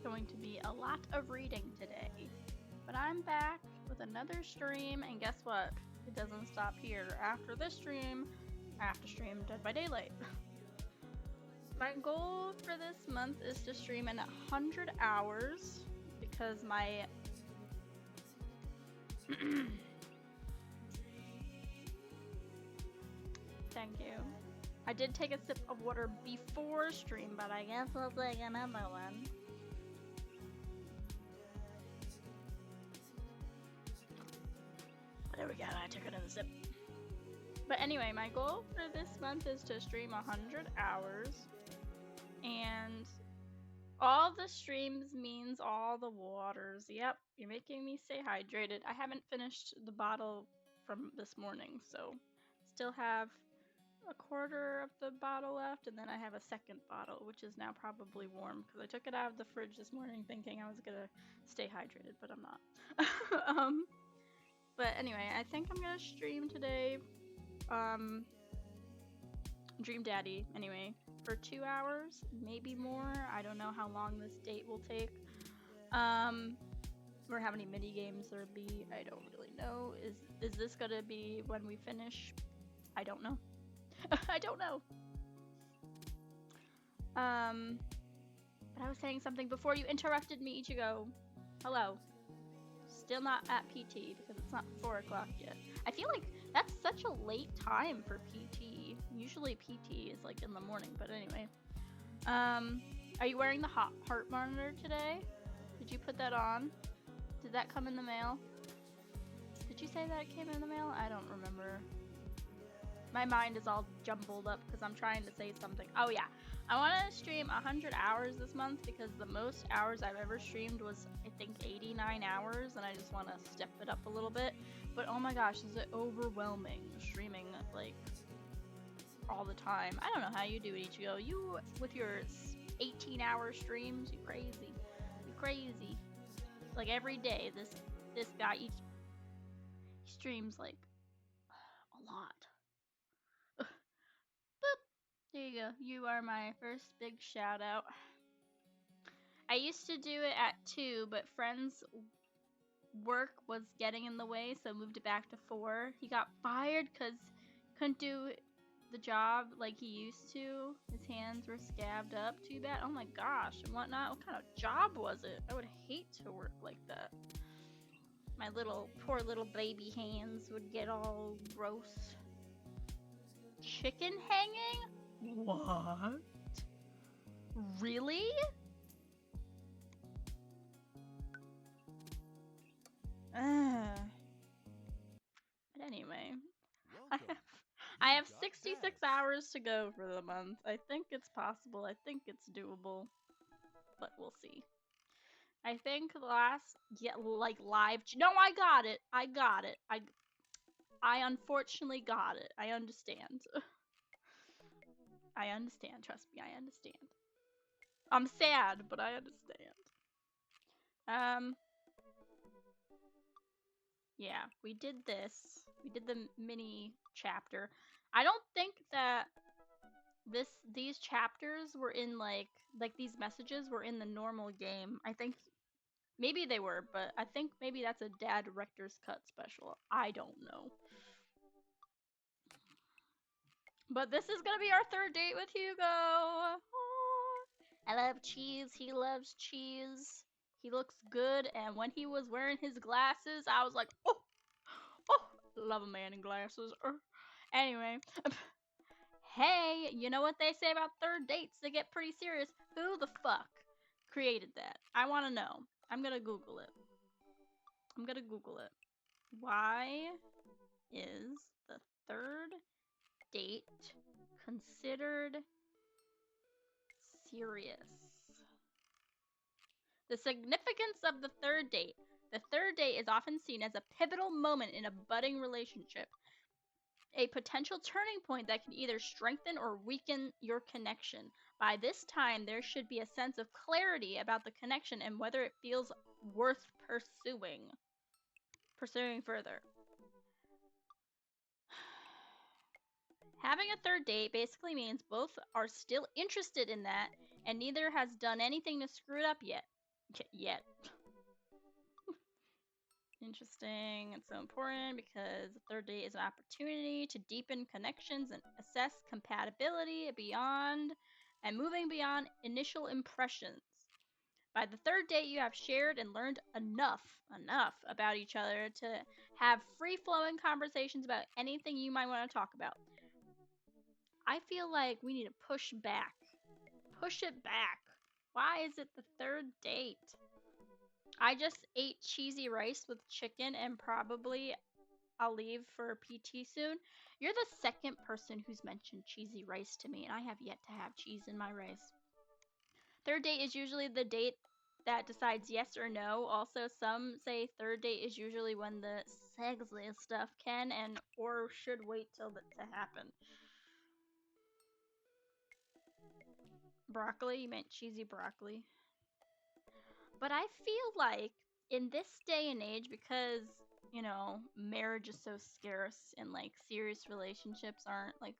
going to be a lot of reading today. But I'm back with another stream, and guess what? It doesn't stop here. After this stream, I have to stream Dead by Daylight. My goal for this month is to stream in 100 hours because my Thank you. I did take a sip of water before stream, but I guess I'll take another one. There we go, I took another sip. But anyway, my goal for this month is to stream 100 hours. And all the streams means all the waters. Yep, you're making me stay hydrated. I haven't finished the bottle from this morning, so still have a quarter of the bottle left, and then I have a second bottle, which is now probably warm because I took it out of the fridge this morning thinking I was gonna stay hydrated, but I'm not. But anyway, I think I'm gonna stream today, Dream Daddy, anyway, for 2 hours, maybe more. I don't know how long this date will take, or how many mini games there'll be. I don't really know. Is this gonna be when we finish? I don't know. I don't know. But I was saying something before you interrupted me, Ichigo. Hello. Still not at PT because it's not 4 o'clock yet. I feel like that's such a late time for PT. Usually PT is like in the morning, but anyway. Are you wearing the heart monitor today? Did you put that on? Did that come in the mail? Did you say that it came in the mail? I don't remember. My mind is all jumbled up because I'm trying to say something. Oh yeah, I want to stream 100 hours this month because the most hours I've ever streamed was, I think, 89 hours, and I just want to step it up a little bit. But oh my gosh, is it overwhelming streaming like all the time. I don't know how you do it, Ichigo. You with your 18-hour streams, you crazy. You crazy. Like every day, this guy he streams like a lot. There you go. You are my first big shout out. I used to do it at 2, but friends' work was getting in the way, so moved it back to 4. He got fired because couldn't do the job like he used to. His hands were scabbed up too bad. Oh my gosh, and whatnot. What kind of job was it? I would hate to work like that. My poor little baby hands would get all gross. Chicken hanging? What? Really? But anyway, I have 66 hours to go for the month. I think it's possible. I think it's doable. But we'll see. I think the last, live. No, I got it. I got it. I unfortunately got it. I understand. I understand. Trust me, I understand. I'm sad, but I understand. Yeah, we did this. We did the mini chapter. I don't think that these chapters were in like these messages were in the normal game. I think maybe they were, but I think maybe that's a Dad Director's Cut special. I don't know. But this is gonna be our 3rd date with Hugo. Oh, I love cheese. He loves cheese. He looks good, and when he was wearing his glasses, I was like, oh, love a man in glasses. Anyway, hey, you know what they say about 3rd dates? They get pretty serious. Who the fuck created that? I want to know. I'm gonna Google it. Why is the 3rd date considered serious? The significance of the 3rd date. The 3rd date is often seen as a pivotal moment in a budding relationship, a potential turning point that can either strengthen or weaken your connection. By this time, there should be a sense of clarity about the connection and whether it feels worth pursuing further. Having a 3rd date basically means both are still interested in that, and neither has done anything to screw it up yet. Yet. Interesting. It's so important because the third date is an opportunity to deepen connections and assess compatibility beyond and moving beyond initial impressions. By the third date, you have shared and learned enough about each other to have free flowing conversations about anything you might want to talk about. I feel like we need to push back. Push it back. Why is it the third date? I just ate cheesy rice with chicken and probably I'll leave for PT soon. You're the second person who's mentioned cheesy rice to me, and I have yet to have cheese in my rice. Third date is usually the date that decides yes or no. Also, some say third date is usually when the sexy stuff can and or should wait till that to happen. Broccoli? You meant cheesy broccoli. But I feel like in this day and age, because, marriage is so scarce and like serious relationships aren't like,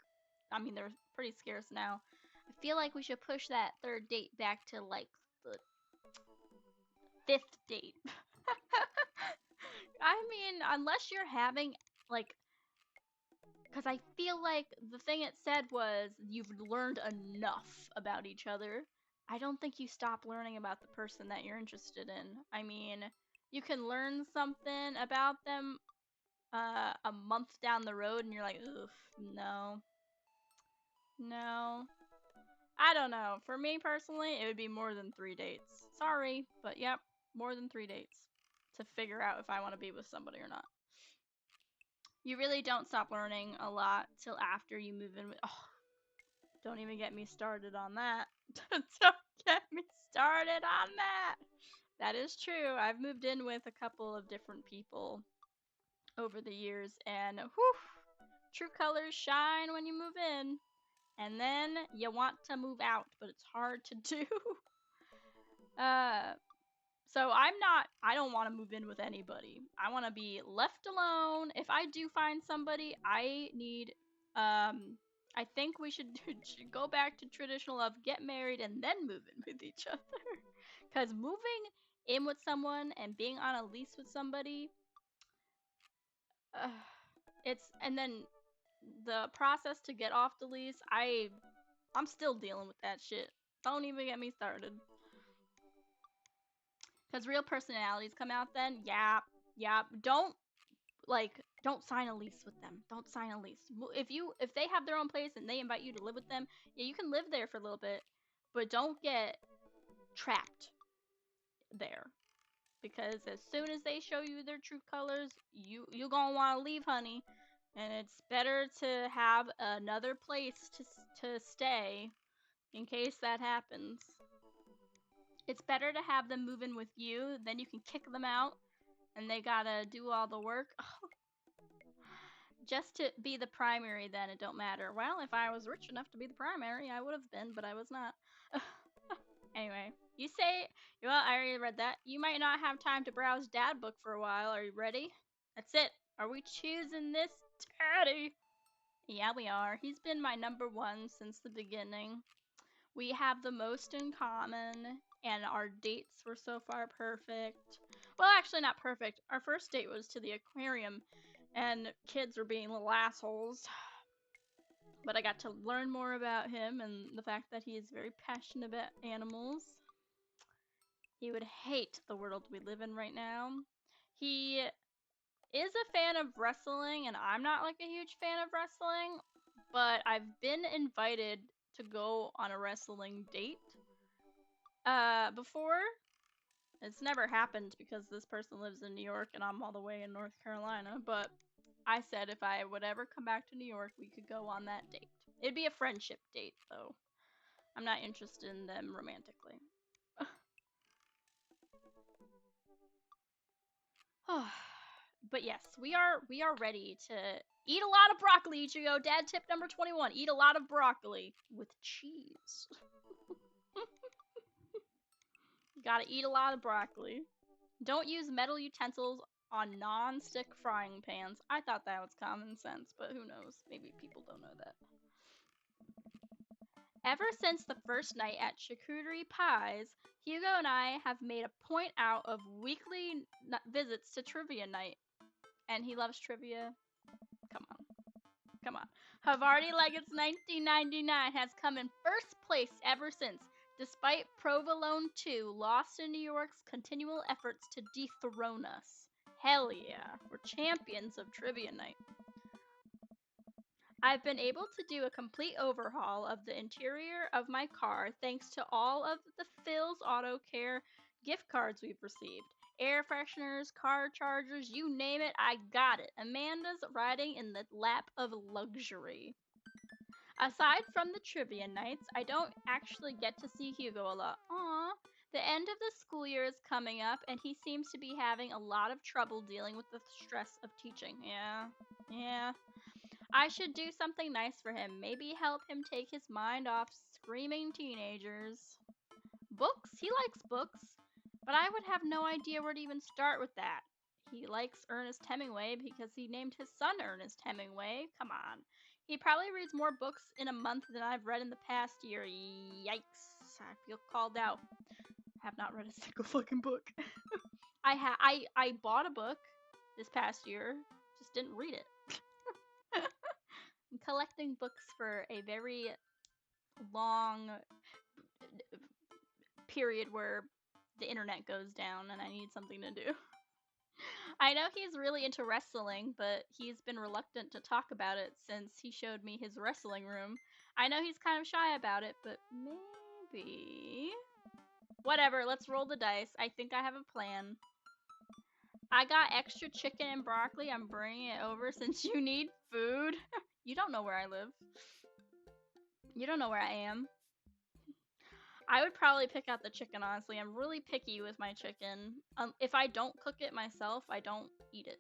I mean, they're pretty scarce now. I feel like we should push that third date back to like the fifth date. I mean, unless you're having like, because I feel like the thing it said was you've learned enough about each other. I don't think you stop learning about the person that you're interested in. I mean, you can learn something about them a month down the road and you're like, oof, no. No. I don't know. For me personally, it would be more than 3 dates. Sorry, but yep, more than 3 dates to figure out if I want to be with somebody or not. You really don't stop learning a lot till after you move in with. Oh, don't even get me started on that. Don't get me started on that. That is true. I've moved in with a couple of different people over the years, and whew, true colors shine when you move in. And then you want to move out, but it's hard to do. uh, so I don't want to move in with anybody. I want to be left alone. If I do find somebody, I think we should go back to traditional of get married and then move in with each other. Because moving in with someone and being on a lease with somebody, uh, and then the process to get off the lease, I'm still dealing with that shit. Don't even get me started. Because real personalities come out then. Yeah. Don't sign a lease with them. Don't sign a lease. If they have their own place and they invite you to live with them, yeah, you can live there for a little bit, but don't get trapped there. Because as soon as they show you their true colors, you gonna want to leave, honey. And it's better to have another place to stay in case that happens. It's better to have them move in with you, then you can kick them out, and they gotta do all the work. Just to be the primary, then it don't matter. Well, if I was rich enough to be the primary, I would have been, but I was not. Anyway, you say, well, I already read that. You might not have time to browse dad book for a while. Are you ready? That's it. Are we choosing this daddy? Yeah, we are. He's been my number one since the beginning. We have the most in common, and our dates were so far perfect. Well, actually, not perfect. Our first date was to the aquarium, and kids were being little assholes. But I got to learn more about him and the fact that he is very passionate about animals. He would hate the world we live in right now. He is a fan of wrestling, and I'm not like a huge fan of wrestling, but I've been invited to go on a wrestling date before. It's never happened because this person lives in New York and I'm all the way in North Carolina, but I said if I would ever come back to New York, we could go on that date. It'd be a friendship date, though. I'm not interested in them romantically. But yes, we are ready to eat a lot of broccoli, Ichigo. Dad tip number 21. Eat a lot of broccoli with cheese. Gotta eat a lot of broccoli. Don't use metal utensils on non-stick frying pans. I thought that was common sense, but who knows? Maybe people don't know that. Ever since the first night at Charcuterie Pies, Hugo and I have made a point out of weekly visits to trivia night. And he loves trivia. Come on. Come on. Havarti Leggett's 1999 has come in first place ever since, despite Provolone 2 lost in New York's continual efforts to dethrone us. Hell yeah. We're champions of trivia night. I've been able to do a complete overhaul of the interior of my car thanks to all of the Phil's Auto Care gift cards we've received. Air fresheners, car chargers, you name it, I got it. Amanda's riding in the lap of luxury. Aside from the trivia nights, I don't actually get to see Hugo a lot. Aww. The end of the school year is coming up, and he seems to be having a lot of trouble dealing with the stress of teaching. Yeah. I should do something nice for him. Maybe help him take his mind off screaming teenagers. Books? He likes books, but I would have no idea where to even start with that. He likes Ernest Hemingway because he named his son Ernest Hemingway. Come on. He probably reads more books in a month than I've read in the past year. Yikes. I feel called out. Have not read a single fucking book. I bought a book this past year, just didn't read it. I'm collecting books for a very long period where the internet goes down and I need something to do. I know he's really into wrestling, but he's been reluctant to talk about it since he showed me his wrestling room. I know he's kind of shy about it, but maybe... Whatever, let's roll the dice. I think I have a plan. I got extra chicken and broccoli. I'm bringing it over since you need food. You don't know where I live. You don't know where I am. I would probably pick out the chicken, honestly. I'm really picky with my chicken. If I don't cook it myself, I don't eat it.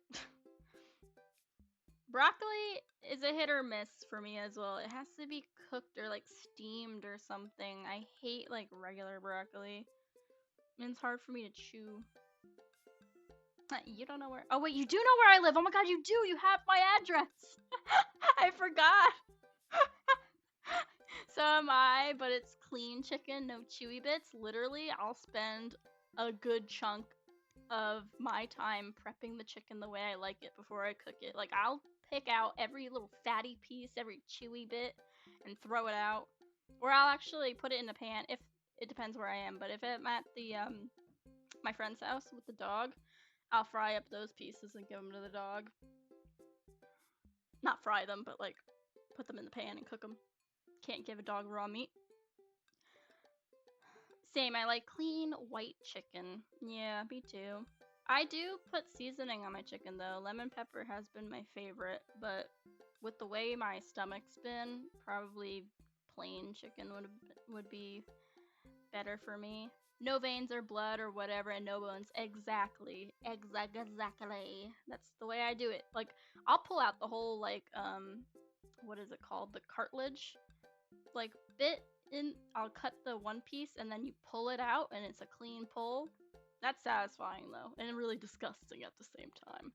Broccoli is a hit or miss for me as well. It has to be cooked or like steamed or something. I hate like regular broccoli. And it's hard for me to chew. You don't know where... Oh wait, you do know where I live! Oh my god, you do! You have my address! I forgot! So am I, but it's clean chicken, no chewy bits. Literally, I'll spend a good chunk of my time prepping the chicken the way I like it before I cook it. Like, I'll pick out every little fatty piece, every chewy bit, and throw it out. Or I'll actually put it in a pan, if it depends where I am. But if I'm at the, my friend's house with the dog, I'll fry up those pieces and give them to the dog. Not fry them, but like, put them in the pan and cook them. Can't give a dog raw meat. Same, I like clean white chicken. Yeah, me too. I do put seasoning on my chicken though. Lemon pepper has been my favorite, but with the way my stomach's been, probably plain chicken would be better for me. No veins or blood or whatever, and no bones. Exactly. Exactly. That's the way I do it. Like, I'll pull out the whole, like, what is it called? The cartilage, like, bit in. I'll cut the one piece, and then you pull it out, and it's a clean pull. That's satisfying, though, and really disgusting at the same time.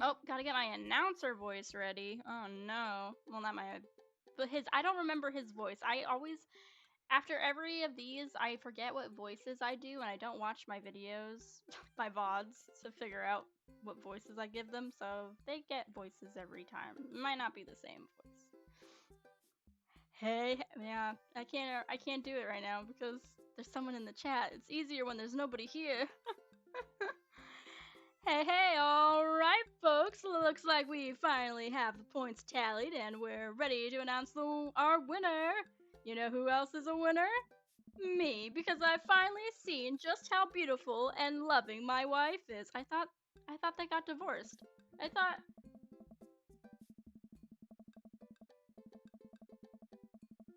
Oh, gotta get my announcer voice ready. Oh, no. Well, not my... But I don't remember his voice. I always... After every of these, I forget what voices I do, and I don't watch my videos, my VODs, to figure out what voices I give them, so they get voices every time. It might not be the same voice. Hey, yeah, I can't do it right now because there's someone in the chat. It's easier when there's nobody here. Hey, alright folks, looks like we finally have the points tallied and we're ready to announce our winner. You know who else is a winner? Me, because I've finally seen just how beautiful and loving my wife is. I thought they got divorced.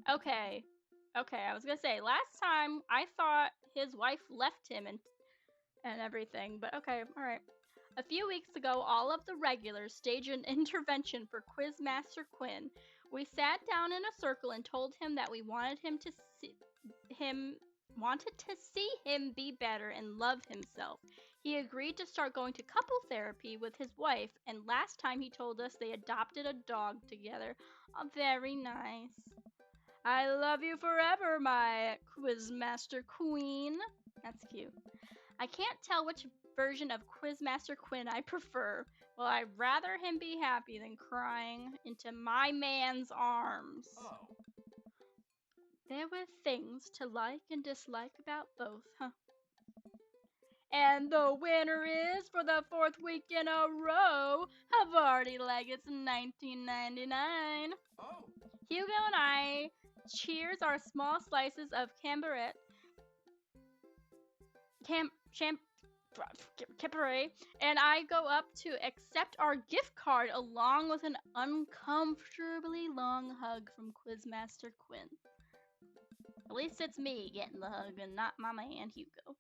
Okay, I was gonna say, last time I thought his wife left him and everything, but okay, alright. A few weeks ago, all of the regulars staged an intervention for Quizmaster Quinn. We sat down in a circle and told him that we wanted to see him be better and love himself. He agreed to start going to couple therapy with his wife, and last time he told us they adopted a dog together. Oh, very nice. I love you forever, my Quizmaster Queen. That's cute. I can't tell which version of Quizmaster Quinn I prefer. Well, I'd rather him be happy than crying into my man's arms. Oh. There were things to like and dislike about both, huh? And the winner is, for the fourth week in a row, Havarti Leggett's 1999. Oh. Hugo and I cheers our small slices of Camembert, Cabaret, and I go up to accept our gift card along with an uncomfortably long hug from Quizmaster Quinn. At least it's me getting the hug and not my man Hugo.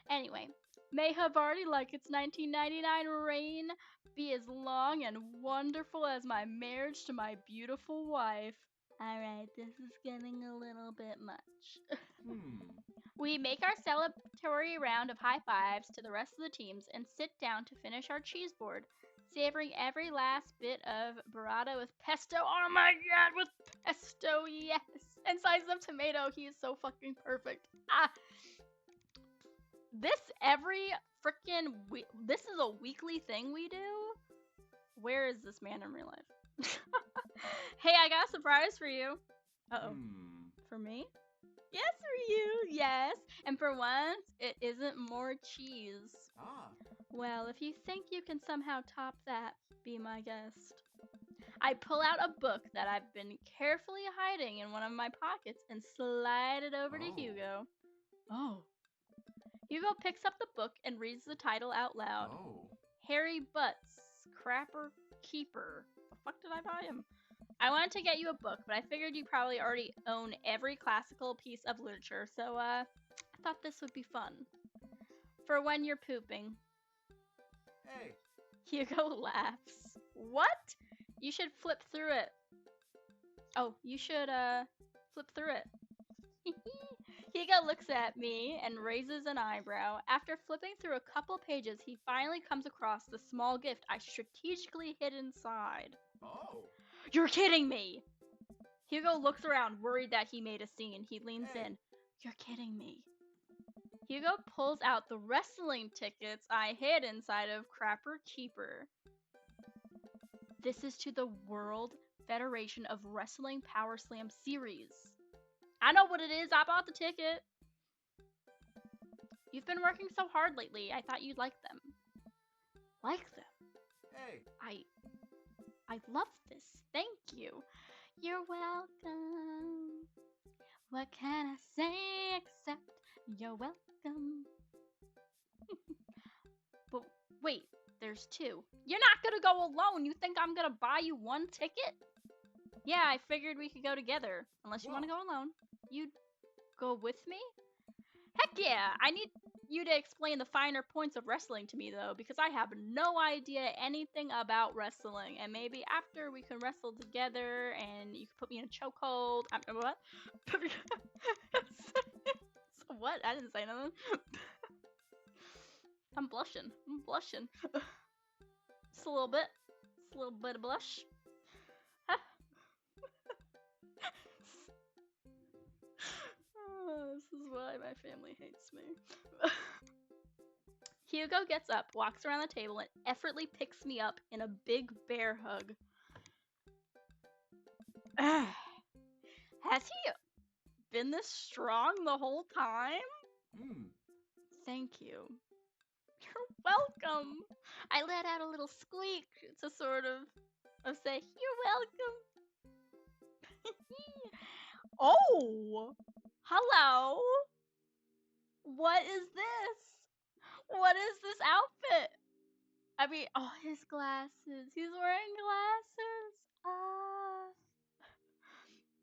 Anyway, may Havarti Leggett's 1999 reign be as long and wonderful as my marriage to my beautiful wife. Alright, this is getting a little bit much. We make our celebratory round of high fives to the rest of the teams and sit down to finish our cheese board, savoring every last bit of burrata with pesto. Oh my god, with pesto, yes! And slices of tomato. He is so fucking perfect. This this is a weekly thing we do? Where is this man in real life? Hey, I got a surprise for you. Uh-oh. For me? Yes, for you. Yes. And for once, it isn't more cheese. Well, if you think you can somehow top that, be my guest. I pull out a book that I've been carefully hiding in one of my pockets and slide it over to Hugo. Oh. Hugo picks up the book and reads the title out loud. Harry Butts, Crapper Keeper. The fuck did I buy him? I wanted to get you a book, but I figured you probably already own every classical piece of literature, so I thought this would be fun. For when you're pooping. Hey. Hugo laughs. What? You should flip through it. Oh, you should flip through it. Hugo looks at me and raises an eyebrow. After flipping through a couple pages, he finally comes across the small gift I strategically hid inside. Oh. You're kidding me! Hugo looks around, worried that he made a scene. He leans in. You're kidding me. Hugo pulls out the wrestling tickets I hid inside of Crapper Keeper. This is to the World Federation of Wrestling Power Slam Series. I know what it is. I bought the ticket. You've been working so hard lately. I thought you'd like them. Like them? Hey. I love this. Thank you. You're welcome. What can I say except you're welcome? But wait, there's two. You're not gonna go alone. You think I'm gonna buy you one ticket? Yeah, I figured we could go together. Unless you want to go alone. You'd go with me? Heck yeah! I need you to explain the finer points of wrestling to me, though, because I have no idea anything about wrestling. And maybe after we can wrestle together and you can put me in a chokehold. What? What? I didn't say nothing. I'm blushing. Just a little bit. Just a little bit of blush. Oh, this is why my family hates me. Hugo gets up, walks around the table, and effortlessly picks me up in a big bear hug. Has he been this strong the whole time? Thank you. You're welcome. I let out a little squeak to sort of say, you're welcome. Oh! Hello! What is this? What is this outfit? I mean, oh, his glasses. He's wearing glasses.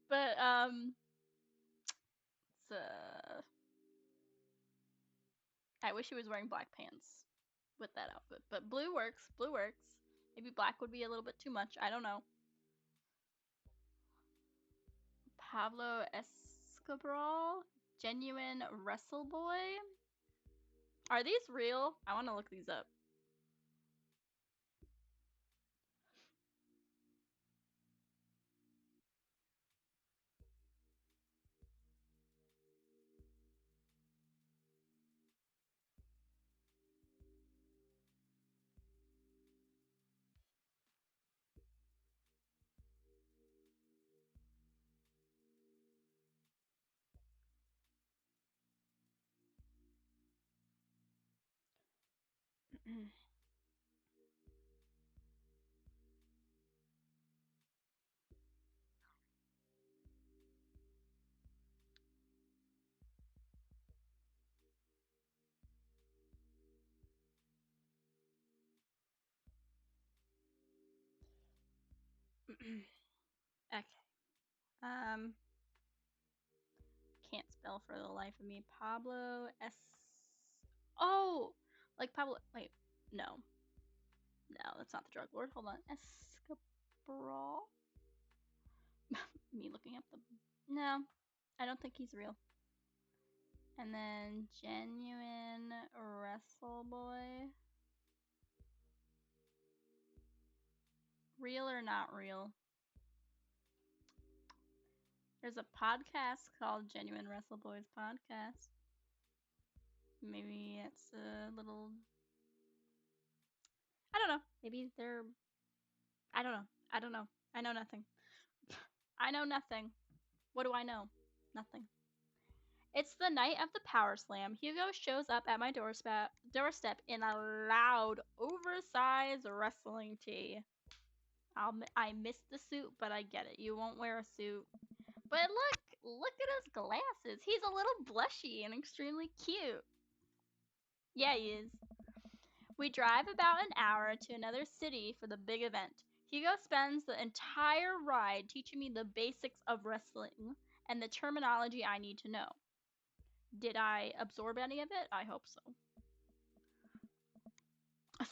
But, I wish he was wearing black pants with that outfit. But blue works. Maybe black would be a little bit too much. I don't know. Pablo Escobar, genuine wrestle boy. Are these real? I want to look these up. Okay. Um, can't spell for the life of me. Pablo S. Oh, like Pablo. Wait, no, that's not the drug lord. Hold on, Escabral. Me looking up the. No, I don't think he's real. And then genuine wrestle boy. Real or not real? There's a podcast called Genuine Wrestle Boys Podcast. Maybe it's a little. I don't know. Maybe they're. I don't know. I don't know. I know nothing. I know nothing. What do I know? Nothing. It's the night of the Power Slam. Hugo shows up at my doorstep in a loud, oversized wrestling tee. I missed the suit, but I get it. You won't wear a suit. But look at his glasses. He's a little blushy and extremely cute. Yeah, he is. We drive about an hour to another city for the big event. Hugo spends the entire ride teaching me the basics of wrestling and the terminology I need to know. Did I absorb any of it? I hope so.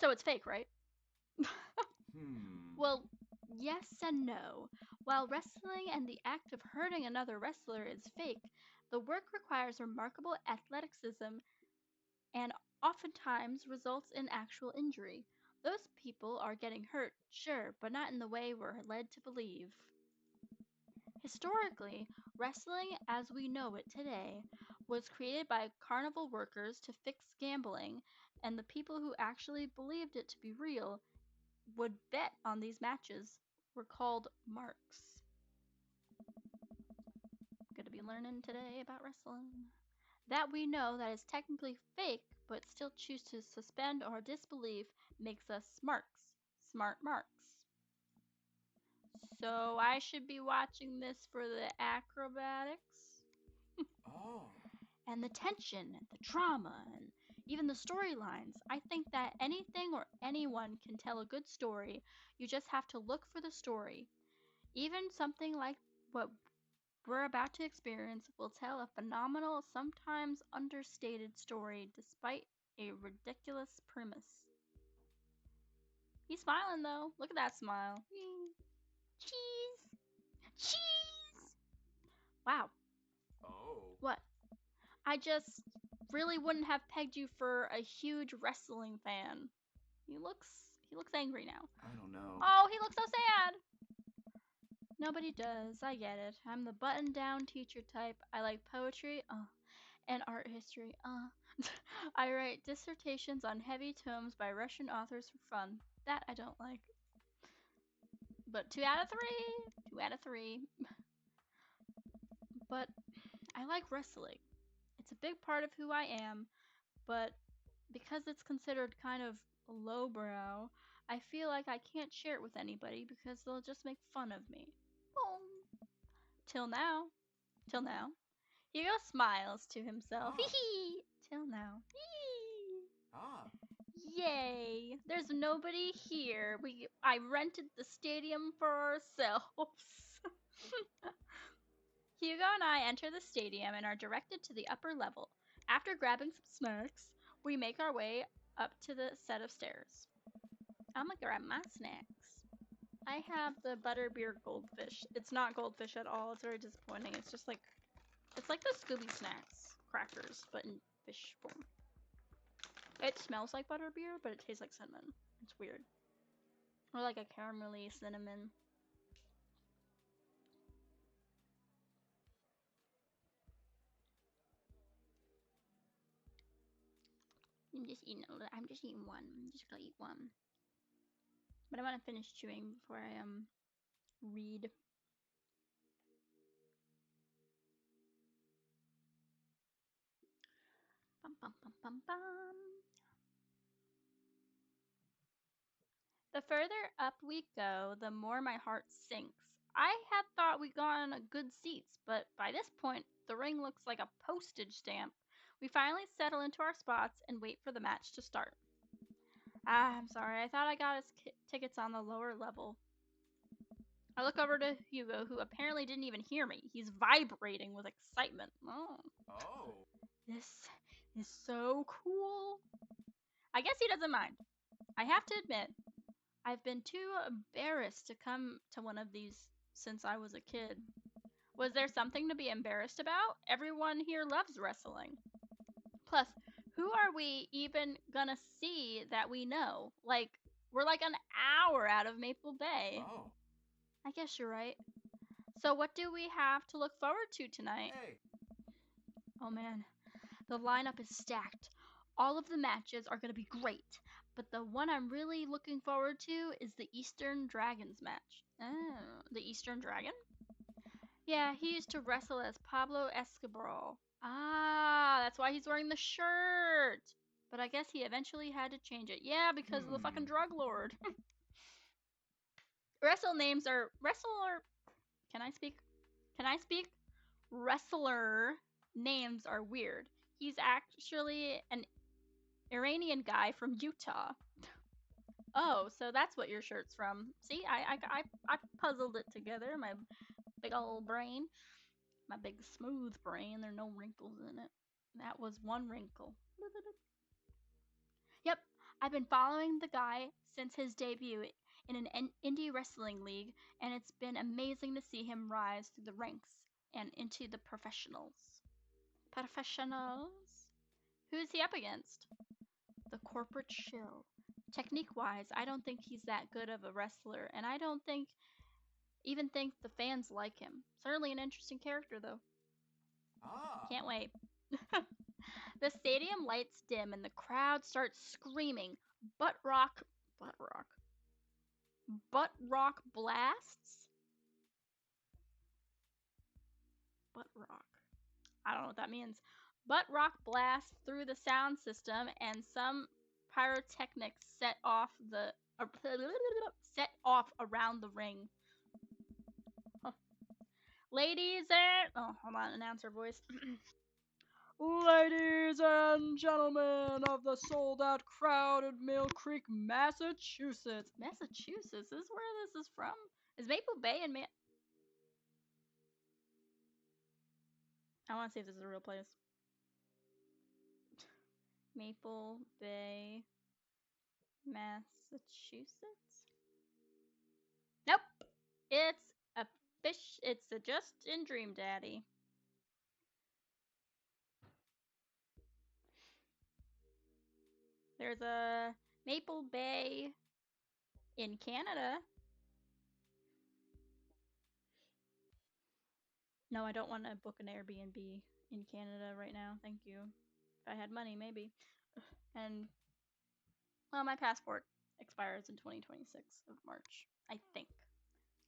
So it's fake, right? Well, yes and no. While wrestling and the act of hurting another wrestler is fake, the work requires remarkable athleticism and oftentimes results in actual injury. Those people are getting hurt, sure, but not in the way we're led to believe. Historically, wrestling as we know it today was created by carnival workers to fix gambling, and the people who actually believed it to be real would bet on these matches were called marks. Gonna be learning today about wrestling. That we know that is technically fake, but still choose to suspend our disbelief makes us smarks. Smart marks. So I should be watching this for the acrobatics? Oh. And the tension, and the drama, and even the storylines. I think that anything or anyone can tell a good story. You just have to look for the story. Even something like what we're about to experience will tell a phenomenal, sometimes understated story despite a ridiculous premise. He's smiling though. Look at that smile. Cheese! Cheese! Wow. Oh. What? I just really wouldn't have pegged you for a huge wrestling fan. He looks angry now. I don't know. Oh, he looks so sad. Nobody does. I get it. I'm the button-down teacher type. I like poetry, and art history, I write dissertations on heavy tomes by Russian authors for fun. That I don't like. But 2 out of 3. 2 out of 3. But I like wrestling. It's a big part of who I am, but because it's considered kind of lowbrow, I feel like I can't share it with anybody because they'll just make fun of me. Oh. Till now. Till now. Hugo smiles to himself. Hee hee. Till now. Hee. Ah. Yay! There's nobody here. I rented the stadium for ourselves. Hugo and I enter the stadium and are directed to the upper level. After grabbing some snacks, we make our way up to the set of stairs. I'm gonna grab my snacks. I have the butterbeer goldfish. It's not goldfish at all. It's very disappointing. It's just like the Scooby Snacks crackers, but in fish form. It smells like butterbeer, but it tastes like cinnamon. It's weird. Or like a caramelly cinnamon. I'm just eating one. I'm just gonna eat one. But I want to finish chewing before I read. Bum, bum, bum, bum, bum. The further up we go, the more my heart sinks. I had thought we'd gotten good seats, but by this point, the ring looks like a postage stamp. We finally settle into our spots and wait for the match to start. I'm sorry. I thought I got us tickets on the lower level. I look over to Hugo, who apparently didn't even hear me. He's vibrating with excitement. Oh. Oh. This is so cool. I guess he doesn't mind. I have to admit, I've been too embarrassed to come to one of these since I was a kid. Was there something to be embarrassed about? Everyone here loves wrestling. Plus, who are we even gonna see that we know? Like, we're like an hour out of Maple Bay. Oh. I guess you're right. So what do we have to look forward to tonight? Hey. Oh man, the lineup is stacked. All of the matches are going to be great, but the one I'm really looking forward to is the Eastern Dragons match. Oh, the Eastern Dragon? Yeah, he used to wrestle as Pablo Escobar. Ah, that's why he's wearing the shirt. But I guess he eventually had to change it. Yeah, because of the fucking drug lord. Wrestle names are wrestler. Can I speak? Can I speak? Wrestler names are weird. He's actually an Iranian guy from Utah. Oh, so that's what your shirt's from. See, I puzzled it together. My big old brain. My big smooth brain. There are no wrinkles in it. That was one wrinkle. Yep, I've been following the guy since his debut in an indie wrestling league, and it's been amazing to see him rise through the ranks and into the professionals. Professionals? Who's he up against? The corporate shill. Technique-wise, I don't think he's that good of a wrestler, and I don't even think the fans like him. Certainly an interesting character, though. Ah. Can't wait. The stadium lights dim and the crowd starts screaming, butt rock blasts? Butt rock. I don't know what that means. Butt rock blasts through the sound system, and some pyrotechnics set off around the ring. Huh. Ladies and hold on, announcer voice. Ladies and gentlemen of the sold-out crowd at Mill Creek, Massachusetts. Massachusetts is where this is from. Is Maple Bay in I want to see if this is a real place. Maple Bay, Massachusetts. Nope. It's a fish. It's a just in Dream Daddy. There's a Maple Bay in Canada. No, I don't want to book an Airbnb in Canada right now. Thank you. If I had money, maybe. And, well, my passport expires in 2026 of March, I think.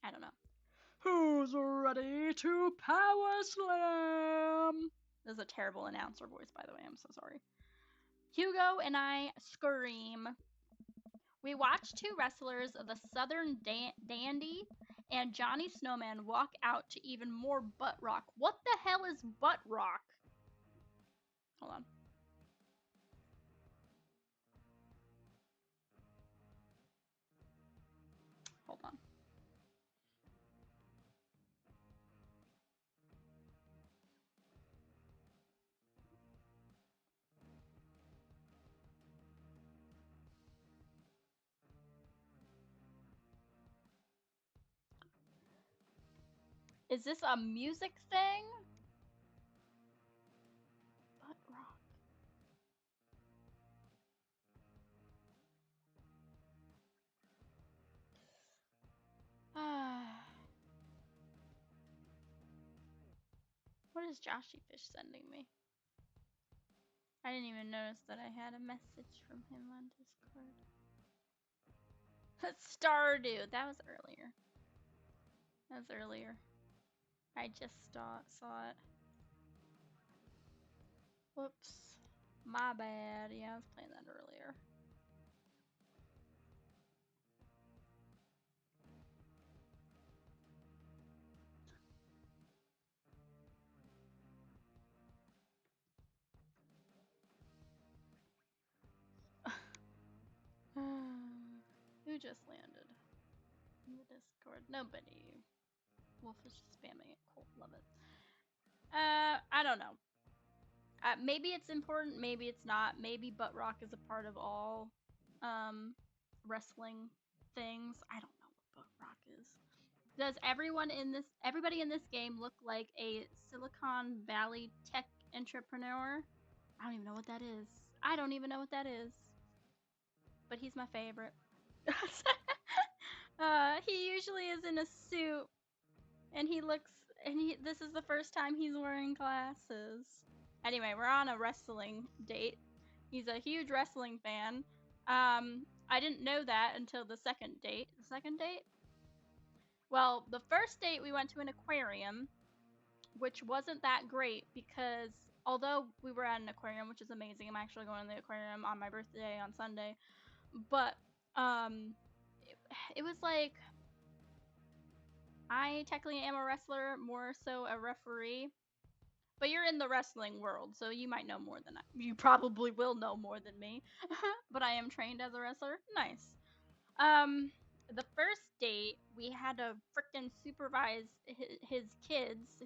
I don't know. Who's ready to power slam? This is a terrible announcer voice, by the way. I'm so sorry. Hugo and I scream. We watch two wrestlers of the Southern Dandy and Johnny Snowman walk out to even more butt rock. What the hell is butt rock? Hold on. Hold on. Is this a music thing? Butt rock. What is Joshy Fish sending me? I didn't even notice that I had a message from him on Discord. Stardew. That was earlier. I just saw it. Whoops. My bad. Yeah, I was playing that earlier. Who just landed in the Discord? Nobody. Wolf is just spamming it. Cool. Love it. I don't know. Maybe it's important, maybe it's not. Maybe butt rock is a part of all wrestling things. I don't know what butt rock is. Does everybody in this game look like a Silicon Valley tech entrepreneur? I don't even know what that is. I don't even know what that is. But he's my favorite. He usually is in a suit, and this is the first time he's wearing glasses. Anyway, we're on a wrestling date. He's a huge wrestling fan. I didn't know that until the second date. The second date? Well, the first date we went to an aquarium, which wasn't that great because although we were at an aquarium, which is amazing, I'm actually going to the aquarium on my birthday on Sunday, but it was like I technically am a wrestler, more so a referee. But you're in the wrestling world, so you might know more than you probably will know more than me. But I am trained as a wrestler. Nice. The first date we had to frickin' supervise his kids.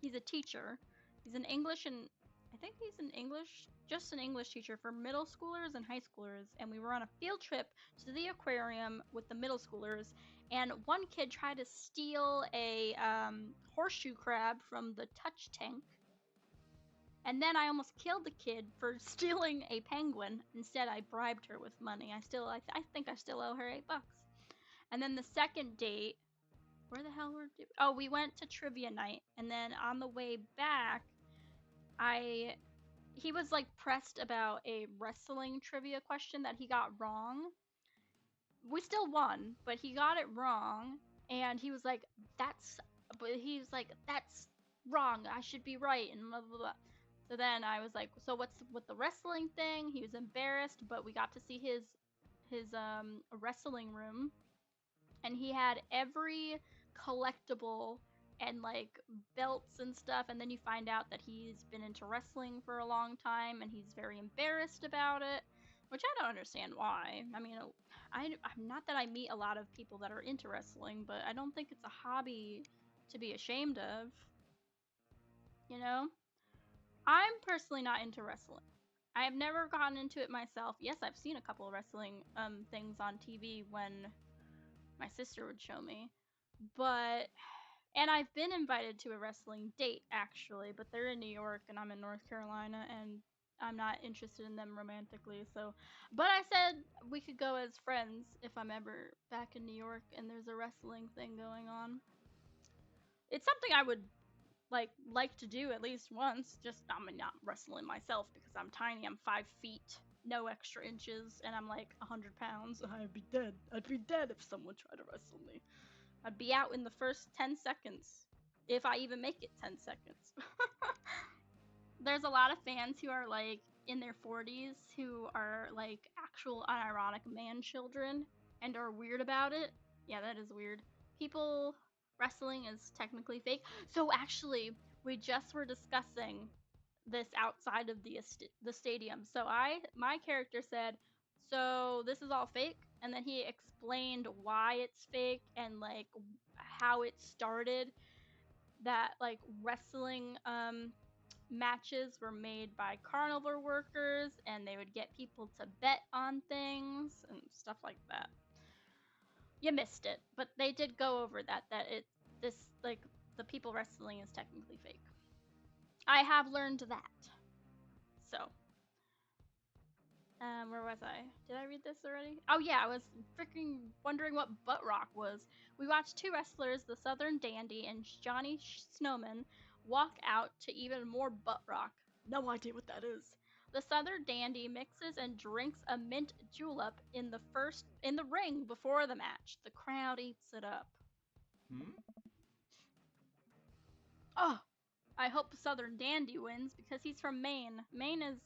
He's a teacher. He's an English and I think he's just an English teacher for middle schoolers and high schoolers. And we were on a field trip to the aquarium with the middle schoolers. And one kid tried to steal a horseshoe crab from the touch tank. And then I almost killed the kid for stealing a penguin. Instead, I bribed her with money. I think I still owe her $8. And then the second date, where the hell were we? Oh, we went to trivia night. And then on the way back, he was like pressed about a wrestling trivia question that he got wrong. We still won, but he got it wrong. And he was like, that's wrong. I should be right. And blah, blah, blah. So then I was like, so what's with the wrestling thing? He was embarrassed, but we got to see his wrestling room, and he had every collectible and like belts and stuff. And then you find out that he's been into wrestling for a long time, and he's very embarrassed about it, which I don't understand why. I mean, I'm not that I meet a lot of people that are into wrestling, but I don't think it's a hobby to be ashamed of. You know? I'm personally not into wrestling. I have never gotten into it myself. Yes, I've seen a couple of wrestling things on TV when my sister would show me. And I've been invited to a wrestling date actually, but they're in New York and I'm in North Carolina and I'm not interested in them romantically. But I said we could go as friends if I'm ever back in New York and there's a wrestling thing going on. It's something I would like to do at least once. Just I'm not wrestling myself because I'm tiny. I'm 5 feet, no extra inches, and I'm like 100 pounds. I'd be dead. I'd be dead if someone tried to wrestle me. I'd be out in the first 10 seconds, if I even make it 10 seconds. There's a lot of fans who are like in their 40s who are like actual unironic man children and are weird about it. Yeah, that is weird. People wrestling is technically fake. So actually, we just were discussing this outside of the stadium. So my character said, "So this is all fake?" And then he explained why it's fake and like how it started. That like wrestling matches were made by carnival workers, and they would get people to bet on things and stuff like that. You missed it, but they did go over that the people wrestling is technically fake. I have learned that. So, where was I? Did I read this already? Oh yeah, I was freaking wondering what butt rock was. We watched two wrestlers, the Southern Dandy and Johnny Snowman, walk out to even more butt rock. No idea what that is. The Southern Dandy mixes and drinks a mint julep in the ring before the match. The crowd eats it up. Oh, I hope Southern Dandy wins because he's from Maine. Maine is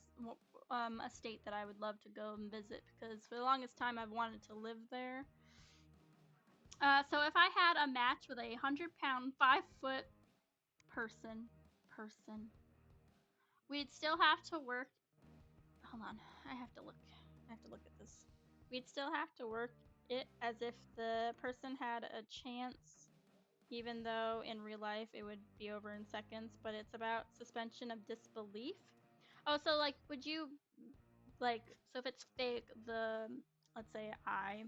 a state that I would love to go and visit because for the longest time I've wanted to live there. So if I had a match with a 100-pound, 5-foot person, we'd still have to work. Hold on, I have to look at this. We'd still have to work it as if the person had a chance, even though in real life it would be over in seconds, but it's about suspension of disbelief. Oh, so like, would you, like, so if it's fake, let's say I,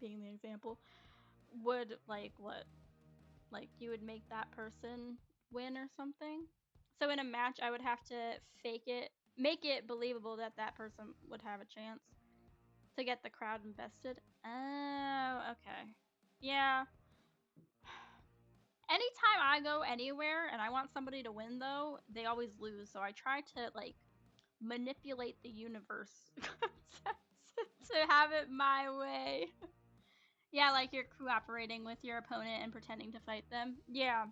being the example, would, like, what? Like, you would make that person win or something? So in a match, I would have to fake it, make it believable that that person would have a chance to get the crowd invested. Oh, okay. Yeah. Anytime I go anywhere and I want somebody to win, though, they always lose. So I try to, like, manipulate the universe to have it my way. Yeah, like you're cooperating with your opponent and pretending to fight them. Yeah,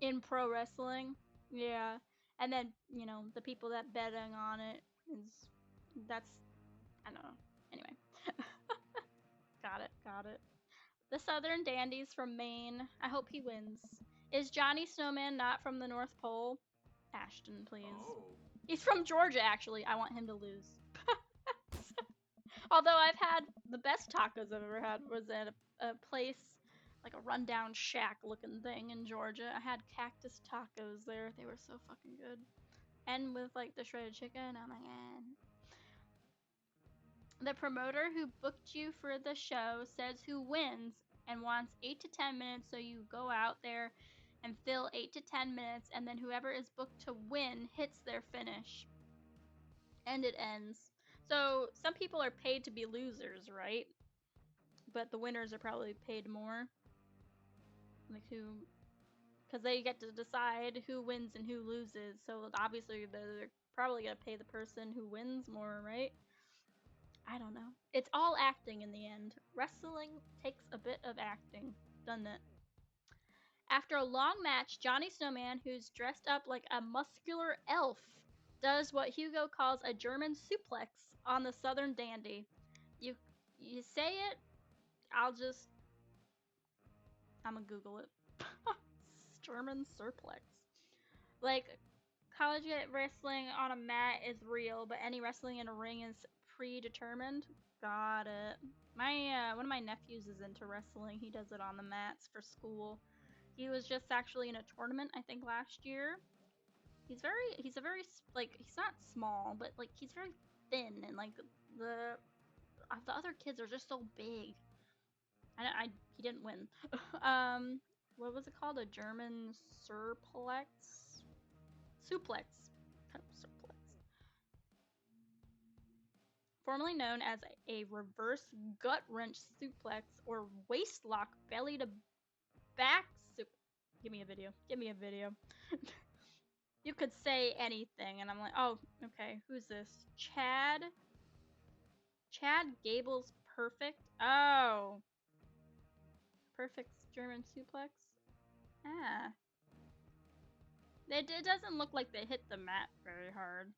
in pro wrestling. Yeah. And then, you know, the people that betting on it is that's I don't know. Anyway. Got it. The Southern Dandy's from Maine. I hope he wins. Is Johnny Snowman not from the North Pole? Ashton, please. Oh. He's from Georgia, actually. I want him to lose. Although I've had the best tacos I've ever had was at a place, like a rundown shack looking thing in Georgia. I had cactus tacos there. They were so fucking good. And with like the shredded chicken, oh my god. The promoter who booked you for the show says who wins and wants 8 to 10 minutes, so you go out there and fill 8 to 10 minutes, and then whoever is booked to win hits their finish. And it ends. So some people are paid to be losers, right? But the winners are probably paid more. Like who, because they get to decide who wins and who loses. So obviously they're probably gonna pay the person who wins more, right? I don't know. It's all acting in the end. Wrestling takes a bit of acting, doesn't it? After a long match, Johnny Snowman, who's dressed up like a muscular elf, does what Hugo calls a German suplex on the Southern Dandy. You you say it, I'm gonna Google it. German suplex. Like, college wrestling on a mat is real, but any wrestling in a ring is predetermined. Got it. My one of my nephews is into wrestling. He does it on the mats for school. He was just actually in a tournament, I think, last year. He's a very like he's not small, but like he's very thin, and like the the other kids are just so big. He didn't win. What was it called? A German suplex? Suplex. Suplex. Formerly known as a reverse gut wrench suplex or waist lock belly to back Give me a video. Give me a video. You could say anything, and I'm like, oh, okay, who's this? Chad Gable's Perfect? Oh. Perfect German suplex? Ah. It doesn't look like they hit the mat very hard.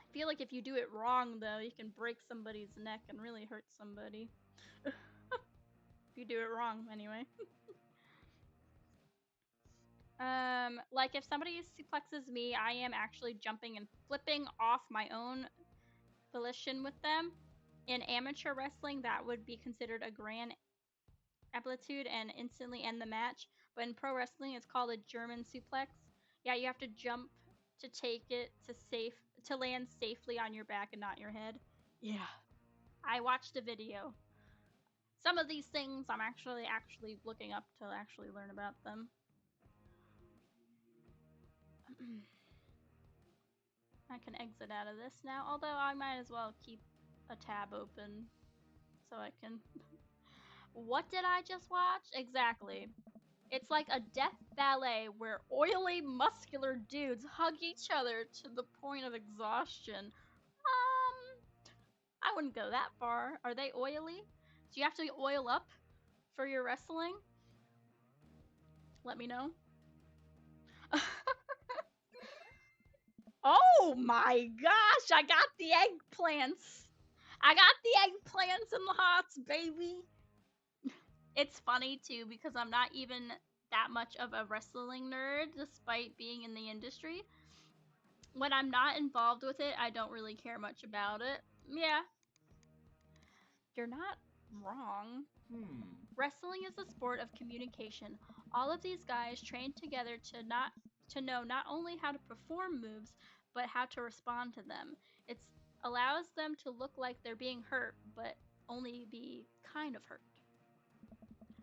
I feel like if you do it wrong, though, you can break somebody's neck and really hurt somebody. If you do it wrong, anyway. Like if somebody suplexes me, I am actually jumping and flipping off my own volition with them. In amateur wrestling, that would be considered a grand amplitude and instantly end the match. But in pro wrestling, it's called a German suplex. Yeah, you have to jump to take it to land safely on your back and not your head. Yeah. I watched a video. Some of these things I'm actually looking up to actually learn about them. I can exit out of this now, although I might as well keep a tab open so I can... What did I just watch? Exactly. It's like a death ballet where oily, muscular dudes hug each other to the point of exhaustion. I wouldn't go that far. Are they oily? Do you have to oil up for your wrestling? Let me know. Oh my gosh, I got the eggplants. I got the eggplants and the hearts, baby. It's funny too because I'm not even that much of a wrestling nerd despite being in the industry. When I'm not involved with it, I don't really care much about it. Yeah. You're not wrong. Hmm. Wrestling is a sport of communication. All of these guys train together to know not only how to perform moves, but how to respond to them. It allows them to look like they're being hurt, but only be kind of hurt.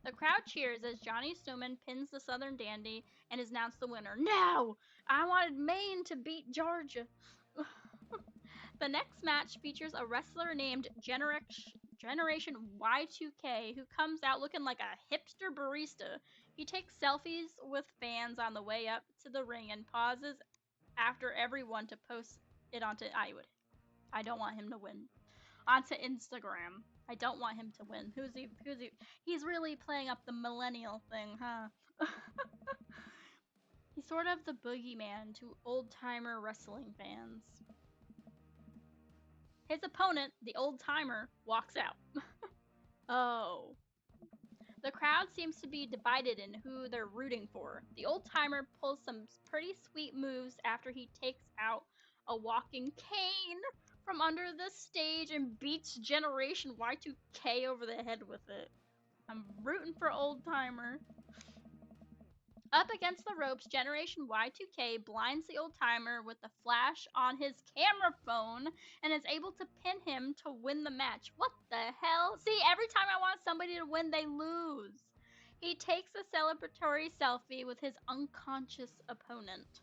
The crowd cheers as Johnny Snowman pins the Southern Dandy and is announced the winner. No! I wanted Maine to beat Georgia. The next match features a wrestler named Generation Y2K who comes out looking like a hipster barista. He takes selfies with fans on the way up to the ring and pauses after everyone to post it onto I don't want him to win. Onto Instagram. I don't want him to win. Who's he? He's really playing up the millennial thing, huh? He's sort of the boogeyman to old-timer wrestling fans. His opponent, the old-timer, walks out. Oh. The crowd seems to be divided in who they're rooting for. The old-timer pulls some pretty sweet moves after he takes out a walking cane from under the stage and beats Generation Y2K over the head with it. I'm rooting for old-timer. Up against the ropes, Generation Y2K blinds the old-timer with the flash on his camera phone and is able to pin him to win the match. What the hell? See, every time I want somebody to win, they lose. He takes a celebratory selfie with his unconscious opponent.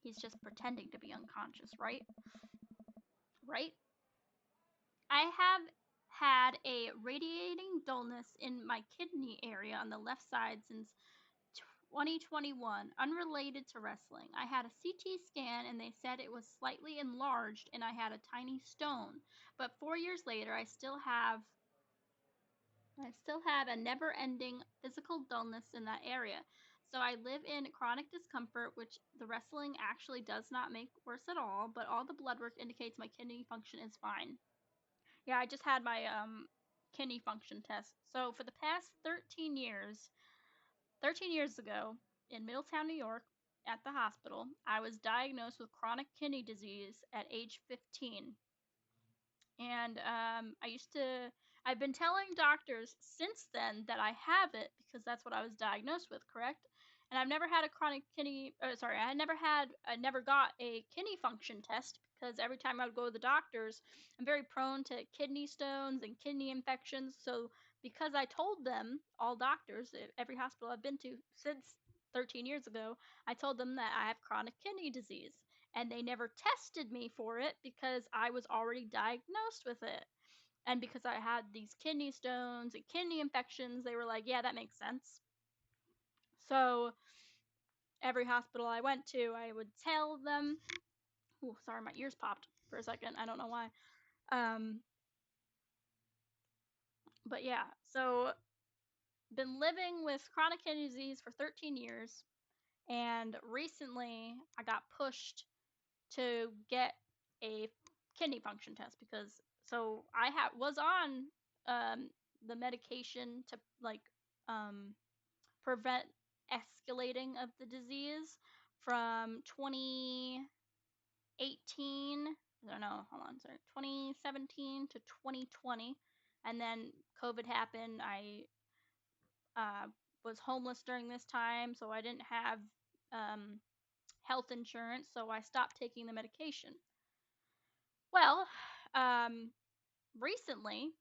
He's just pretending to be unconscious, right? Right? I have had a radiating dullness in my kidney area on the left side since 2021, unrelated to wrestling. I had a CT scan and they said it was slightly enlarged and I had a tiny stone. But 4 years later, I still have a never-ending physical dullness in that area. So I live in chronic discomfort, which the wrestling actually does not make worse at all, but all the blood work indicates my kidney function is fine. Yeah, I just had my kidney function test. So for the past 13 years ago, in Middletown, New York, at the hospital, I was diagnosed with chronic kidney disease at age 15. And I've been telling doctors since then that I have it because that's what I was diagnosed with, correct? And I've never had a chronic kidney, sorry, I never got a kidney function test because every time I would go to the doctors, I'm very prone to kidney stones and kidney infections. So because I told them, all doctors, every hospital I've been to since 13 years ago, I told them that I have chronic kidney disease and they never tested me for it because I was already diagnosed with it. And because I had these kidney stones and kidney infections, they were like, yeah, that makes sense. So every hospital I went to, I would tell them, oh, sorry, my ears popped for a second. I don't know why. Um, but yeah, so been living with chronic kidney disease for 13 years. And recently I got pushed to get a kidney function test because was on the medication to prevent escalating of the disease from 2018. I don't know, hold on, sorry, 2017 to 2020, and then COVID happened. I was homeless during this time, so I didn't have um, health insurance, so I stopped taking the medication. Well, um, recently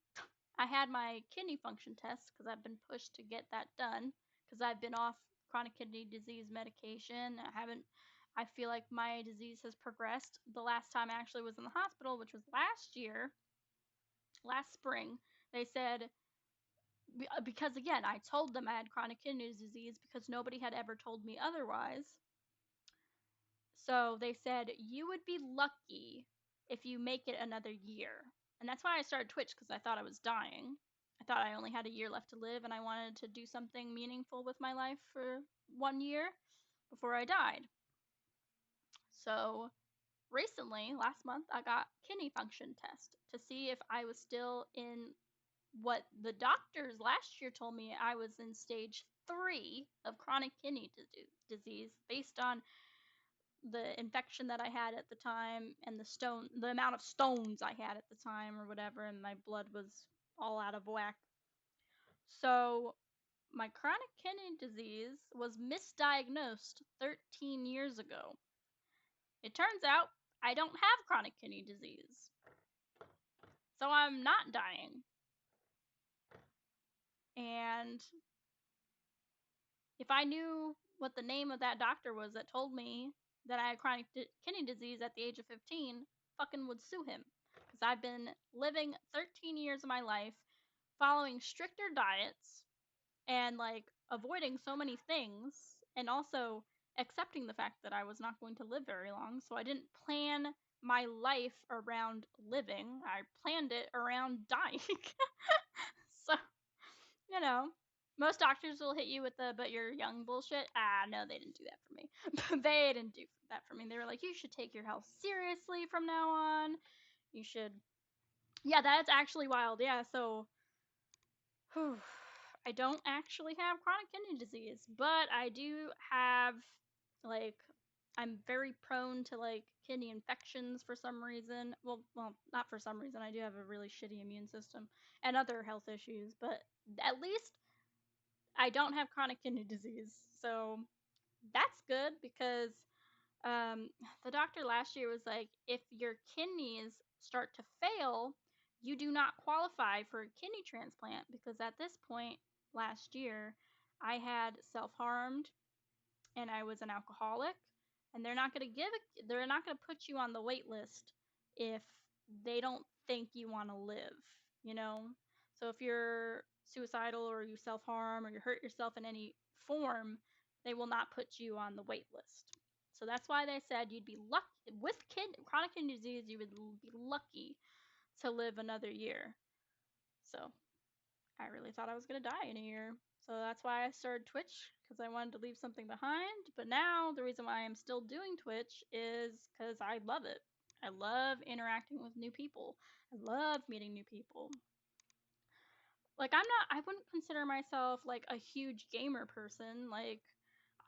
I had my kidney function test because I've been pushed to get that done because I've been off chronic kidney disease medication. I feel like my disease has progressed. The last time I actually was in the hospital, which was last spring, they said, because again, I told them I had chronic kidney disease because nobody had ever told me otherwise. So they said, you would be lucky if you make it another year. And that's why I started Twitch, because I thought I was dying. I thought I only had a year left to live, and I wanted to do something meaningful with my life for 1 year before I died. So recently, last month, I got kidney function test to see if I was still in what the doctors last year told me I was in stage 3 of chronic kidney disease based on the infection that I had at the time and the amount of stones I had at the time or whatever, and my blood was all out of whack. So my chronic kidney disease was misdiagnosed 13 years ago. It turns out I don't have chronic kidney disease. So I'm not dying. And if I knew what the name of that doctor was that told me that I had chronic kidney disease at the age of 15, fucking would sue him. Because I've been living 13 years of my life following stricter diets and like avoiding so many things and also accepting the fact that I was not going to live very long. So I didn't plan my life around living, I planned it around dying. So, you know, most doctors will hit you with the "but you're young" bullshit. Ah, no, they didn't do that for me. They didn't do that for me. They were like, you should take your health seriously from now on. You should. Yeah, that's actually wild. Yeah, so whew, I don't actually have chronic kidney disease, but I do have, like, I'm very prone to like kidney infections for some reason. Well, not for some reason. I do have a really shitty immune system and other health issues, but at least I don't have chronic kidney disease. So that's good because um, the doctor last year was like, if your kidneys start to fail, you do not qualify for a kidney transplant because at this point last year, I had self harmed and I was an alcoholic, and they're not going to put you on the wait list if they don't think you want to live, you know? So if you're suicidal or you self-harm or you hurt yourself in any form, they will not put you on the wait list. So that's why they said you'd be lucky with chronic kidney disease, you would be lucky to live another year. So I really thought I was going to die in a year. So that's why I started Twitch, because I wanted to leave something behind. But now the reason why I'm still doing Twitch is because I love it. I love interacting with new people. I love meeting new people. Like I wouldn't consider myself like a huge gamer person. Like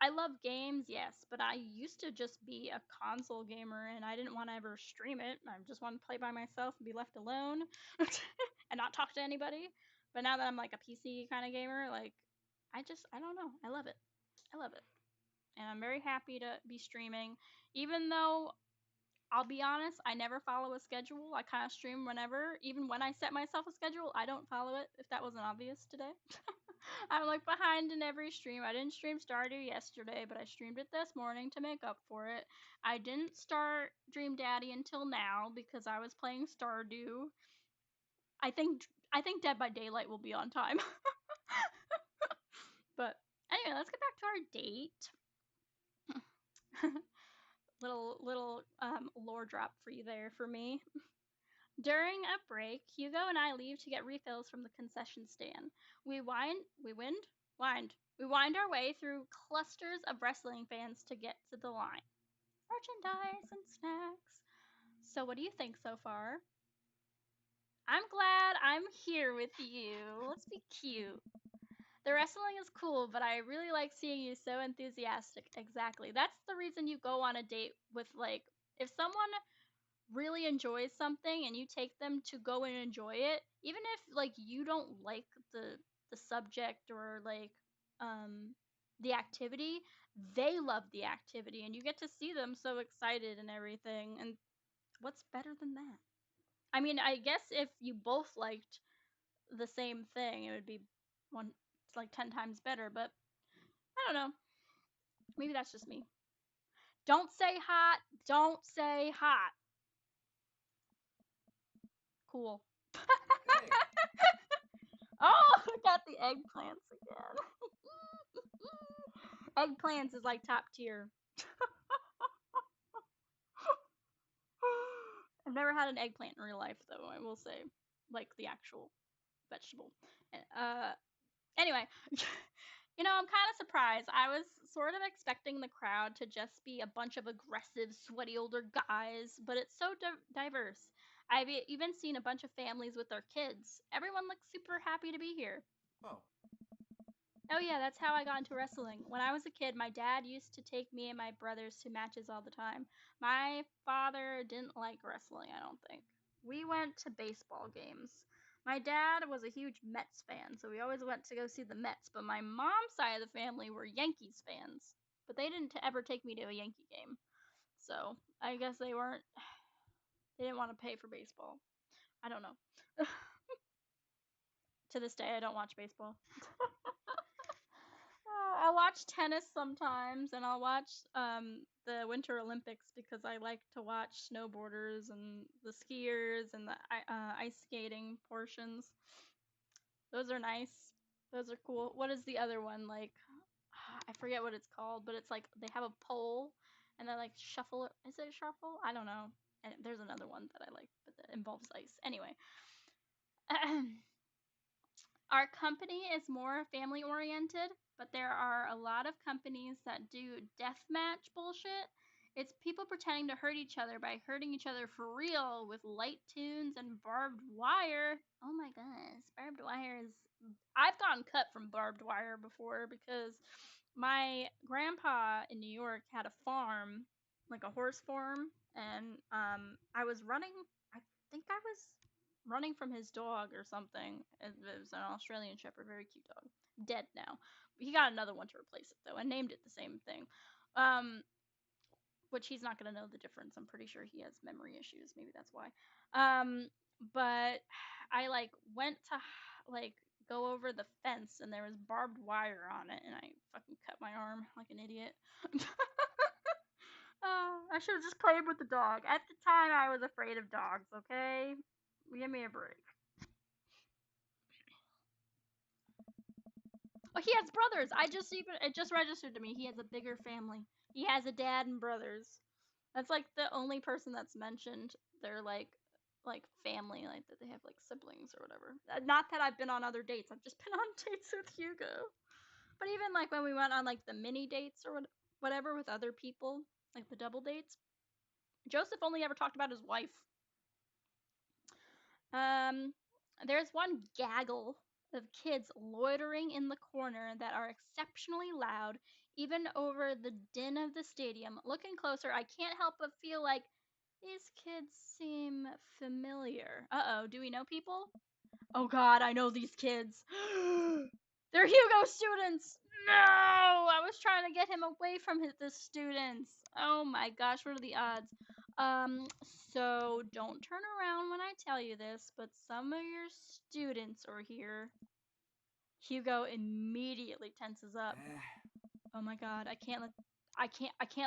I love games, yes, but I used to just be a console gamer and I didn't want to ever stream it. I just wanted to play by myself and be left alone and not talk to anybody. But now that I'm like a PC kind of gamer, like I don't know. I love it. I love it. And I'm very happy to be streaming even though I'll be honest, I never follow a schedule. I kind of stream whenever. Even when I set myself a schedule, I don't follow it, if that wasn't obvious today. I'm like behind in every stream. I didn't stream Stardew yesterday, but I streamed it this morning to make up for it. I didn't start Dream Daddy until now because I was playing Stardew. I think Dead by Daylight will be on time. But anyway, let's get back to our date. little lore drop for you there for me. During a break, Hugo and I leave to get refills from the concession stand. We wind our way through clusters of wrestling fans to get to the line. Merchandise and snacks. So, what do you think so far? I'm glad I'm here with you. Let's be cute. The wrestling is cool, but I really like seeing you so enthusiastic. Exactly. That's the reason you go on a date with, like, if someone really enjoys something and you take them to go and enjoy it, even if like you don't like the subject or like um the activity, they love the activity and you get to see them so excited and everything. And what's better than that? I mean, I guess if you both liked the same thing, it would be one it's like 10 times better, but I don't know. Maybe that's just me. Don't say hot. Don't say hot. Cool. Okay. Oh, I got the eggplants again. Eggplants is like top tier. I've never had an eggplant in real life, though, I will say. Like the actual vegetable. Uh, anyway, I'm kind of surprised. I was sort of expecting the crowd to just be a bunch of aggressive, sweaty older guys, but it's so diverse. I've even seen a bunch of families with their kids. Everyone looks super happy to be here. Oh. Oh yeah, that's how I got into wrestling. When I was a kid, my dad used to take me and my brothers to matches all the time. My father didn't like wrestling, I don't think. We went to baseball games. My dad was a huge Mets fan, so we always went to go see the Mets, but my mom's side of the family were Yankees fans. But they didn't ever take me to a Yankee game. So, I guess they didn't want to pay for baseball. I don't know. To this day, I don't watch baseball. I watch tennis sometimes, and I'll watch the Winter Olympics because I like to watch snowboarders and the skiers and the ice skating portions. Those are nice. Those are cool. What is the other one like? I forget what it's called, but it's like they have a pole and they like shuffle it. Is it shuffle? I don't know. And there's another one that I like, but that involves ice. Anyway, our company is more family oriented, but there are a lot of companies that do deathmatch bullshit. It's people pretending to hurt each other by hurting each other for real with light tunes and barbed wire. Oh my goodness, barbed wire is. I've gotten cut from barbed wire before because my grandpa in New York had a farm, like a horse farm, and I was running. I think I was running from his dog or something. It was an Australian Shepherd, very cute dog. Dead now. He got another one to replace it though, and named it the same thing. Um, which he's not gonna know the difference. I'm pretty sure he has memory issues. Maybe that's why. But I like went to like go over the fence and there was barbed wire on it, and I fucking cut my arm like an idiot. I should have just played with the dog. At the time, I was afraid of dogs. Okay, give me a break. Oh, he has brothers. It just registered to me. He has a bigger family. He has a dad and brothers. That's like the only person that's mentioned. They're like family, like that they have like siblings or whatever. Not that I've been on other dates. I've just been on dates with Hugo. But even like when we went on like the mini dates or whatever with other people, like the double dates, Joseph only ever talked about his wife. Um, there's one gaggle of kids loitering in the corner that are exceptionally loud, even over the din of the stadium. Looking closer, I can't help but feel like these kids seem familiar. Uh oh, do we know people? Oh god, I know these kids. They're Hugo students! No! I was trying to get him away from the students. Oh my gosh, what are the odds? So don't turn around when I tell you this, but some of your students are here. Hugo immediately tenses up. Oh my god, I can't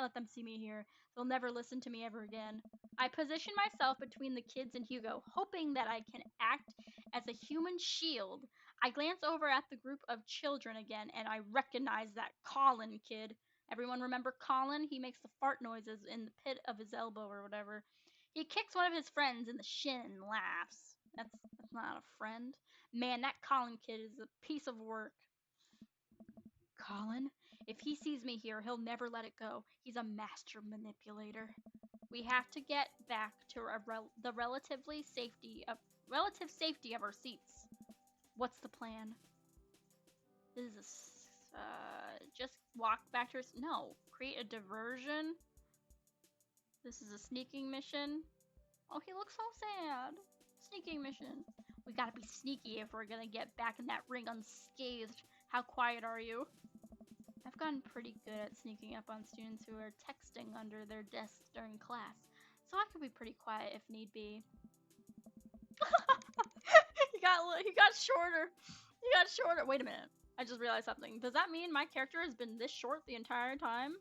let them see me here. They'll never listen to me ever again. I position myself between the kids and Hugo, hoping that I can act as a human shield. I glance over at the group of children again, and I recognize that Colin kid. Everyone remember Colin? He makes the fart noises in the pit of his elbow or whatever. He kicks one of his friends in the shin and laughs. That's not a friend. Man, that Colin kid is a piece of work. Colin? If he sees me here, he'll never let it go. He's a master manipulator. We have to get back to the relative safety of our seats. What's the plan? This is just walk back to no, create a diversion. This is a sneaking mission. Oh, he looks so sad. Sneaking mission. We gotta be sneaky if we're gonna get back in that ring unscathed. How quiet are you? I've gotten pretty good at sneaking up on students who are texting under their desks during class, so I can be pretty quiet if need be. He got shorter. He got shorter. Wait a minute. I just realized something. Does that mean my character has been this short the entire time?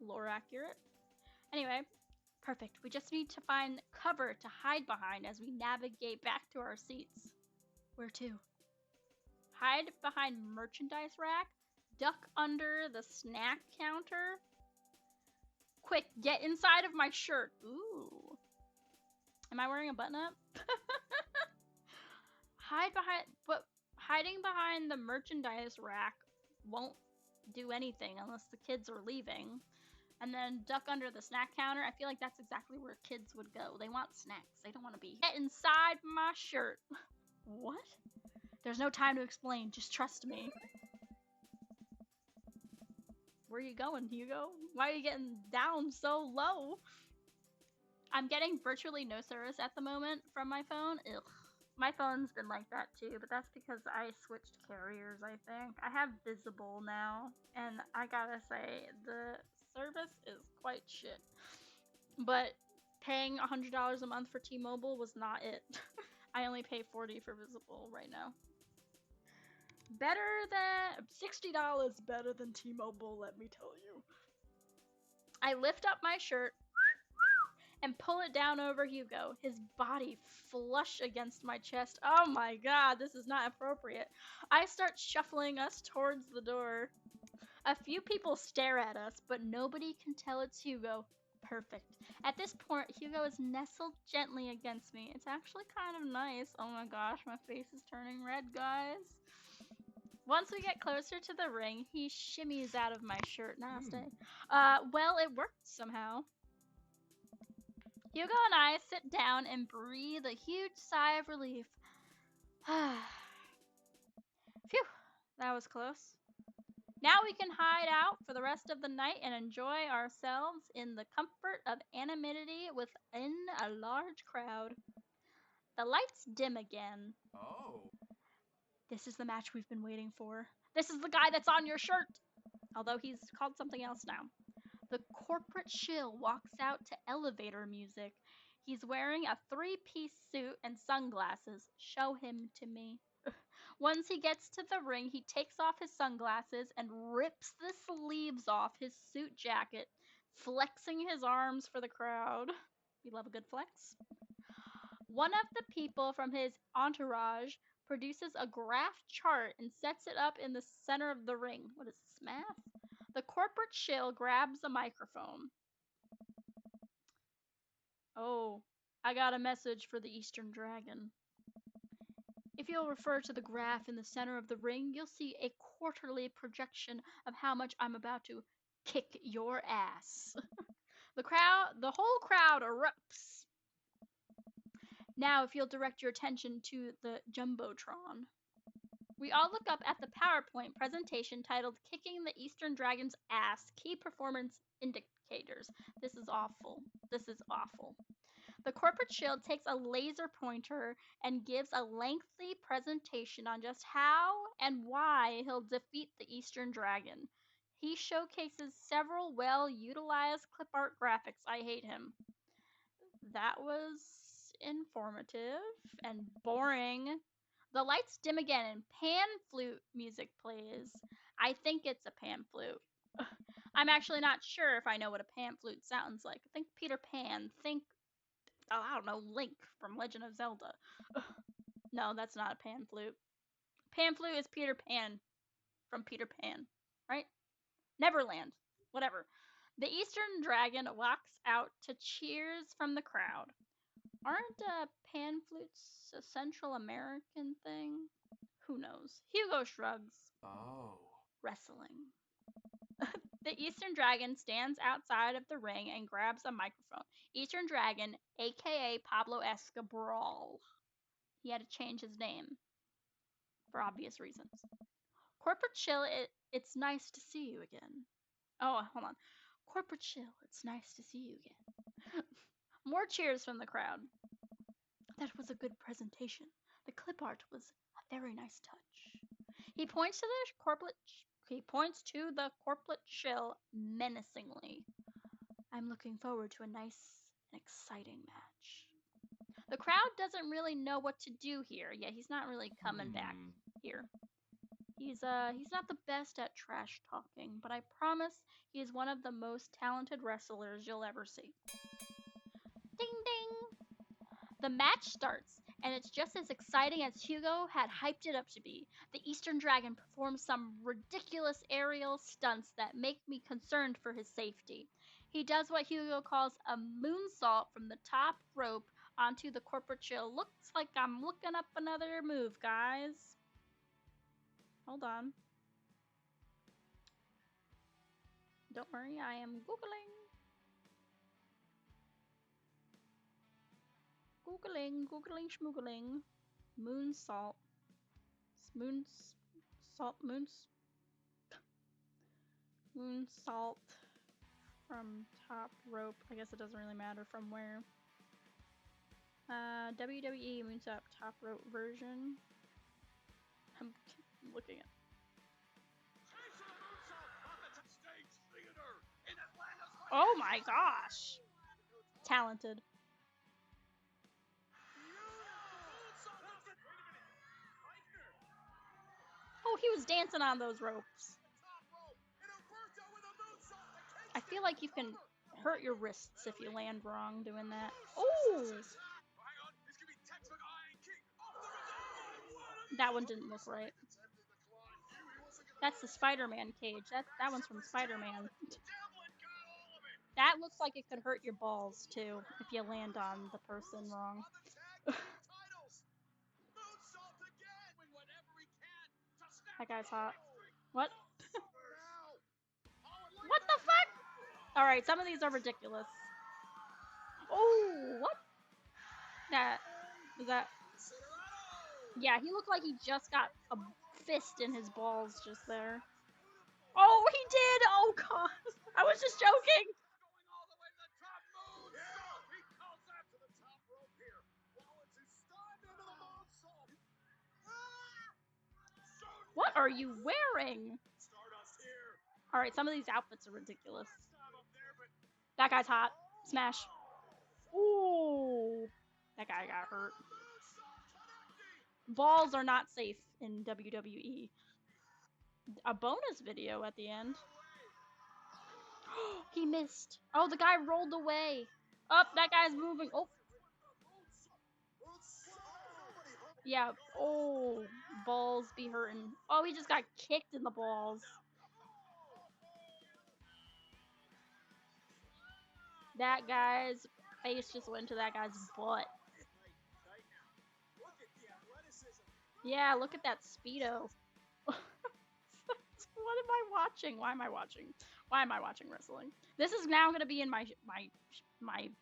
Lore accurate. Anyway, perfect. We just need to find cover to hide behind as we navigate back to our seats. Where to? Hide behind merchandise rack? Duck under the snack counter? Quick, get inside of my shirt. Ooh. Am I wearing a button up? Hiding behind the merchandise rack won't do anything unless the kids are leaving. And then duck under the snack counter. I feel like that's exactly where kids would go. They want snacks. They don't want to be. Get inside my shirt. What? There's no time to explain. Just trust me. Where are you going, Hugo? Why are you getting down so low? I'm getting virtually no service at the moment from my phone. Ugh. My phone's been like that too, but that's because I switched carriers, I think. I have Visible now, and I gotta say, the service is quite shit. But paying $100 a month for T-Mobile was not it. I only pay $40 for Visible right now. Better than $60 better than T-Mobile, let me tell you. I lift up my shirt and pull it down over Hugo, his body flush against my chest. Oh my god, this is not appropriate. I start shuffling us towards the door. A few people stare at us, but nobody can tell it's Hugo. Perfect. At this point, Hugo is nestled gently against me. It's actually kind of nice. Oh my gosh, my face is turning red, guys. Once we get closer to the ring, he shimmies out of my shirt. Namaste. Well, it worked somehow. Hugo and I sit down and breathe a huge sigh of relief. Phew, that was close. Now we can hide out for the rest of the night and enjoy ourselves in the comfort of anonymity within a large crowd. The lights dim again. Oh. This is the match we've been waiting for. This is the guy that's on your shirt. Although he's called something else now. The corporate shill walks out to elevator music. He's wearing a three-piece suit and sunglasses. Show him to me. Once he gets to the ring, he takes off his sunglasses and rips the sleeves off his suit jacket, flexing his arms for the crowd. We love a good flex. One of the people from his entourage produces a graph chart and sets it up in the center of the ring. What is this, math? The corporate shill grabs a microphone. Oh, I got a message for the Eastern Dragon. If you'll refer to the graph in the center of the ring, you'll see a quarterly projection of how much I'm about to kick your ass. The whole crowd erupts. Now, if you'll direct your attention to the Jumbotron. We all look up at the PowerPoint presentation titled Kicking the Eastern Dragon's Ass, Key Performance Indicators. This is awful. This is awful. The corporate shield takes a laser pointer and gives a lengthy presentation on just how and why he'll defeat the Eastern Dragon. He showcases several well-utilized clip art graphics. I hate him. That was informative and boring. The lights dim again and pan flute music plays. I think it's a pan flute. I'm actually not sure if I know what a pan flute sounds like. Think Peter Pan. Think, oh, I don't know, Link from Legend of Zelda. No, that's not a pan flute. Pan flute is Peter Pan from Peter Pan, right? Neverland. Whatever. The Eastern Dragon walks out to cheers from the crowd. Aren't pan flutes a Central American thing? Who knows? Hugo shrugs. Oh. Wrestling. The Eastern Dragon stands outside of the ring and grabs a microphone. Eastern Dragon, aka Pablo Escobar. He had to change his name for obvious reasons. Corporate Chill, it's nice to see you again. Oh, hold on. Corporate Chill, it's nice to see you again. More cheers from the crowd. That was a good presentation. The clip art was a very nice touch. He points to the corporate shill menacingly. I'm looking forward to a nice and exciting match. The crowd doesn't really know what to do here. Yeah, he's not really coming back here. He's not the best at trash talking, but I promise he is one of the most talented wrestlers you'll ever see. Ding ding! The match starts, and it's just as exciting as Hugo had hyped it up to be. The Eastern Dragon performs some ridiculous aerial stunts that make me concerned for his safety. He does what Hugo calls a moonsault from the top rope onto the corporate shill. Looks like I'm looking up another move, guys. Hold on. Don't worry, I am Googling. Googling, schmoogling. Moonsault. Moons. Moonsault from top rope. I guess it doesn't really matter from where. WWE Moonsault top rope version. I'm looking at. Oh my gosh! Talented. Oh, he was dancing on those ropes. I feel like you can hurt your wrists if you land wrong doing that. Oh! That one didn't look right. That's the Spider-Man cage. That one's from Spider-Man. That looks like it could hurt your balls too if you land on the person wrong. That guy's hot. What? What the fuck? Alright, some of these are ridiculous. Oh, what? Is that... Yeah, he looked like he just got a fist in his balls just there. Oh, he did! Oh, God. I was just joking. What are you wearing? Alright, some of these outfits are ridiculous. That guy's hot. Smash. Ooh. That guy got hurt. Balls are not safe in WWE. A bonus video at the end. He missed. Oh, the guy rolled away. Oh, that guy's moving. Oh. Yeah. Oh, balls be hurting. Oh, he just got kicked in the balls. That guy's face just went to that guy's butt. Yeah, look at that Speedo. What am I watching? Why am I watching? Why am I watching wrestling? This is now gonna be in my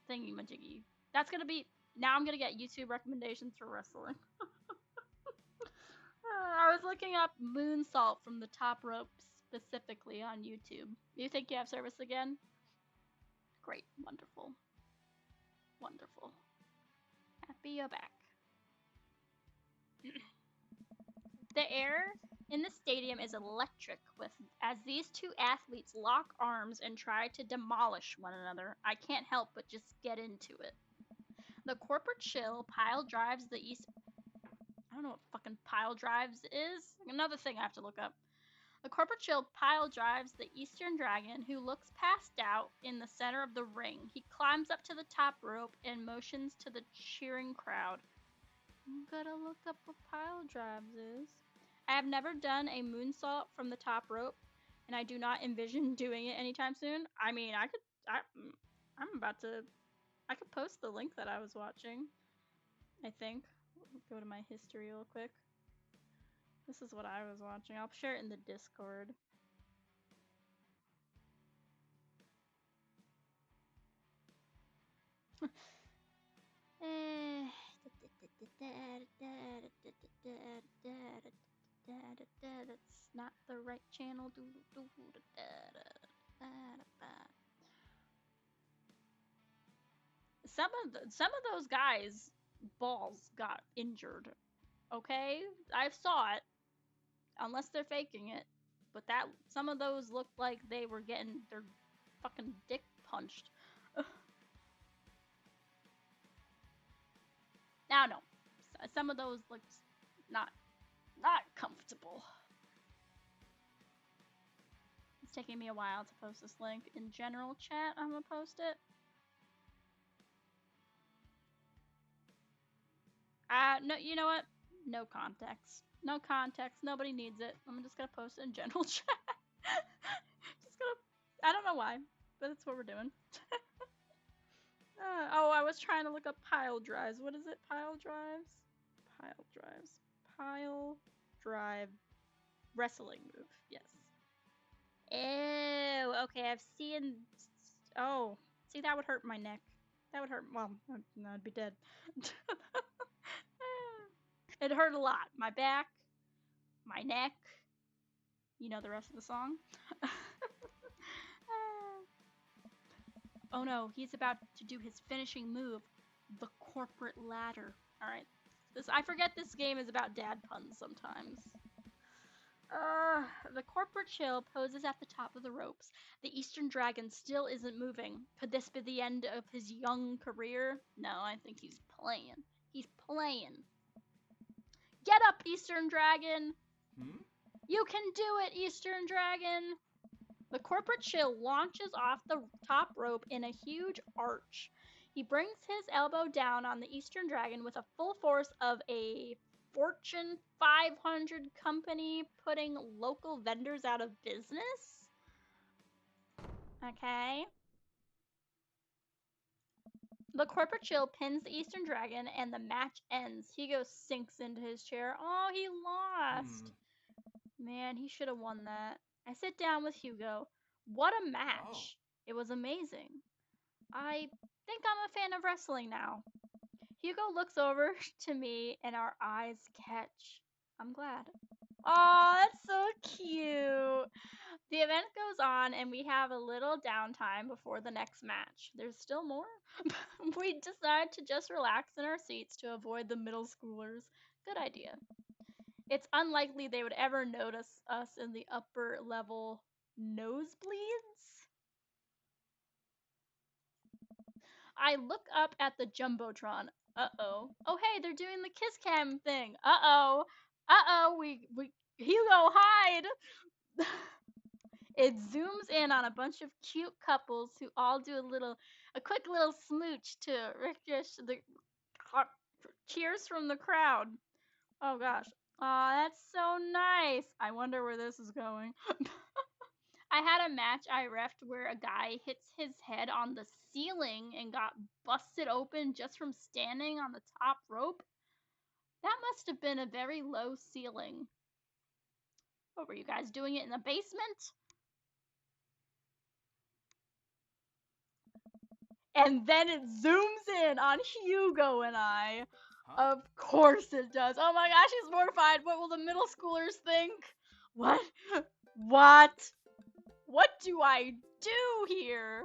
thingy majiggy. That's gonna be now. I'm gonna get YouTube recommendations for wrestling. I was looking up moonsault from the top rope specifically on YouTube. You think you have service again? Great, wonderful, wonderful. Happy you're back. The air in the stadium is electric as these two athletes lock arms and try to demolish one another. I can't help but just get into it. The corporate chill pile drives the east. I don't know what fucking pile drives is. Another thing I have to look up. The corporate chill pile drives the Eastern Dragon, who looks passed out in the center of the ring. He climbs up to the top rope and motions to the cheering crowd. I'm gonna look up what pile drives is. I have never done a moonsault from the top rope, and I do not envision doing it anytime soon. I mean, I could post the link that I was watching, I think. Go to my history real quick. This is what I was watching. I'll share it in the Discord. That's not the right channel. Some of those guys' balls got injured. Okay, I saw it. Unless they're faking it, but some of those looked like they were getting their fucking dick punched. Now, no, some of those looked not comfortable. It's taking me a while to post this link. In general chat, I'm gonna post it. No, you know what? No context. No context. Nobody needs it. I'm just gonna post it in general chat. I don't know why, but that's what we're doing. Oh, I was trying to look up pile drives. What is it? Pile drives? Pile drives. Pile drive wrestling move. Yes. Ew. Okay, I've seen. Oh, see, that would hurt my neck. That would hurt. Well, I'd be dead. It hurt a lot. My back, my neck. You know the rest of the song. Oh no, he's about to do his finishing move, the corporate ladder. All right. I forget this game is about dad puns sometimes. The corporate chill poses at the top of the ropes. The Eastern Dragon still isn't moving. Could this be the end of his young career? No, I think he's playing. He's playing. Get up, Eastern Dragon! Hmm? You can do it, Eastern Dragon! The corporate chill launches off the top rope in a huge arch. He brings his elbow down on the Eastern Dragon with a full force of a Fortune 500 company putting local vendors out of business. Okay. The corporate chill pins the Eastern Dragon and the match ends. Hugo sinks into his chair. Oh, he lost. Man, he should have won that. I sit down with Hugo. What a match. It was amazing. I think I'm a fan of wrestling now. Hugo looks over to me and our eyes catch. I'm glad. Oh, that's so cute. The event goes on and we have a little downtime before the next match. There's still more? We decide to just relax in our seats to avoid the middle schoolers. Good idea. It's unlikely they would ever notice us in the upper level nosebleeds. I look up at the Jumbotron. Uh-oh. Oh, hey, they're doing the kiss cam thing. Uh-oh. Uh-oh, we Hugo, hide! It zooms in on a bunch of cute couples who all do a quick little smooch to refresh the cheers from the crowd. Oh gosh. Aw, that's so nice. I wonder where this is going. I had a match I refed where a guy hits his head on the ceiling and got busted open just from standing on the top rope. That must have been a very low ceiling. What were you guys doing it in the basement? And then it zooms in on Hugo and I. Huh? Of course it does. Oh my gosh, he's mortified. What will the middle schoolers think? What? What? What do I do here?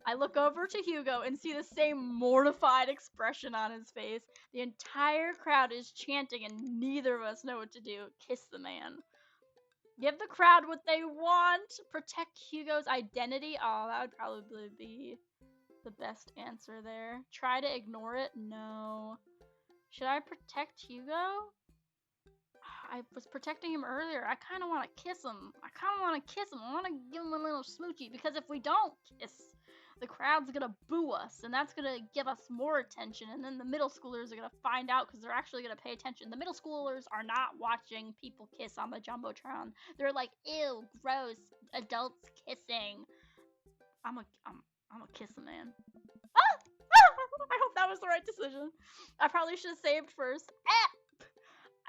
I look over to Hugo and see the same mortified expression on his face. The entire crowd is chanting and neither of us know what to do. Kiss the man. Give the crowd what they want. Protect Hugo's identity. Oh, that would probably be the best answer there. Try to ignore it? No. Should I protect Hugo? I was protecting him earlier. I kind of want to kiss him. I want to give him a little smoochie because if we don't kiss, the crowd's going to boo us and that's going to give us more attention. And then the middle schoolers are going to find out because they're actually going to pay attention. The middle schoolers are not watching people kiss on the Jumbotron. They're like, ew, gross, adults kissing. I'm a kiss a man. Ah! I hope that was the right decision. I probably should have saved first.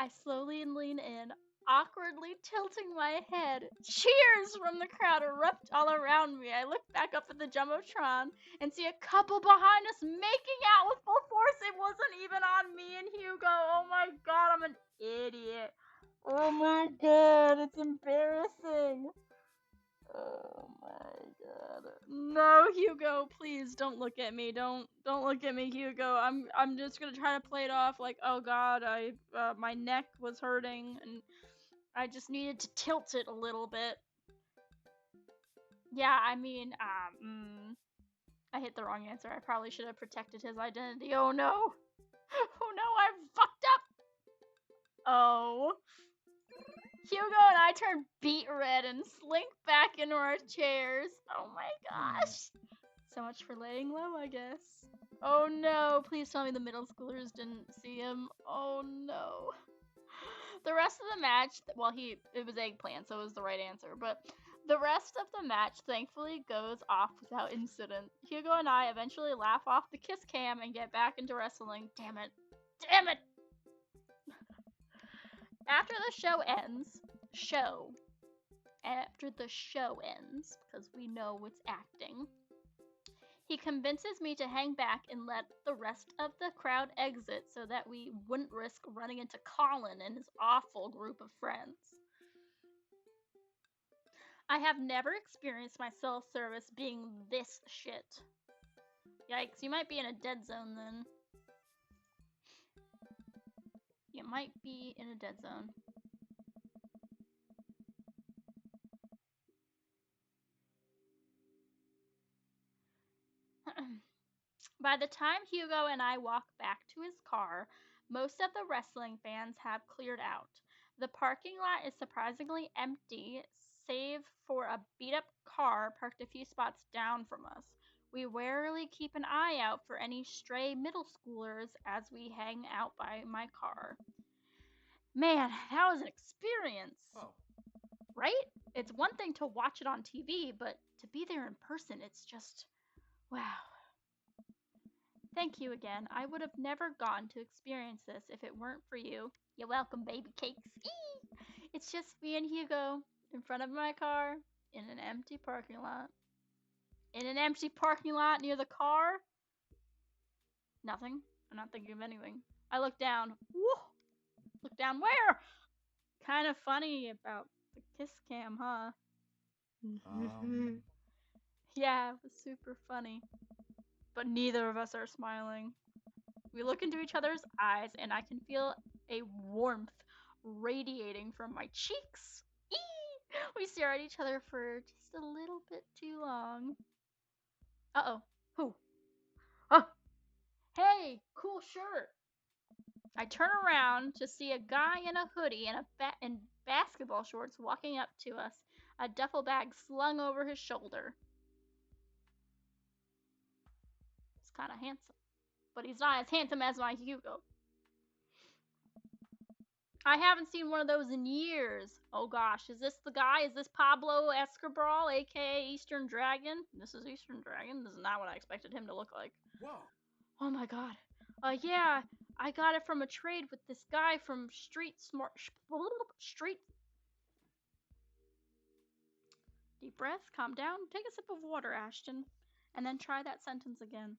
I slowly lean in, awkwardly tilting my head. Cheers from the crowd erupt all around me. I look back up at the Jumbotron and see a couple behind us making out with full force. It wasn't even on me and Hugo. Oh my god, I'm an idiot. Oh my god, it's embarrassing. Oh my god. No, Hugo, please don't look at me. Don't look at me, Hugo. I'm just gonna try to play it off like, oh god, my neck was hurting and I just needed to tilt it a little bit. Yeah, I mean, I hit the wrong answer. I probably should have protected his identity. Oh no. Oh no, I fucked up. Oh. Hugo and I turn beet red and slink back into our chairs. Oh my gosh. So much for laying low, I guess. Oh no, please tell me the middle schoolers didn't see him. Oh no. The rest of the match, well, it was eggplant, so it was the right answer, but the rest of the match thankfully goes off without incident. Hugo and I eventually laugh off the kiss cam and get back into wrestling. Damn it. Damn it! After the show ends, because we know it's acting, he convinces me to hang back and let the rest of the crowd exit so that we wouldn't risk running into Colin and his awful group of friends. I have never experienced my cell service being this shit. Yikes, you might be in a dead zone then. You might be in a dead zone. By the time Hugo and I walk back to his car, most of the wrestling fans have cleared out. The parking lot is surprisingly empty, save for a beat up car parked a few spots down from us. We warily keep an eye out for any stray middle schoolers as we hang out by my car. Man, that was an experience! Oh. Right? It's one thing to watch it on TV, but to be there in person, it's just wow. Thank you again. I would have never gotten to experience this if it weren't for you. You're welcome, baby cakes. Eee! It's just me and Hugo in front of my car in an empty parking lot. In an empty parking lot near the car? Nothing. I'm not thinking of anything. I look down. Woo! Look down where? Kind of funny about the kiss cam, huh? Yeah, it was super funny. But neither of us are smiling. We look into each other's eyes, and I can feel a warmth radiating from my cheeks. Eee! We stare at each other for just a little bit too long. Uh-oh. Who? Oh! Hey, cool shirt. I turn around to see a guy in a hoodie and basketball shorts walking up to us, a duffel bag slung over his shoulder. He's kind of handsome, but he's not as handsome as my Hugo. I haven't seen one of those in years. Oh gosh, is this the guy? Is this Pablo Escobar, aka Eastern Dragon? This is Eastern Dragon. This is not what I expected him to look like. Whoa. Oh my god. Yeah, I got it from a trade with this guy from Street. Deep breath, calm down, take a sip of water, Ashton, and then try that sentence again.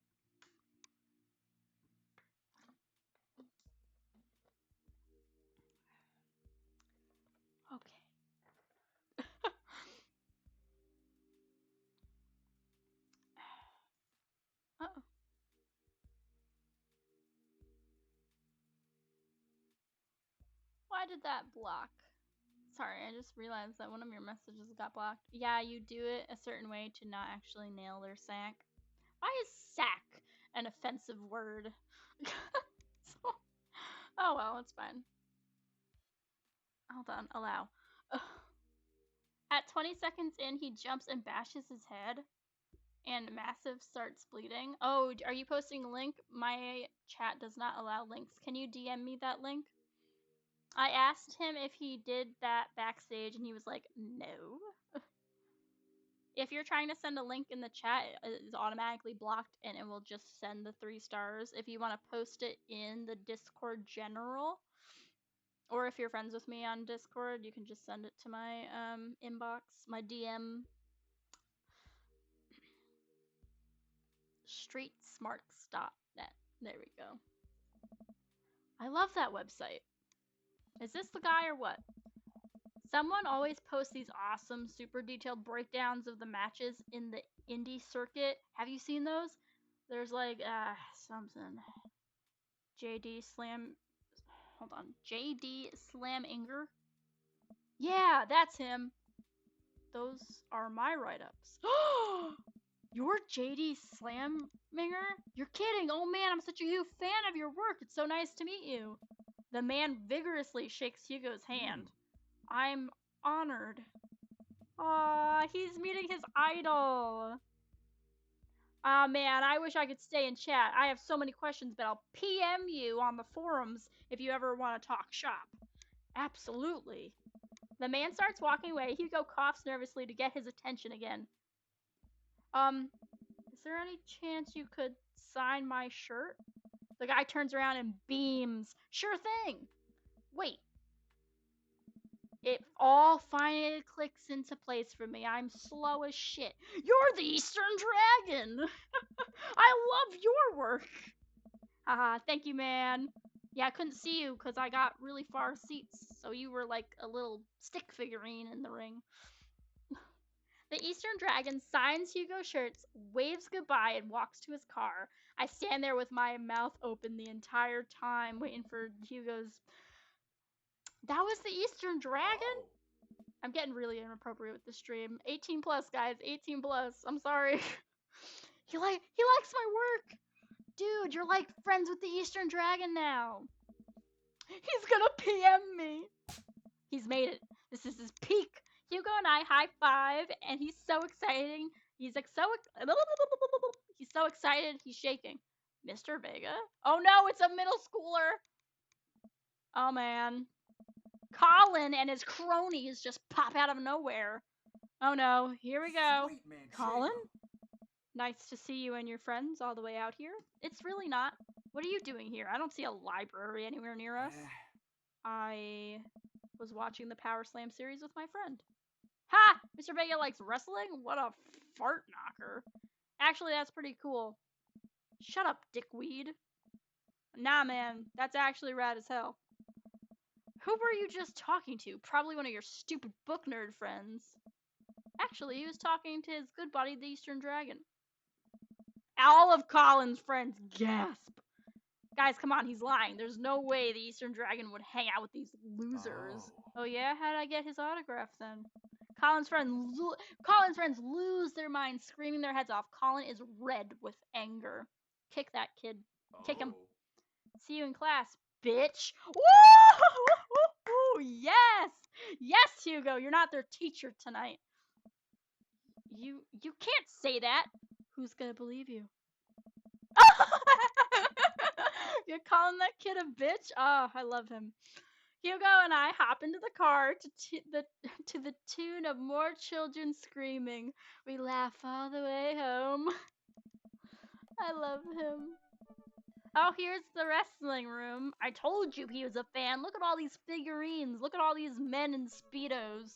Okay. Uh-oh. Why did that block? Sorry, I just realized that one of your messages got blocked. Yeah, you do it a certain way to not actually nail their sack. Why is sack an offensive word? So, oh well, it's fine. Hold on, allow. Ugh. At 20 seconds in, he jumps and bashes his head, and Massive starts bleeding. Oh, are you posting a link? My chat does not allow links. Can you DM me that link? I asked him if he did that backstage, and he was like, no. If you're trying to send a link in the chat, it is automatically blocked, and it will just send the 3 stars. If you want to post it in the Discord general, or if you're friends with me on Discord, you can just send it to my inbox, my DM. Streetsmarts.net. There we go. I love that website. Is this the guy or what? Someone always posts these awesome, super detailed breakdowns of the matches in the indie circuit. Have you seen those? There's like, something. JD Slam. Hold on. JD Slam Inger? Yeah, that's him. Those are my write ups. You're JD Slaminger? You're kidding! Oh man, I'm such a huge fan of your work. It's so nice to meet you. The man vigorously shakes Hugo's hand. I'm honored. Aw, he's meeting his idol. Aw man, I wish I could stay and chat. I have so many questions, but I'll PM you on the forums if you ever want to talk shop. Absolutely. The man starts walking away. Hugo coughs nervously to get his attention again. Is there any chance you could sign my shirt? The guy turns around and beams. Sure thing. Wait. It all finally clicks into place for me. I'm slow as shit. You're the Eastern Dragon! I love your work! Haha, thank you, man. Yeah, I couldn't see you because I got really far seats, so you were like a little stick figurine in the ring. Eastern Dragon signs Hugo's shirts, waves goodbye, and walks to his car. I stand there with my mouth open the entire time, waiting for Hugo's. That was the Eastern Dragon? Oh. I'm getting really inappropriate with the stream. 18 plus, guys. 18 plus. I'm sorry. He likes my work. Dude, you're like friends with the Eastern Dragon now. He's gonna PM me. He's made it. This is his peak. Hugo and I high five, and he's so exciting. He's like he's so excited. He's shaking. Mr. Vega? Oh no, it's a middle schooler. Oh man. Colin and his cronies just pop out of nowhere. Oh no, here we go. Sweet man, Colin? Jacob. Nice to see you and your friends all the way out here. It's really not. What are you doing here? I don't see a library anywhere near us. I was watching the Power Slam series with my friend. Ha! Mr. Vega likes wrestling? What a fart knocker. Actually, that's pretty cool. Shut up, dickweed. Nah, man. That's actually rad as hell. Who were you just talking to? Probably one of your stupid book nerd friends. Actually, he was talking to his good buddy, the Eastern Dragon. All of Colin's friends gasp. Guys, come on, he's lying. There's no way the Eastern Dragon would hang out with these losers. Oh yeah? How did I get his autograph then? Colin's friends lose their minds, screaming their heads off. Colin is red with anger. Kick that kid. Kick him. See you in class, bitch. Woo! Yes! Yes, Hugo, you're not their teacher tonight. You can't say that. Who's gonna believe you? You're calling that kid a bitch? Oh, I love him. Hugo and I hop into the car to the tune of more children screaming. We laugh all the way home. I love him. Oh, here's the wrestling room. I told you he was a fan. Look at all these figurines. Look at all these men in Speedos.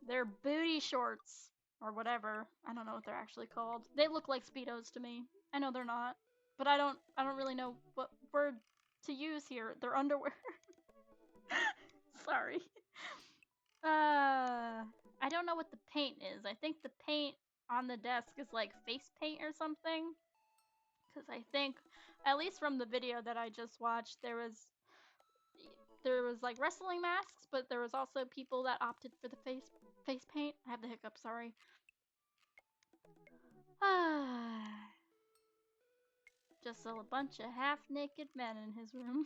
They're booty shorts. Or whatever. I don't know what they're actually called. They look like Speedos to me. I know they're not. But I don't really know what word to use here. They're underwear. Sorry. I don't know what the paint is. I think the paint on the desk is like face paint or something. Because I think, at least from the video that I just watched, there was like wrestling masks, but there was also people that opted for the face paint. I have the hiccup, sorry. Just a bunch of half-naked men in his room.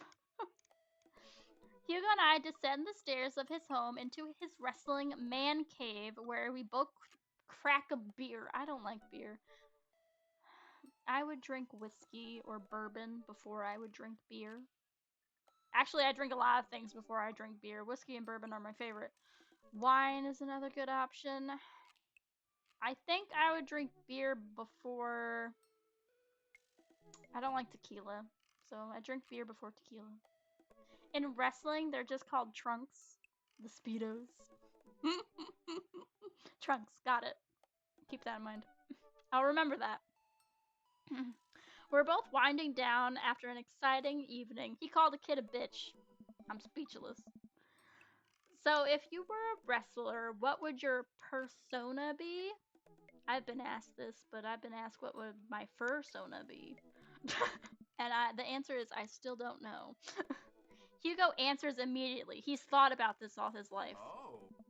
Hugo and I descend the stairs of his home into his wrestling man cave, where we both crack a beer. I don't like beer. I would drink whiskey or bourbon before I would drink beer. Actually, I drink a lot of things before I drink beer. Whiskey and bourbon are my favorite. Wine is another good option. I think I would drink beer before... I don't like tequila, so I drink beer before tequila. In wrestling, they're just called trunks. The Speedos. Trunks, got it. Keep that in mind. I'll remember that. We're both winding down after an exciting evening. He called a kid a bitch. I'm speechless. So, if you were a wrestler, what would your persona be? I've been asked this, but I've been asked what would my fursona be. And the answer is I still don't know. Hugo answers immediately. He's thought about this all his life.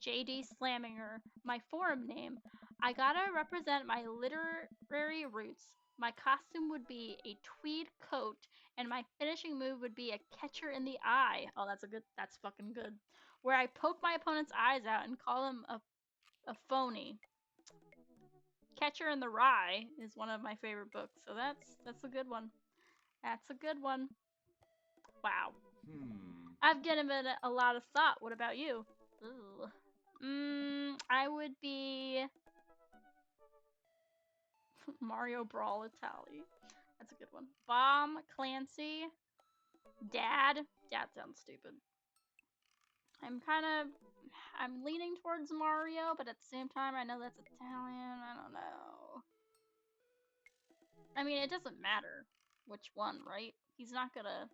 JD Slaminger, my forum name. I gotta represent my literary roots. My costume would be a tweed coat, and my finishing move would be a catcher in the eye. Oh, that's fucking good. Where I poke my opponent's eyes out and call him a phony. Catcher in the Rye is one of my favorite books, so that's a good one. That's a good one. Wow. I've given it a lot of thought. What about you? I would be Mario Brawl Italy. That's a good one. Bomb Clancy. Dad. Dad sounds stupid. I'm leaning towards Mario, but at the same time, I know that's Italian. I don't know. I mean, it doesn't matter which one, right? He's not gonna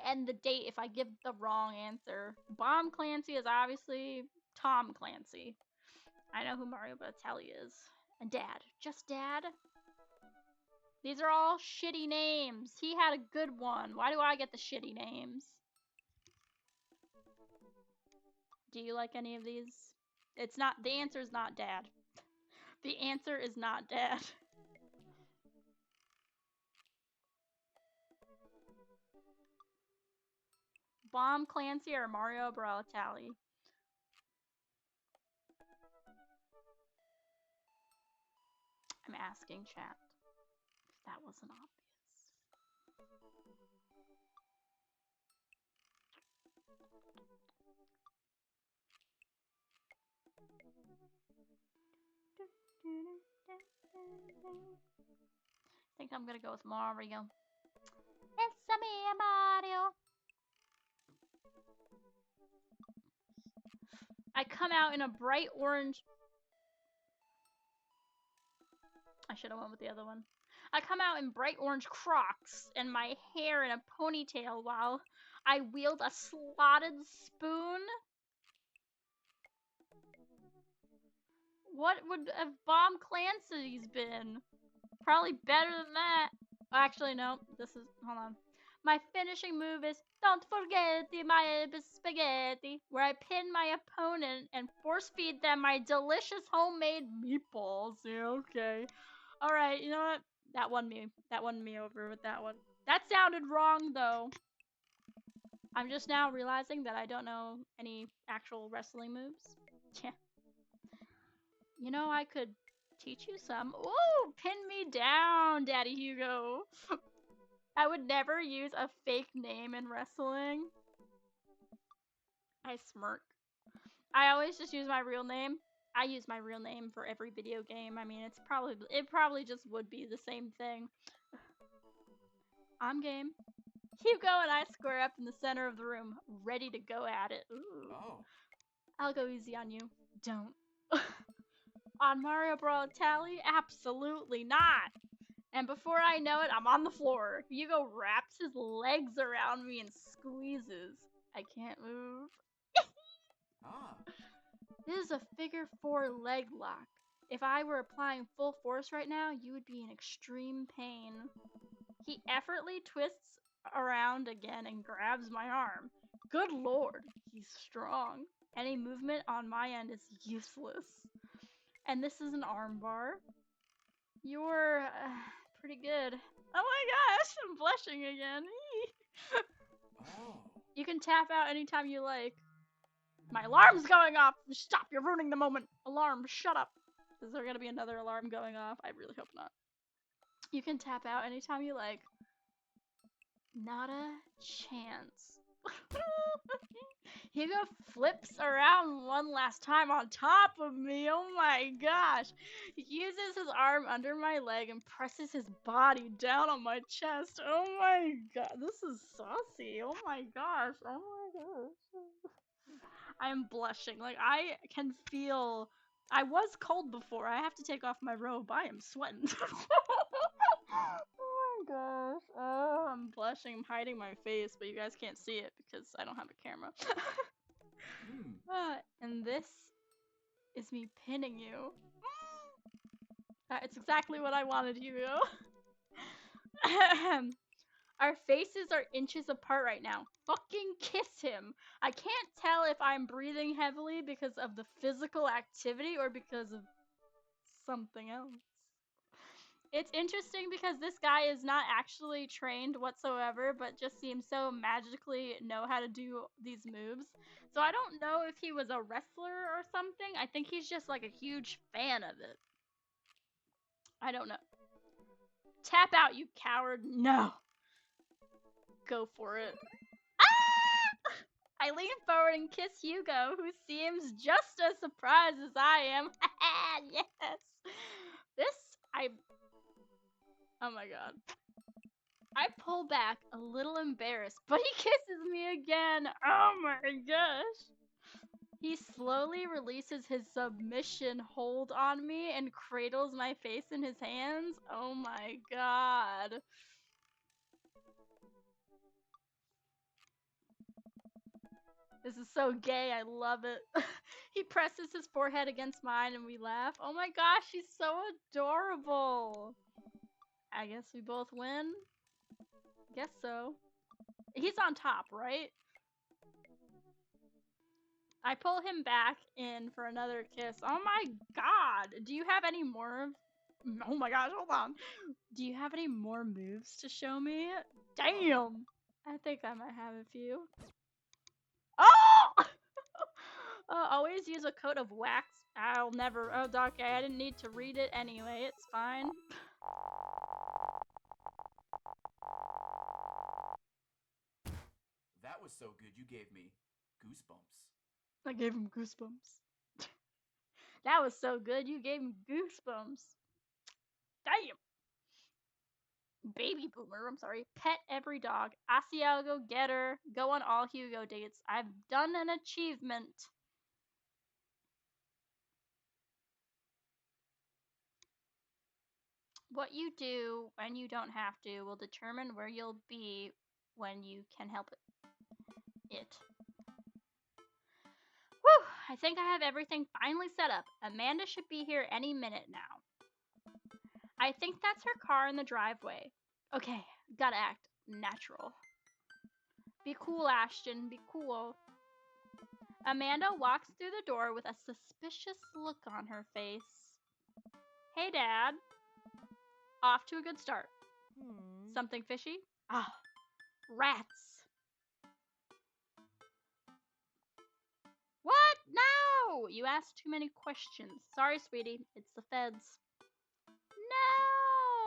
end the date if I give the wrong answer. Bomb Clancy is obviously Tom Clancy. I know who Mario Batali is. And Dad. Just Dad? These are all shitty names. He had a good one. Why do I get the shitty names? Do you like any of these? It's not, the answer is not Dad. The answer is not Dad. Bomb Clancy or Mario Batali? I'm asking chat. If that wasn't obvious. I think I'm gonna go with Mario. It's a me, Mario. I come out in a bright orange. I should have went with the other one. I come out in bright orange Crocs and my hair in a ponytail while I wield a slotted spoon. What would have Bomb Clancy's been? Probably better than that. Actually, no. This is, hold on. My finishing move is don't forget my spaghetti, where I pin my opponent and force feed them my delicious homemade meatballs. Yeah, okay. Alright, you know what? That won me. That won me over with that one. That sounded wrong, though. I'm just now realizing that I don't know any actual wrestling moves. Yeah. You know, I could teach you some. Ooh, pin me down, Daddy Hugo. I would never use a fake name in wrestling. I smirk. I always just use my real name. I use my real name for every video game. I mean, it probably just would be the same thing. I'm game. Hugo and I square up in the center of the room, ready to go at it. Ooh. Oh. I'll go easy on you. Don't. On Mario Batali? Absolutely not. And before I know it, I'm on the floor. Hugo wraps his legs around me and squeezes. I can't move. Ah. This is a figure 4 leg lock. If I were applying full force right now, you would be in extreme pain. He effortlessly twists around again and grabs my arm. Good lord, he's strong. Any movement on my end is useless. And this is an arm bar. You're pretty good. Oh my gosh, I'm blushing again. Oh. You can tap out anytime you like. My alarm's going off! Stop, you're ruining the moment! Alarm, shut up! Is there gonna be another alarm going off? I really hope not. You can tap out anytime you like. Not a chance. Hugo flips around one last time on top of me. Oh my gosh. He uses his arm under my leg and presses his body down on my chest. Oh my god. This is saucy. Oh my gosh. Oh my gosh. I am blushing. Like, I can feel. I was cold before. I have to take off my robe. I am sweating. Oh my gosh. Oh, I'm blushing. I'm hiding my face, but you guys can't see it because I don't have a camera. And this is me pinning you. It's exactly what I wanted, Hugo. Our faces are inches apart right now. Fucking kiss him. I can't tell if I'm breathing heavily because of the physical activity or because of something else. It's interesting because this guy is not actually trained whatsoever, but just seems so magically know how to do these moves. So I don't know if he was a wrestler or something. I think he's just like a huge fan of it. I don't know. Tap out, you coward. No. Go for it. Ah! I lean forward and kiss Hugo, who seems just as surprised as I am. Yes. Oh my god. I pull back, a little embarrassed, but he kisses me again. Oh my gosh. He slowly releases his submission hold on me and cradles my face in his hands. Oh my god. This is so gay, I love it. He He presses his forehead against mine and we laugh. Oh my gosh, he's so adorable. I guess we both win. Guess so. He's on top, right? I pull him back in for another kiss. Oh my god! Do you have any more? Oh my gosh, hold on. Do you have any more moves to show me? Damn! I think I might have a few. Oh! Always use a coat of wax. I'll never. Oh, okay, I didn't need to read it anyway. It's fine. That was so good you gave me goosebumps. I gave him goosebumps. That was so good, you gave him goosebumps. Damn! Baby boomer, I'm sorry. Pet every dog. Asiago, getter. Go on all Hugo dates. I've done an achievement. What you do when you don't have to will determine where you'll be when you can help it. Whew! I think I have everything finally set up. Amanda should be here any minute now. I think that's her car in the driveway. Okay, gotta act natural. Be cool, Ashton. Be cool. Amanda walks through the door with a suspicious look on her face. Hey, Dad. Off to a good start. Something fishy? Ah, rats. What? No! You asked too many questions. Sorry, sweetie. It's the feds.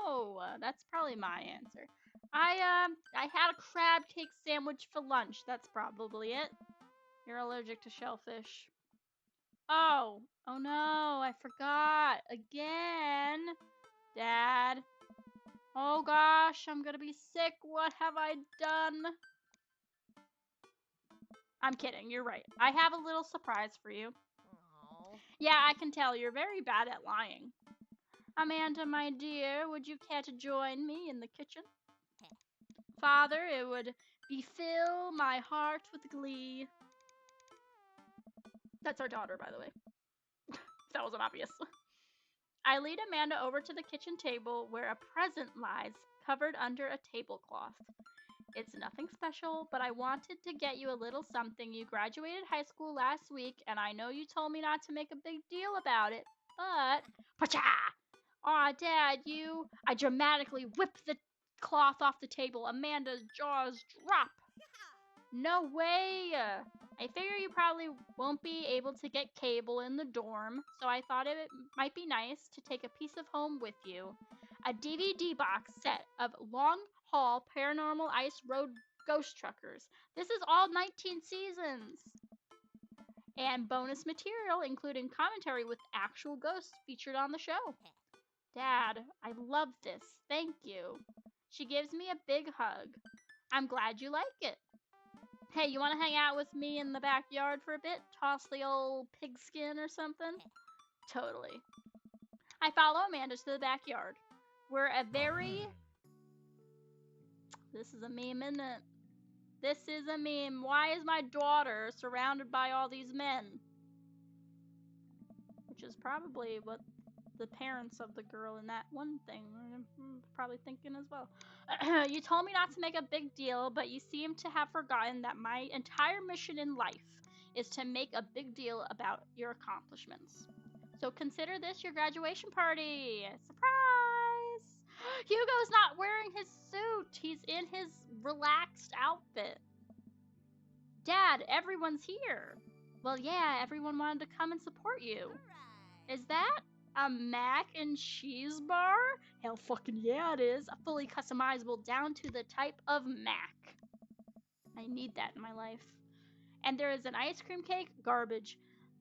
No! That's probably my answer. I had a crab cake sandwich for lunch. That's probably it. You're allergic to shellfish. Oh no, I forgot. Again. Dad. Oh gosh, I'm gonna be sick. What have I done? I'm kidding, you're right. I have a little surprise for you. Aww. Yeah, I can tell you're very bad at lying. Amanda, my dear, would you care to join me in the kitchen? Father, it would befill my heart with glee. That's our daughter, by the way. If that wasn't obvious. I lead Amanda over to the kitchen table where a present lies, covered under a tablecloth. It's nothing special, but I wanted to get you a little something. You graduated high school last week, and I know you told me not to make a big deal about it, but... Pacha! Aw, Dad, you... I dramatically whip the cloth off the table. Amanda's jaws drop. No way! I figure you probably won't be able to get cable in the dorm, so I thought it might be nice to take a piece of home with you. A DVD box set of Long Haul Paranormal Ice Road Ghost Truckers. This is all 19 seasons! And bonus material, including commentary with actual ghosts featured on the show. Dad, I love this. Thank you. She gives me a big hug. I'm glad you like it. Hey, you want to hang out with me in the backyard for a bit? Toss the old pigskin or something? Totally. I follow Amanda to the backyard. We're a very... This is a meme, isn't it? This is a meme. Why is my daughter surrounded by all these men? Which is probably what the parents of the girl in that one thing are probably thinking as well. You told me not to make a big deal, but you seem to have forgotten that my entire mission in life is to make a big deal about your accomplishments. So consider this your graduation party. Surprise! Hugo's not wearing his suit. He's in his relaxed outfit. Dad, everyone's here. Well, yeah, everyone wanted to come and support you. Is that a mac and cheese bar? Hell fucking yeah it is. A fully customizable down to the type of mac. I need that in my life. And there is an ice cream cake, garbage.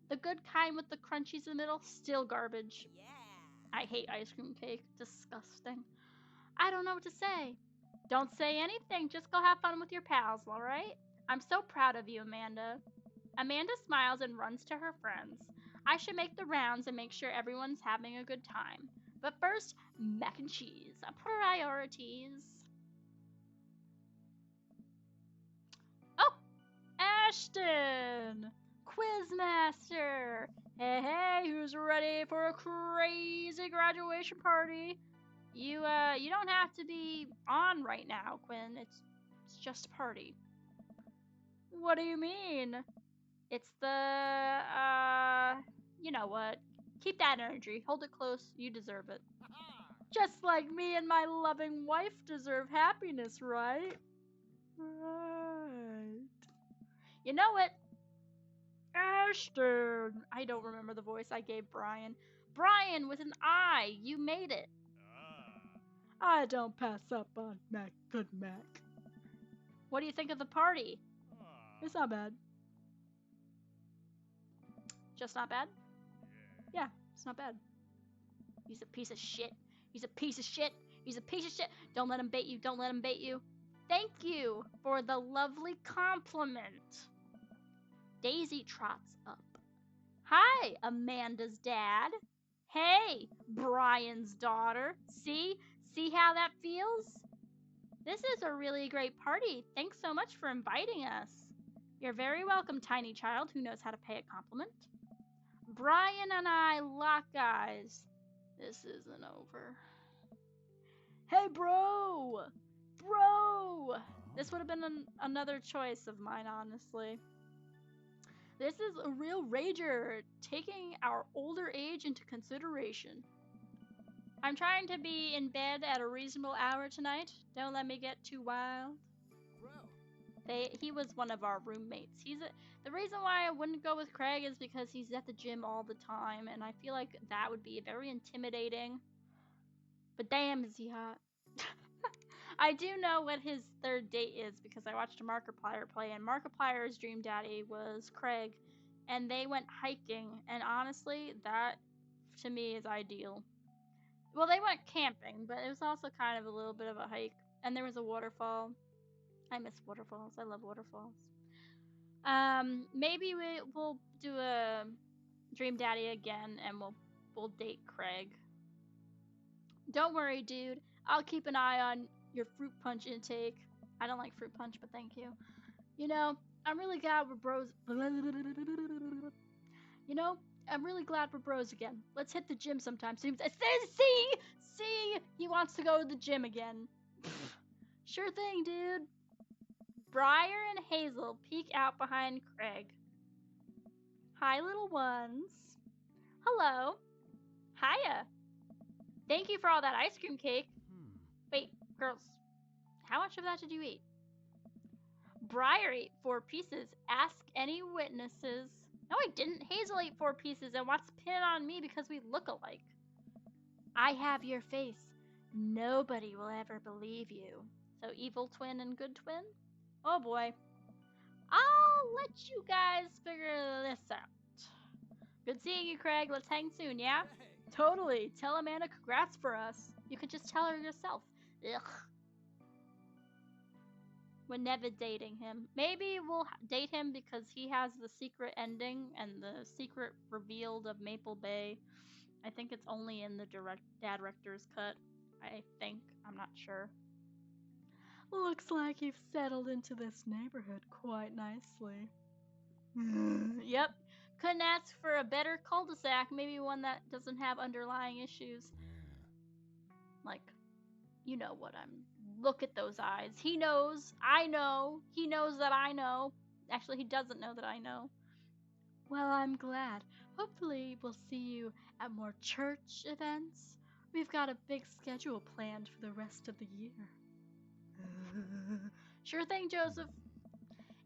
The good kind with the crunchies in the middle, still garbage. Yeah. I hate ice cream cake. Disgusting. I don't know what to say. Don't say anything. Just go have fun with your pals, alright? I'm so proud of you, Amanda. Amanda smiles and runs to her friends. I should make the rounds and make sure everyone's having a good time. But first, mac and cheese. Priorities. Oh! Ashton! Quizmaster! ready for a crazy graduation party. You don't have to be on right now, Quinn. It's just a party. What do you mean? It's the you know what? Keep that energy. Hold it close. You deserve it. Just like me and my loving wife deserve happiness, right? Right. You know what? Ashton! I don't remember the voice I gave Brian. Brian with an I! You made it! I don't pass up on Mac, good Mac. What do you think of the party? It's not bad. Just not bad? Yeah, it's not bad. He's a piece of shit. He's a piece of shit. He's a piece of shit. Don't let him bait you. Don't let him bait you. Thank you for the lovely compliment. Daisy trots up. Hi, Amanda's dad. Hey, Brian's daughter. See how that feels? This is a really great party. Thanks so much for inviting us. You're very welcome, tiny child who knows how to pay a compliment. Brian and I lock eyes. This isn't over. Hey, bro! Bro! This would have been another choice of mine, honestly. This is a real rager, taking our older age into consideration. I'm trying to be in bed at a reasonable hour tonight. Don't let me get too wild. He was one of our roommates. The reason why I wouldn't go with Craig is because he's at the gym all the time, and I feel like that would be very intimidating. But damn, is he hot. I do know what his third date is because I watched a Markiplier play, and Markiplier's dream daddy was Craig, and they went hiking, and honestly, that to me is ideal. Well, they went camping, but it was also kind of a little bit of a hike, and there was a waterfall. I miss waterfalls. I love waterfalls. Maybe we'll do a dream daddy again, and we'll date Craig. Don't worry, dude. I'll keep an eye on your fruit punch intake. I don't like fruit punch, but thank you. You know, I'm really glad we're bros. You know, I'm really glad we're bros again. Let's hit the gym sometime soon. See, he wants to go to the gym again. Sure thing, dude. Briar and Hazel peek out behind Craig. Hi, little ones. Hello. Hiya. Thank you for all that ice cream cake. Wait, girls, how much of that did you eat? Briar ate 4 pieces. Ask any witnesses. No, I didn't. Hazel ate 4 pieces and wants to pin it on me because we look alike. I have your face. Nobody will ever believe you. So evil twin and good twin? Oh boy. I'll let you guys figure this out. Good seeing you, Craig. Let's hang soon, yeah? Totally. Tell Amanda congrats for us. You could just tell her yourself. Ugh. We're never dating him. Maybe we'll date him because he has the secret ending and the secret revealed of Maple Bay. I think it's only in the director's cut. I think. I'm not sure. Looks like you've settled into this neighborhood quite nicely. Yep. Couldn't ask for a better cul-de-sac. Maybe one that doesn't have underlying issues. Like, you know what I'm... Look at those eyes. He knows. I know. He knows that I know. Actually, he doesn't know that I know. Well, I'm glad. Hopefully, we'll see you at more church events. We've got a big schedule planned for the rest of the year. Sure thing, Joseph.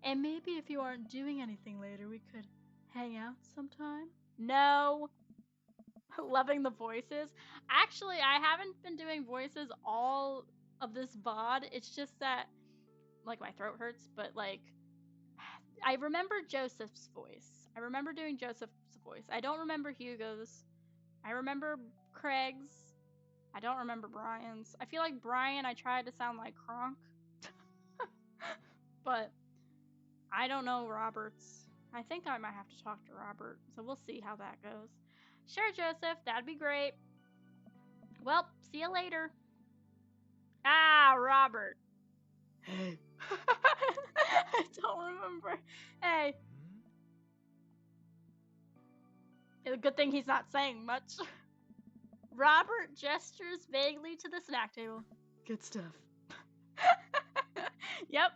And maybe if you aren't doing anything later, we could hang out sometime? No. Loving the voices. Actually, I haven't been doing voices all of this VOD. It's just that, like, my throat hurts, but, like, I remember Joseph's voice. I remember doing Joseph's voice. I don't remember Hugo's. I remember Craig's. I don't remember Brian's. I feel like Brian, I tried to sound like Kronk. But I don't know Robert's. I think I might have to talk to Robert, so we'll see how that goes. Sure, Joseph, that'd be great. Well, see you later. Ah, Robert. Hey. I don't remember. Hey. Good thing he's not saying much. Robert gestures vaguely to the snack table. Good stuff. Yep.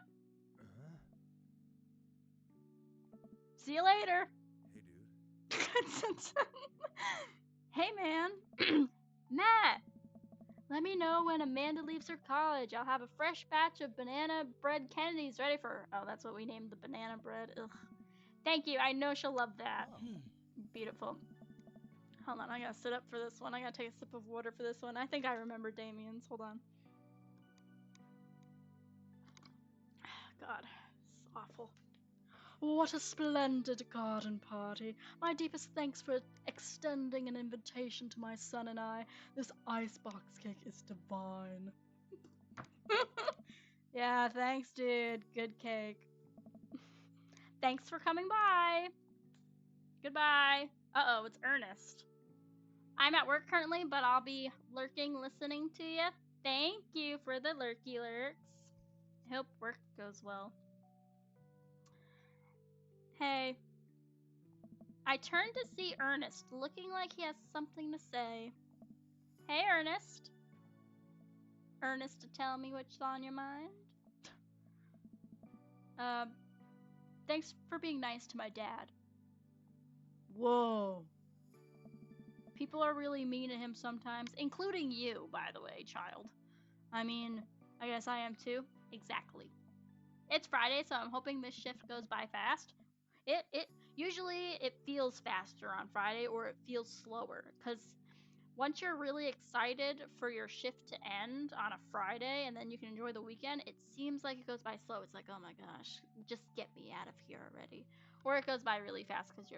See you later. Hey, dude. Hey, man. Matt, let me know when Amanda leaves her college. I'll have a fresh batch of banana bread Kennedys ready for her. Oh, that's what we named the banana bread. Ugh. Thank you. I know she'll love that. Wow. Beautiful. Hold on, I gotta sit up for this one. I gotta take a sip of water for this one. I think I remember Damien's. Hold on. God, it's awful. What a splendid garden party. My deepest thanks for extending an invitation to my son and I. This icebox cake is divine. Yeah, thanks, dude. Good cake. Thanks for coming by. Goodbye. Uh-oh, it's Ernest. I'm at work currently, but I'll be lurking, listening to you. Thank you for the lurky lurks. Hope work goes well. Hey. I turn to see Ernest, looking like he has something to say. Hey, Ernest. Ernest, to tell me what's on your mind? Thanks for being nice to my dad. Whoa. People are really mean to him sometimes, including you, by the way, child. I mean, I guess I am too. Exactly. It's Friday, so I'm hoping this shift goes by fast. Usually it feels faster on Friday, or it feels slower, because once you're really excited for your shift to end on a Friday and then you can enjoy the weekend, it seems like it goes by slow. It's like, oh my gosh, just get me out of here already. Or it goes by really fast because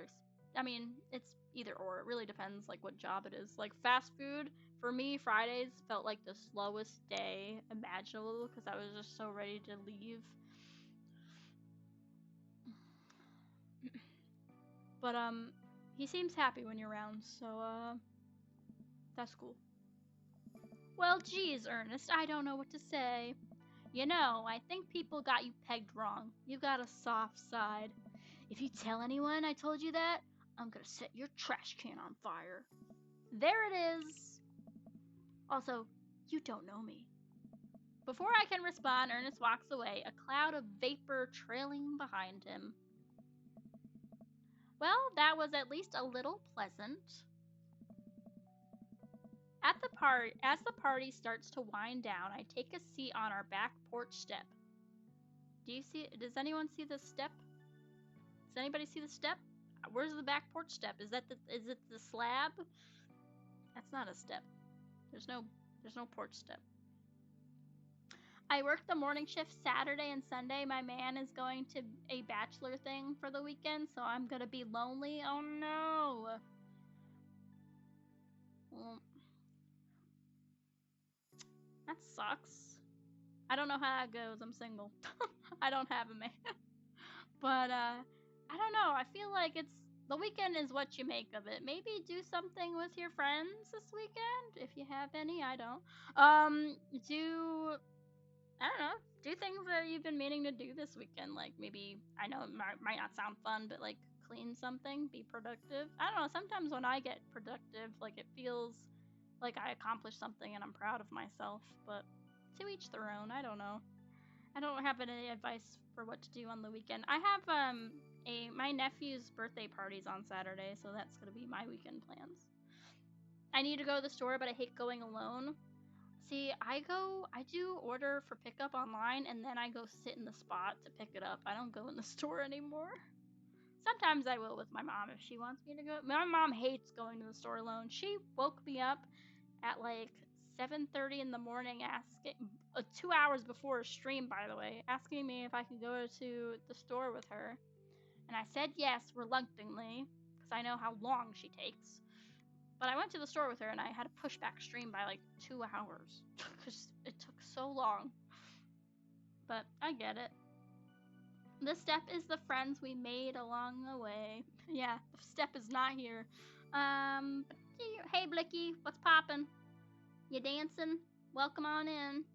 it's either or. It really depends like what job it is. Like fast food, for me, Fridays felt like the slowest day imaginable because I was just so ready to leave. But he seems happy when you're around, so that's cool. Well, geez, Ernest, I don't know what to say. You know, I think people got you pegged wrong. You got a soft side. If you tell anyone I told you that, I'm gonna set your trash can on fire. There it is. Also, you don't know me. Before I can respond, Ernest walks away, a cloud of vapor trailing behind him. Well, that was at least a little pleasant. As the party starts to wind down, I take a seat on our back porch step. Does anyone see the step? Does anybody see the step? Where's the back porch step? Is it the slab? That's not a step. There's no porch step. I work the morning shift Saturday and Sunday. My man is going to a bachelor thing for the weekend, so I'm gonna be lonely. Oh no. Well, that sucks. I don't know how that goes. I'm single. I don't have a man. But I don't know. I feel like the weekend is what you make of it. Maybe do something with your friends this weekend if you have any. I don't. I don't know. Do things that you've been meaning to do this weekend. Like maybe, I know it might not sound fun, but like clean something, be productive. I don't know. Sometimes when I get productive, like it feels like I accomplished something and I'm proud of myself. But to each their own. I don't know. I don't have any advice for what to do on the weekend. I have my nephew's birthday party's on Saturday, so that's gonna be my weekend plans. I need to go to the store, but I hate going alone. See, I do order for pickup online, and then I go sit in the spot to pick it up. I don't go in the store anymore. Sometimes I will with my mom if she wants me to go. My mom hates going to the store alone. She woke me up at like 7:30 in the morning, asking 2 hours before a stream, by the way, asking me if I could go to the store with her, and I said yes reluctantly because I know how long she takes. But I went to the store with her, and I had to push back stream by like 2 hours because it took so long. But I get it. The step is the friends we made along the way. Yeah, the step is not here. Hey Blicky, what's poppin'? You dancing? Welcome on in.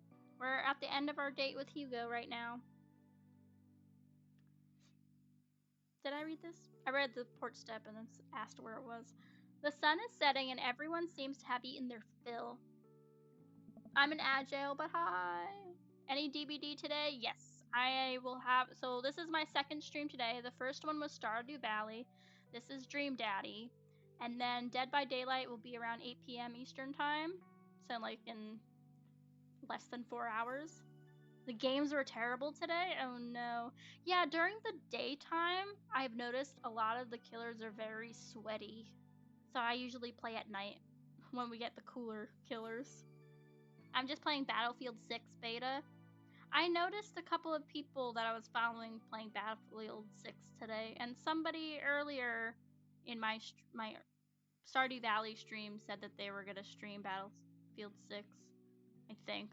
We're at the end of our date with Hugo right now. Did I read this? I read the porch step and then asked where it was. The sun is setting and everyone seems to have eaten their fill. I'm an agile, but hi. Any DBD today? Yes, I will have. So this is my second stream today. The first one was Stardew Valley. This is Dream Daddy. And then Dead by Daylight will be around 8 p.m. Eastern Time. So like in less than 4 hours. The games were terrible today? Oh no. Yeah, during the daytime, I've noticed a lot of the killers are very sweaty. So I usually play at night when we get the cooler killers. I'm just playing Battlefield 6 beta. I noticed a couple of people that I was following playing Battlefield 6 today, and somebody earlier in my Stardew Valley stream said that they were going to stream Battlefield 6, I think.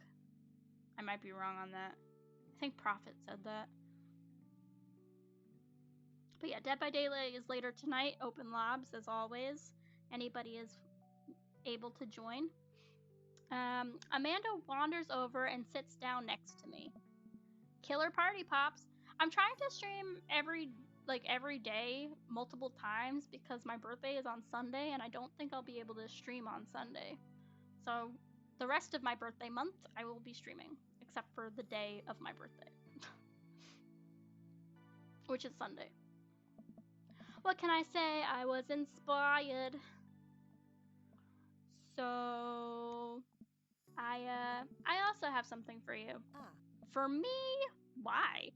I might be wrong on that. I think Prophet said that. But yeah, Dead by Daylight is later tonight. Open lobs, as always. Anybody is able to join. Amanda wanders over and sits down next to me. Killer party pops. I'm trying to stream every day, multiple times, because my birthday is on Sunday, and I don't think I'll be able to stream on Sunday. So the rest of my birthday month, I will be streaming, except for the day of my birthday, which is Sunday. What can I say? I was inspired. So I also have something for you. For me, why?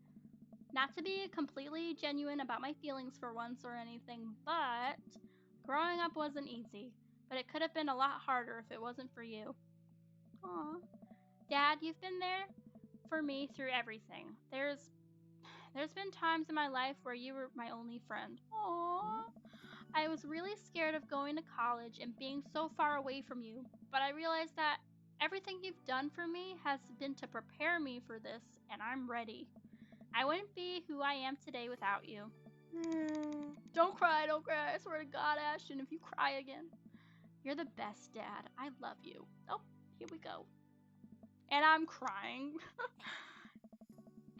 Not to be completely genuine about my feelings for once or anything, but growing up wasn't easy. But it could have been a lot harder if it wasn't for you. Aw. Dad, you've been there for me through everything. There's been times in my life where you were my only friend. Aww. I was really scared of going to college and being so far away from you, but I realized that everything you've done for me has been to prepare me for this, and I'm ready. I wouldn't be who I am today without you. Don't cry, don't cry. I swear to God, Ashton, if you cry again. You're the best, Dad. I love you. Oh, here we go. And I'm crying.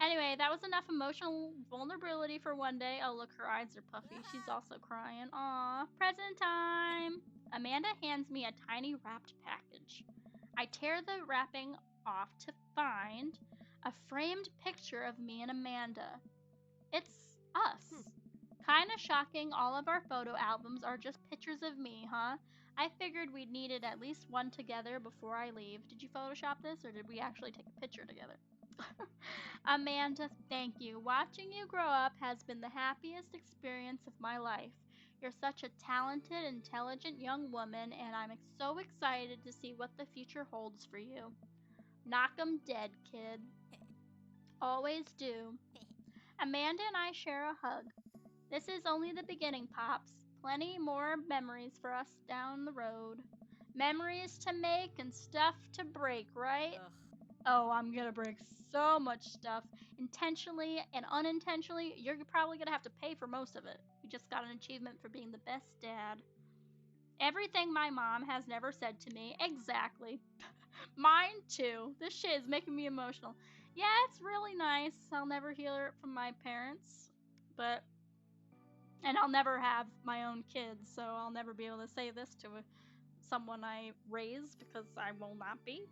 Anyway, that was enough emotional vulnerability for one day. Oh, look, her eyes are puffy. She's also crying. Aw, present time. Amanda hands me a tiny wrapped package. I tear the wrapping off to find a framed picture of me and Amanda. It's us. Kinda shocking, all of our photo albums are just pictures of me, huh? I figured we'd needed at least one together before I leave. Did you Photoshop this, or did we actually take a picture together? Amanda, thank you. Watching you grow up has been the happiest experience of my life. You're such a talented, intelligent young woman, and I'm so excited to see what the future holds for you. Knock 'em dead, kid. Always do. Amanda and I share a hug. This is only the beginning, Pops. Plenty more memories for us down the road. Memories to make and stuff to break, right? Ugh. Oh, I'm gonna break so much stuff. Intentionally and unintentionally, you're probably gonna have to pay for most of it. You just got an achievement for being the best dad. Everything my mom has never said to me. Exactly. Mine too. This shit is making me emotional. Yeah, it's really nice. I'll never hear it from my parents, and I'll never have my own kids, so I'll never be able to say this to someone I raise, because I will not be.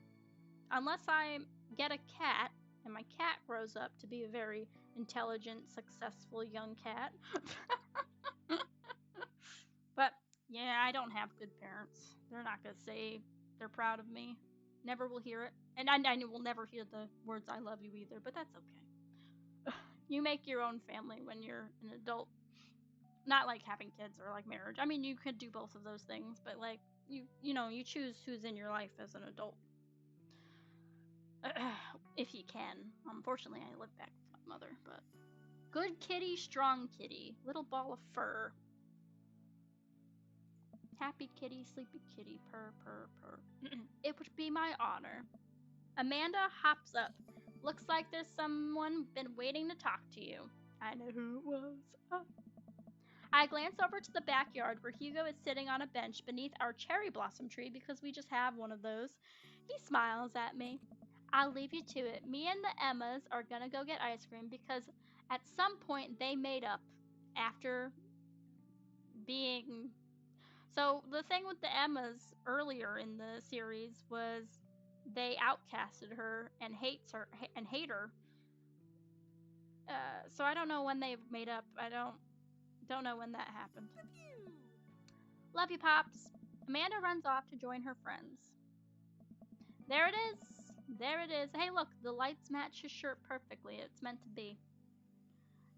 Unless I get a cat, and my cat grows up to be a very intelligent, successful young cat. But, yeah, I don't have good parents. They're not going to say they're proud of me. Never will hear it. And I will never hear the words I love you either, but that's okay. You make your own family when you're an adult. Not like having kids or like marriage. I mean, you could do both of those things, but like, you choose who's in your life as an adult. If you can. Unfortunately, I live back with my mother, but good kitty, strong kitty, little ball of fur. Happy kitty, sleepy kitty, purr, purr, purr. It would be my honor. Amanda hops up. Looks like there's someone been waiting to talk to you. I know who it was. I glance over to the backyard where Hugo is sitting on a bench beneath our cherry blossom tree because we just have one of those. He smiles at me. I'll leave you to it. Me and the Emmas are gonna go get ice cream because at some point they made up. after being. So the thing with the Emmas earlier in the series was they outcasted her and hate her. So I don't know when they've made up. I don't know when that happened. Love you, Pops. Amanda runs off to join her friends. There it is. There it is. Hey, look, the lights match his shirt perfectly. It's meant to be.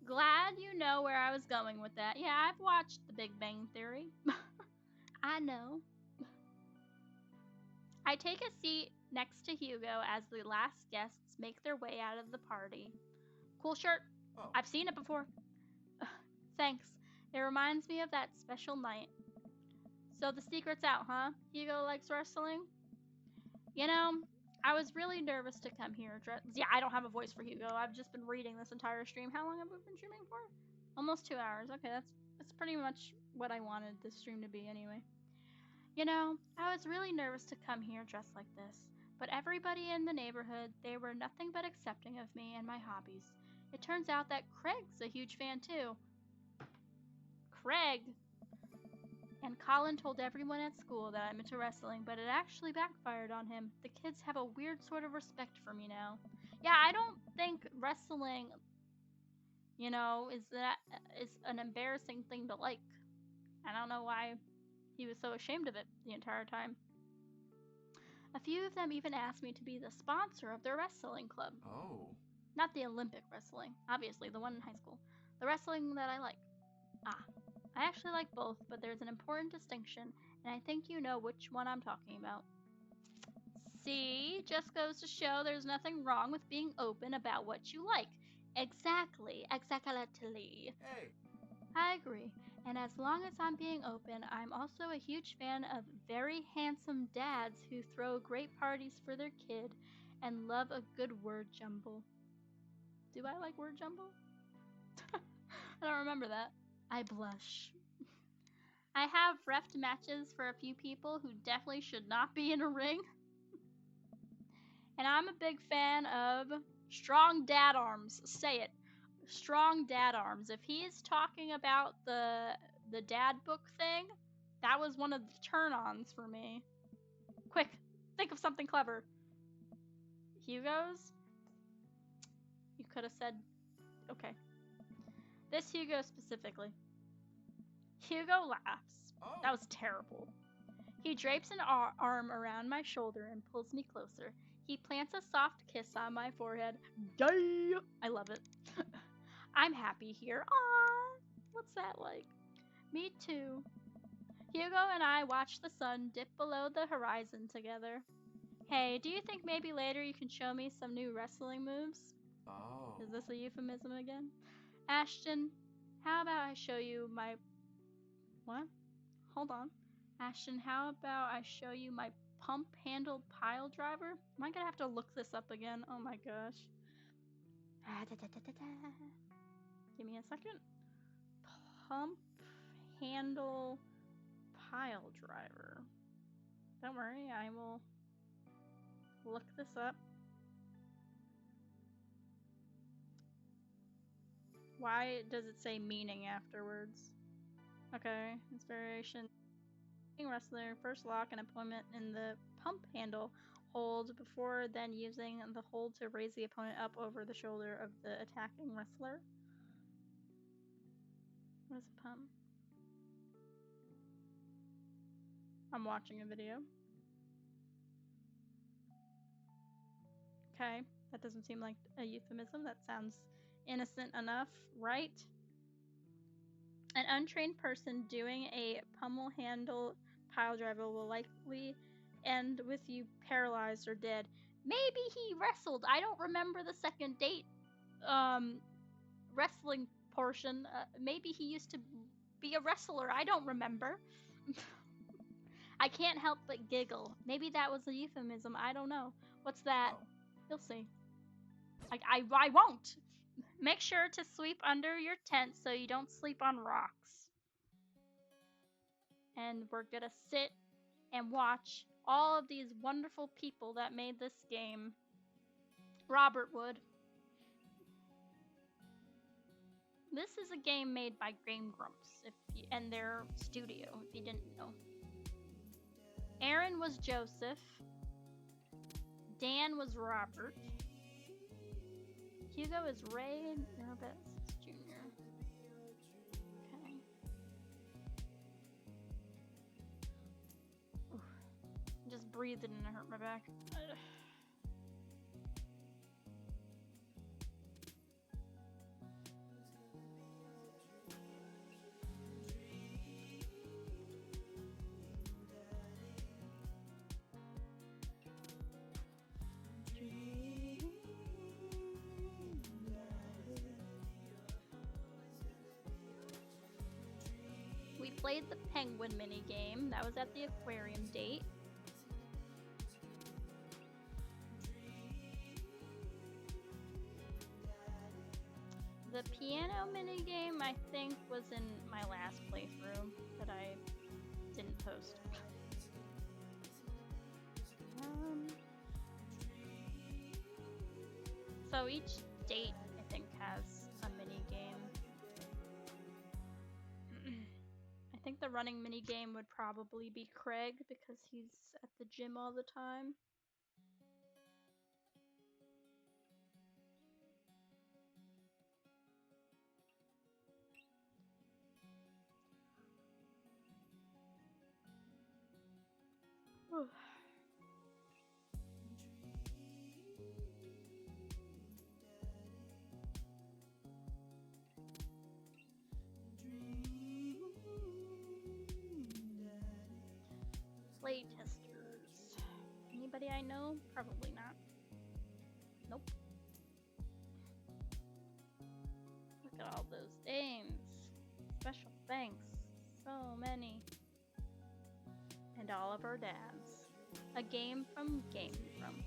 Glad you know where I was going with that. Yeah, I've watched The Big Bang Theory. I know. I take a seat next to Hugo as the last guests make their way out of the party. Cool shirt. Oh. I've seen it before. Thanks. It reminds me of that special night. So the secret's out, huh? Hugo likes wrestling? You know, I was really nervous to come here. Yeah, I don't have a voice for Hugo. I've just been reading this entire stream. How long have we been streaming for? Almost 2 hours. Okay, that's pretty much what I wanted this stream to be anyway. You know, I was really nervous to come here dressed like this, but everybody in the neighborhood, they were nothing but accepting of me and my hobbies. It turns out that Craig's a huge fan too. Craig! And Colin told everyone at school that I'm into wrestling, but it actually backfired on him. The kids have a weird sort of respect for me now. Yeah, I don't think wrestling, you know, is an embarrassing thing to like. I don't know why he was so ashamed of it the entire time. A few of them even asked me to be the sponsor of their wrestling club. Oh. Not the Olympic wrestling, obviously, the one in high school. The wrestling that I like. I actually like both, but there's an important distinction, and I think you know which one I'm talking about. See, just goes to show there's nothing wrong with being open about what you like. Exactly. Hey. I agree. And as long as I'm being open, I'm also a huge fan of very handsome dads who throw great parties for their kid and love a good word jumble. Do I like word jumble? I don't remember that. I blush. I have refed matches for a few people who definitely should not be in a ring. And I'm a big fan of strong dad arms. Say it. Strong dad arms. If he is talking about the dad book thing, that was one of the turn-ons for me. Quick, think of something clever. Hugo's? You could have said, okay. This Hugo specifically. Hugo laughs. Oh. That was terrible. He drapes an arm around my shoulder and pulls me closer. He plants a soft kiss on my forehead. Yay! I love it. I'm happy here. Aww! What's that like? Me too. Hugo and I watch the sun dip below the horizon together. Hey, do you think maybe later you can show me some new wrestling moves? Oh. Is this a euphemism again? Ashton, how about I show you my... What? Hold on. Ashton, how about I show you my pump-handled pile driver? Am I gonna have to look this up again? Oh my gosh. Give me a second. Pump handle pile driver. Don't worry, I will look this up. Why does it say meaning afterwards? Okay, inspiration. Wrestler first lock an opponent in the pump handle hold before then using the hold to raise the opponent up over the shoulder of the attacking wrestler. What is a pump? I'm watching a video. Okay, that doesn't seem like a euphemism. That sounds innocent enough, right? An untrained person doing a pummel handle pile driver will likely end with you paralyzed or dead. Maybe he wrestled. I don't remember the second date wrestling portion. Maybe he used to be a wrestler. I don't remember. I can't help but giggle. Maybe that was a euphemism. I don't know. What's that? Oh. You'll see. I won't. Make sure to sweep under your tent so you don't sleep on rocks. And we're gonna sit and watch all of these wonderful people that made this game. Robert Wood. This is a game made by Game Grumps, and their studio, if you didn't know. Aaron was Joseph. Dan was Robert. Hugo is Ray Nervous Jr. Okay. Oof. Just breathing and it hurt my back. Ugh. We played the penguin mini game. That was at the aquarium date. The piano mini game, I think, was in my last playthrough that I didn't post. So each date, I think, has a mini game. I think the running mini game would probably be Craig because he's at the gym all the time. Play testers. Anybody I know? Probably not. Nope. Look at all those names. Special thanks. So many. And all of our dads. A game from Game From.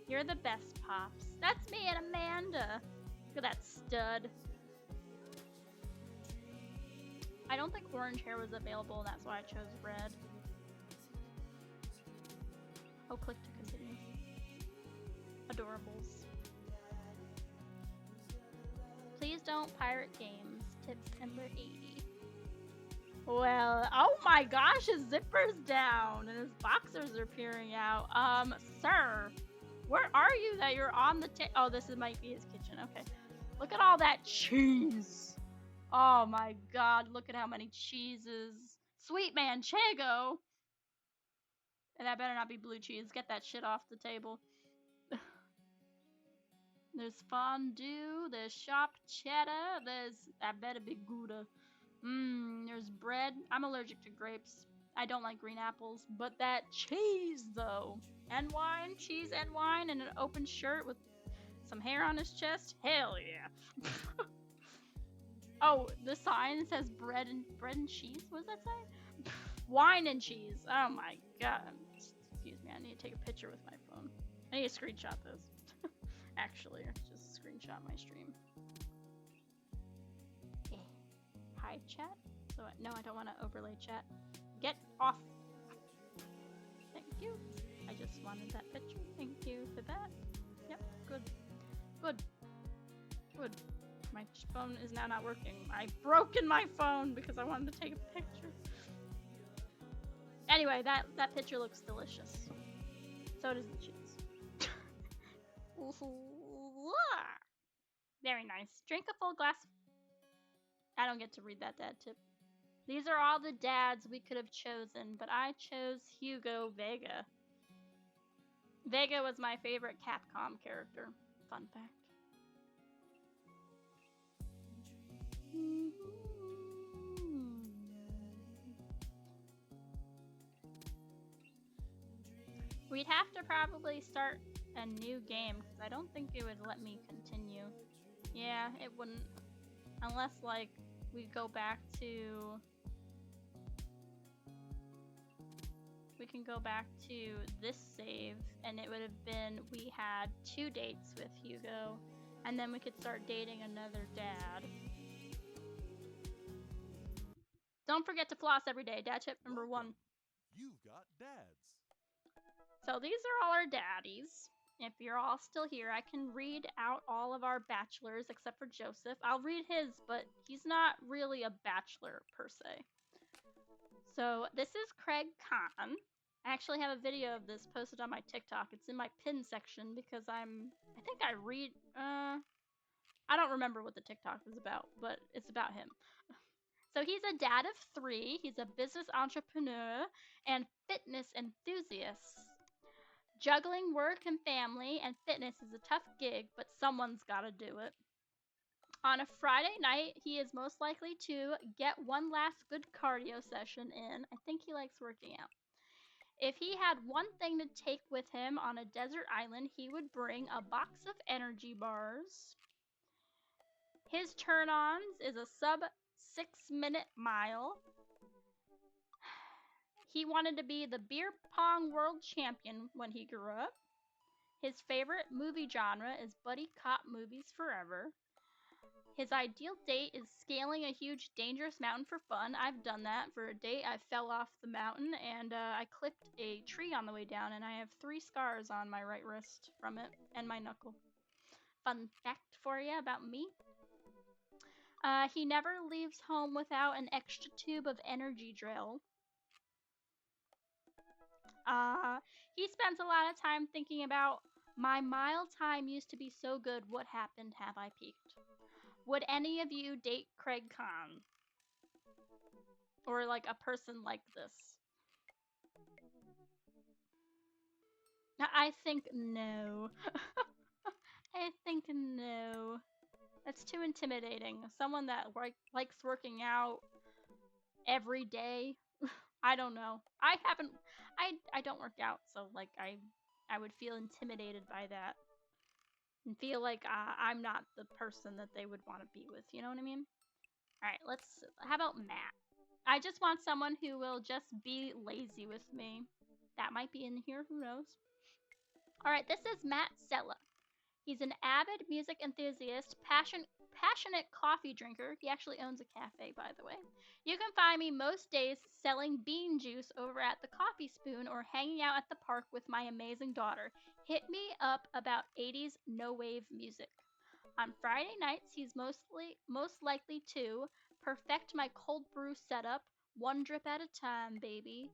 You're the best, Pops. That's me and Amanda. Look at that stud. I don't think orange hair was available, that's why I chose red. Oh, click to continue. Adorables. Please don't pirate games. Tip number 80. Well, oh my gosh, his zipper's down and his boxers are peering out. Sir, where are you that you're on the oh, might be his kitchen. Okay. Look at all that cheese. Oh my god, look at how many cheeses. Sweet manchego. And that better not be blue cheese. Get that shit off the table. There's fondue, there's chopped cheddar, that better be Gouda. There's bread. I'm allergic to grapes. I don't like green apples, but that cheese though. And wine, cheese and wine, and an open shirt with some hair on his chest. Hell yeah. Oh, the sign says bread and cheese. What does that say? Wine and cheese. Oh my god. Excuse me, I need to take a picture with my phone. I need to screenshot this. Actually, just screenshot my stream. Hi, chat. So no, I don't want to overlay chat. Get off. Thank you. I just wanted that picture. Thank you for that. Yep, good. Good. Good. My phone is now not working. I've broken my phone because I wanted to take a picture. Anyway, that picture looks delicious. So does the cheese. Very nice. Drink a full glass. I don't get to read that dad tip. These are all the dads we could have chosen, but I chose Hugo Vega. Vega was my favorite Capcom character. Fun fact. We'd have to probably start a new game because I don't think it would let me continue. Yeah, it wouldn't. Unless, like, we go back to... We can go back to this save, and it would have been we had 2 dates with Hugo, and then we could start dating another dad. Don't forget to floss every day. Dad tip number 1. You've got dads. So these are all our daddies. If you're all still here, I can read out all of our bachelors except for Joseph. I'll read his, but he's not really a bachelor per se. So this is Craig Kahn. I actually have a video of this posted on my TikTok. It's in my pin section because I don't remember what the TikTok was about, but it's about him. So he's a dad of 3. He's a business entrepreneur and fitness enthusiast. Juggling work and family and fitness is a tough gig, but someone's gotta do it. On a Friday night, he is most likely to get one last good cardio session in. I think he likes working out. If he had one thing to take with him on a desert island, he would bring a box of energy bars. His turn-ons is a sub 6-minute mile. He wanted to be the beer pong world champion when he grew up. His favorite movie genre is buddy cop movies forever. His ideal date is scaling a huge dangerous mountain for fun. I've done that for a date. I fell off the mountain and I clipped a tree on the way down, and I have 3 scars on my right wrist from it and my knuckle. Fun fact for you about me. He never leaves home without an extra tube of energy drill. He spends a lot of time thinking about, my mile time used to be so good, what happened, have I peaked? Would any of you date Craig Kahn? Or like a person like this? I think no. I think no. That's too intimidating. Someone that likes working out every day. I don't know. I don't work out, so like I would feel intimidated by that and feel like I'm not the person that they would want to be with. You know what I mean? All right, how about Matt? I just want someone who will just be lazy with me. That might be in here, who knows? All right, this is Matt Sella. He's an avid music enthusiast, passionate coffee drinker. He actually owns a cafe, by the way. You can find me most days selling bean juice over at the Coffee Spoon or hanging out at the park with my amazing daughter. Hit me up about 80s no-wave music. On Friday nights, he's most likely to perfect my cold brew setup, one drip at a time, baby.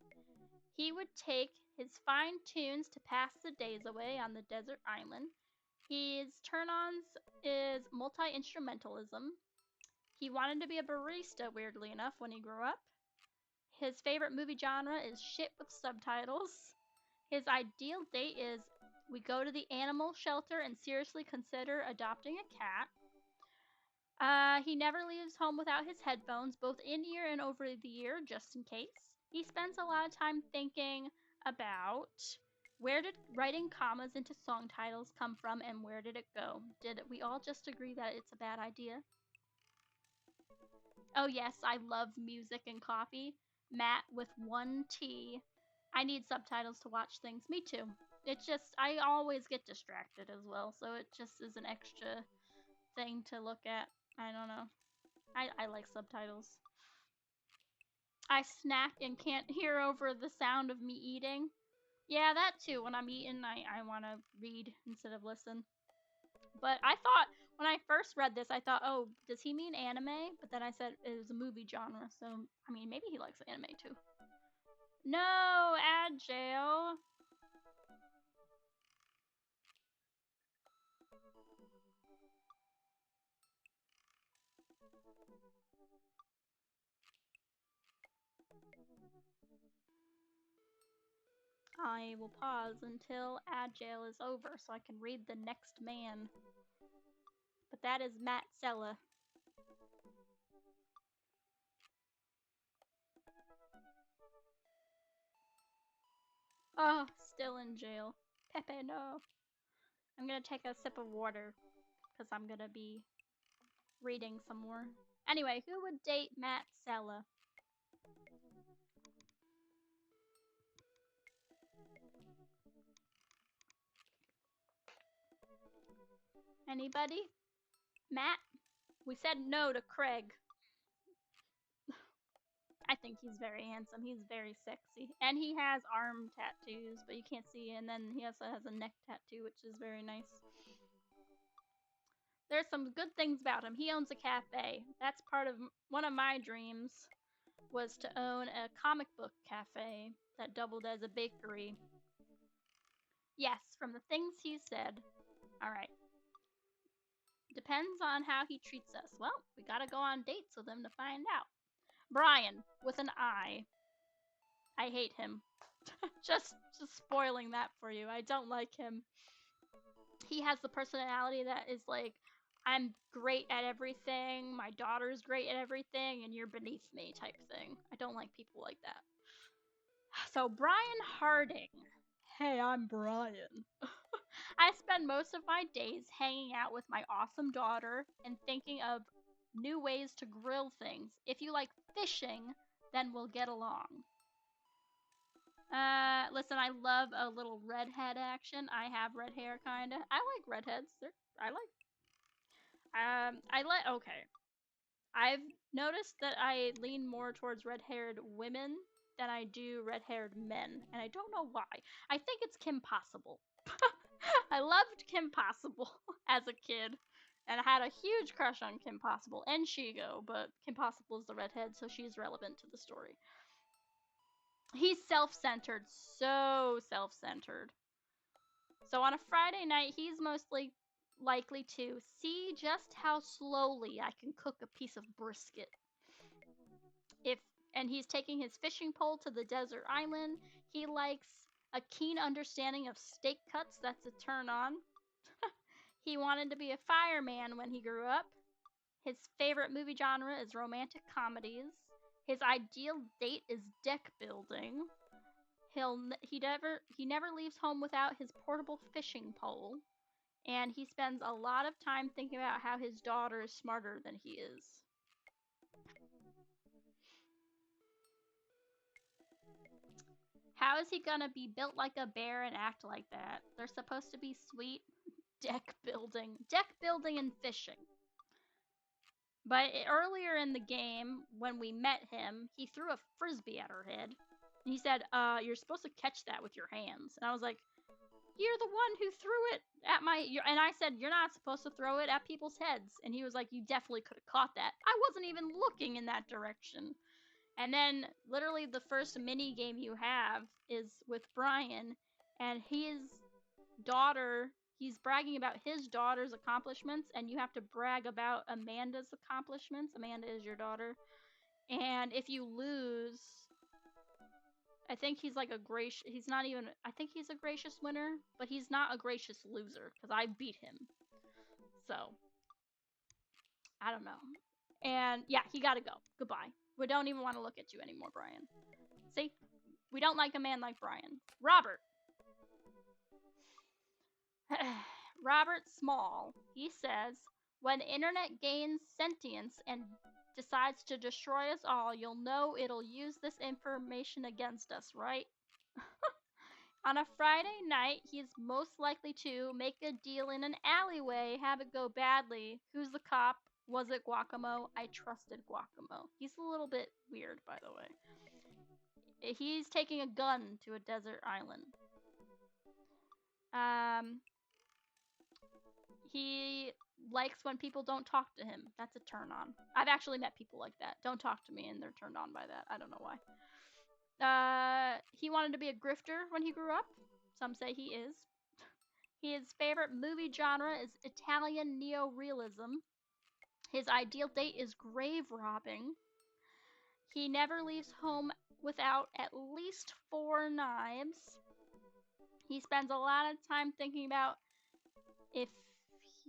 He would take his fine tunes to pass the days away on the desert island. His turn-ons is multi-instrumentalism. He wanted to be a barista, weirdly enough, when he grew up. His favorite movie genre is shit with subtitles. His ideal date is we go to the animal shelter and seriously consider adopting a cat. He never leaves home without his headphones, both in-ear and over the ear, just in case. He spends a lot of time thinking about, where did writing commas into song titles come from and where did it go? Did we all just agree that it's a bad idea? Oh yes, I love music and coffee. Matt with 1 T. I need subtitles to watch things. Me too. It's just, I always get distracted as well, so it just is an extra thing to look at. I don't know. I like subtitles. I snack and can't hear over the sound of me eating. Yeah, that too. When I'm eating, I want to read instead of listen. But I thought, when I first read this, I thought, oh, does he mean anime? But then I said it was a movie genre, so, I mean, maybe he likes anime too. No, add jail. I will pause until ad jail is over so I can read the next man. But that is Matt Sella. Oh, still in jail. Pepe, no. I'm gonna take a sip of water because I'm gonna be reading some more. Anyway, who would date Matt Sella? Anybody? Matt? We said no to Craig. I think he's very handsome. He's very sexy. And he has arm tattoos, but you can't see. And then he also has a neck tattoo, which is very nice. There's some good things about him. He owns a cafe. That's part of one of my dreams, was to own a comic book cafe that doubled as a bakery. Yes, from the things he said. Alright. Depends on how he treats us. Well, we gotta go on dates with him to find out. Brian, with an I. I hate him. just spoiling that for you. I don't like him. He has the personality that is like, I'm great at everything, my daughter's great at everything, and you're beneath me type thing. I don't like people like that. So, Brian Harding. Hey, I'm Brian. I spend most of my days hanging out with my awesome daughter and thinking of new ways to grill things. If you like fishing, then we'll get along. Listen, I love a little redhead action. I have red hair, kinda. I like redheads. Okay. I've noticed that I lean more towards red-haired women than I do red-haired men, and I don't know why. I think it's Kim Possible. I loved Kim Possible as a kid, and I had a huge crush on Kim Possible and Shigo, but Kim Possible is the redhead, so she's relevant to the story. He's self-centered, so self-centered. So on a Friday night, he's mostly likely to see just how slowly I can cook a piece of brisket. And he's taking his fishing pole to the desert island. He likes a keen understanding of steak cuts. That's a turn on. He wanted to be a fireman when he grew up. His favorite movie genre is romantic comedies. His ideal date is deck building. He never leaves home without his portable fishing pole. And he spends a lot of time thinking about how his daughter is smarter than he is. How is he gonna be built like a bear and act like that? They're supposed to be sweet. Deck building. Deck building and fishing. But earlier in the game, when we met him, he threw a frisbee at her head. And he said, you're supposed to catch that with your hands. And I was like, you're the one who threw it at and I said, you're not supposed to throw it at people's heads. And he was like, you definitely could have caught that. I wasn't even looking in that direction. And then, literally, the first mini game you have is with Brian, and his daughter, he's bragging about his daughter's accomplishments, and you have to brag about Amanda's accomplishments. Amanda is your daughter. And if you lose, I think he's like I think he's a gracious winner, but he's not a gracious loser, because I beat him. So, I don't know. And yeah, he gotta go. Goodbye. We don't even want to look at you anymore, Brian. See? We don't like a man like Brian. Robert. Robert Small. He says, when the internet gains sentience and decides to destroy us all, you'll know it'll use this information against us, right? On a Friday night, he's most likely to make a deal in an alleyway, have it go badly. Who's the cop? Was it Guacamo? I trusted Guacamo. He's a little bit weird, by the way. He's taking a gun to a desert island. He likes when people don't talk to him. That's a turn on. I've actually met people like that. Don't talk to me, and they're turned on by that. I don't know why. He wanted to be a grifter when he grew up. Some say he is. His favorite movie genre is Italian neo-realism. His ideal date is grave robbing. He never leaves home without at least 4 knives. He spends a lot of time thinking about if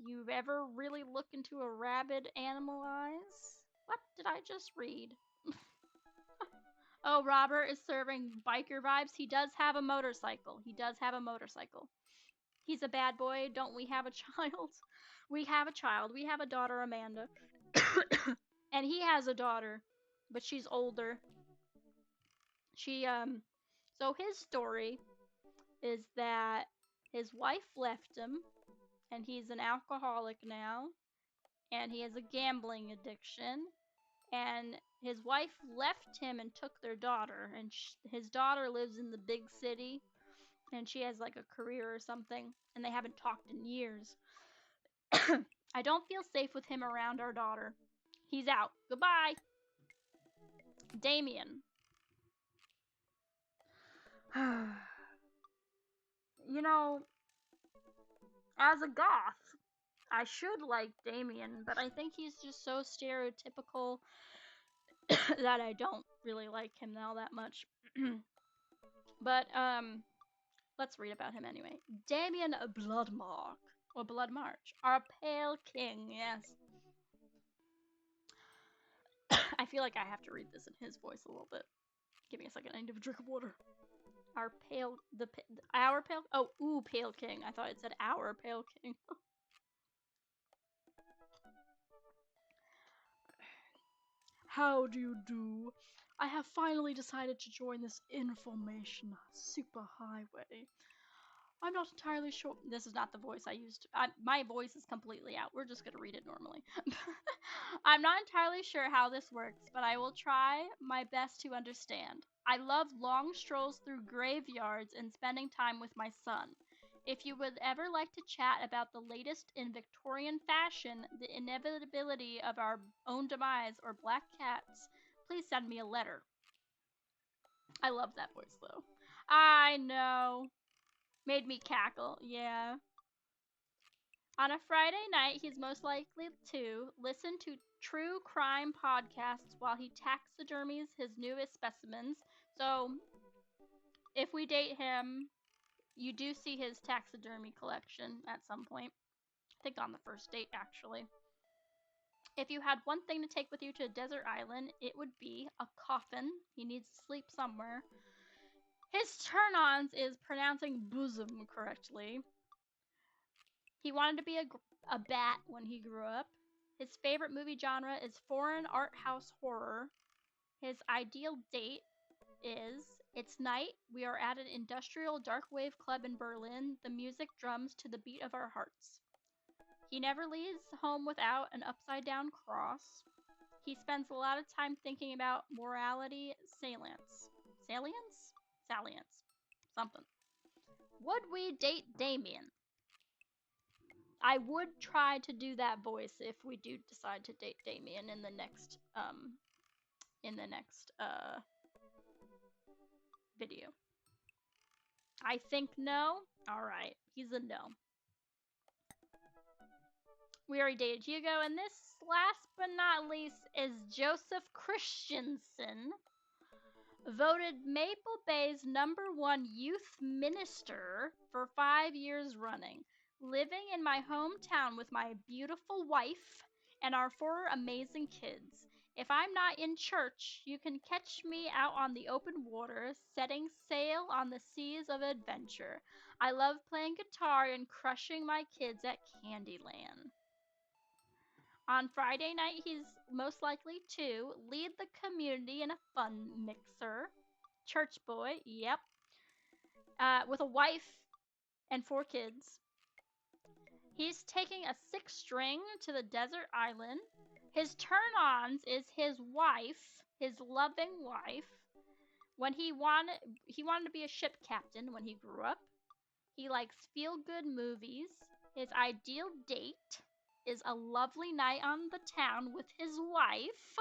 you've ever really looked into a rabid animal eyes. What did I just read? Oh, Robert is serving biker vibes. He does have a motorcycle. He's a bad boy. Don't we have a child? We have a child. We have a daughter, Amanda. And he has a daughter, but she's older. So his story is that his wife left him, and he's an alcoholic now, and he has a gambling addiction, and his wife left him and took their daughter, and his daughter lives in the big city, and she has like a career or something, and they haven't talked in years. I don't feel safe with him around our daughter. He's out. Goodbye. Damien. You know, as a goth, I should like Damien, but I think he's just so stereotypical that I don't really like him all that much. But, let's read about him anyway. Damien Bloodmark, or Bloodmarch, our pale king, yes. I feel like I have to read this in his voice a little bit. Give me a second, I need a drink of water. Our pale, our pale, oh, ooh, pale king. I thought it said our pale king. How do you do? I have finally decided to join this information superhighway. I'm not entirely sure. This is not the voice I used. My voice is completely out. We're just going to read it normally. I'm not entirely sure how this works, but I will try my best to understand. I love long strolls through graveyards and spending time with my son. If you would ever like to chat about the latest in Victorian fashion, the inevitability of our own demise, or black cats, please send me a letter. I love that voice, though. I know. Made me cackle, yeah. On a Friday night, he's most likely to listen to true crime podcasts while he taxidermies his newest specimens. So, if we date him, you do see his taxidermy collection at some point. I think on the first date, actually. If you had one thing to take with you to a desert island, it would be a coffin. He needs to sleep somewhere. His turn-ons is pronouncing bosom correctly. He wanted to be a bat when he grew up. His favorite movie genre is foreign art house horror. His ideal date is, it's night, we are at an industrial dark wave club in Berlin, the music drums to the beat of our hearts. He never leaves home without an upside down cross. He spends a lot of time thinking about morality salience. Salience? Salience. Something. Would we date Damien? I would try to do that voice if we do decide to date Damien in the next video. I think no. Alright, he's a no. We already dated Hugo, and this, last but not least, is Joseph Christensen, voted Maple Bay's #1 youth minister for 5 years running, living in my hometown with my beautiful wife and our 4 amazing kids. If I'm not in church, you can catch me out on the open water, setting sail on the seas of adventure. I love playing guitar and crushing my kids at Candyland. On Friday night, he's most likely to lead the community in a fun mixer. Church boy, yep. With a wife and 4 kids. He's taking a 6-string to the desert island. His turn-ons is his wife, his loving wife. When he wanted to be a ship captain when he grew up. He likes feel-good movies. His ideal date is a lovely night on the town with his wife.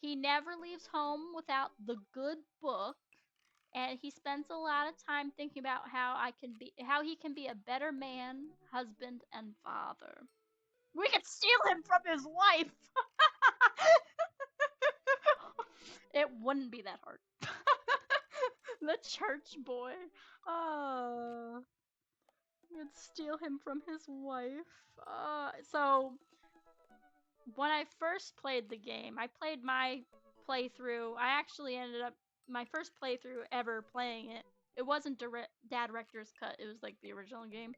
He never leaves home without the good book, and he spends a lot of time thinking about how he can be a better man, husband, and father. We could steal him from his wife. It wouldn't be that hard. The church boy. Oh. We'd steal him from his wife. So, when I first played the game, I played my playthrough. I actually ended up, my first playthrough ever playing it, it wasn't Dad Rector's Cut, it was like the original game.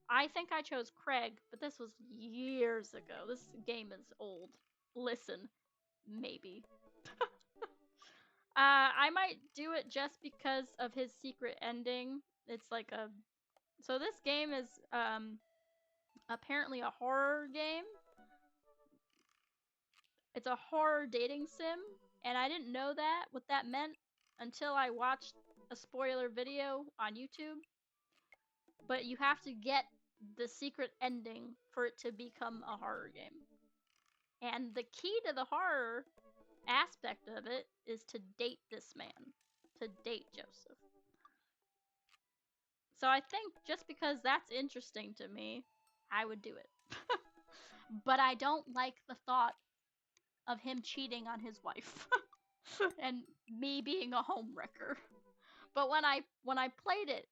I think I chose Craig, but this was years ago. This game is old. Listen, maybe. I might do it just because of his secret ending. It's like a... So this game is, apparently a horror game. It's a horror dating sim, and I didn't know what that meant until I watched a spoiler video on YouTube. But you have to get the secret ending for it to become a horror game. And the key to the horror aspect of it is to date this man, to date Joseph. So I think just because that's interesting to me, I would do it. But I don't like the thought of him cheating on his wife and me being a homewrecker. But when I played it,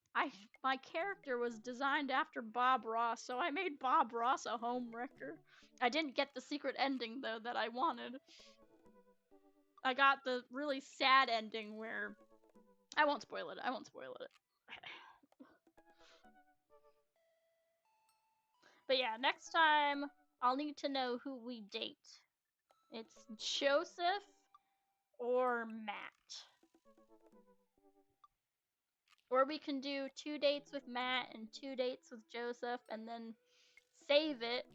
my character was designed after Bob Ross, so I made Bob Ross a homewrecker. I didn't get the secret ending though that I wanted. I got the really sad ending where I won't spoil it. But yeah, next time I'll need to know who we date. It's Joseph or Matt. Or we can do 2 dates with Matt and 2 dates with Joseph and then save it,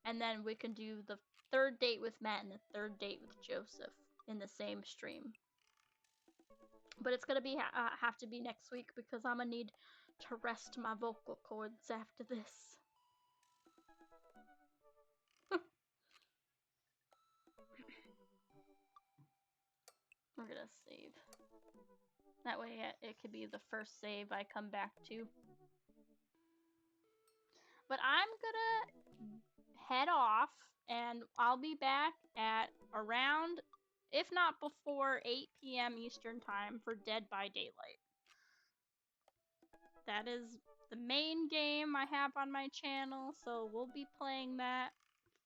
and then we can do the 3rd date with Matt and the 3rd date with Joseph in the same stream. But it's gonna be have to be next week because I'm gonna need to rest my vocal cords after this. We're gonna save. That way it could be the first save I come back to. But I'm gonna head off, and I'll be back at around, if not before, 8 p.m. Eastern Time for Dead by Daylight. That is the main game I have on my channel, so we'll be playing that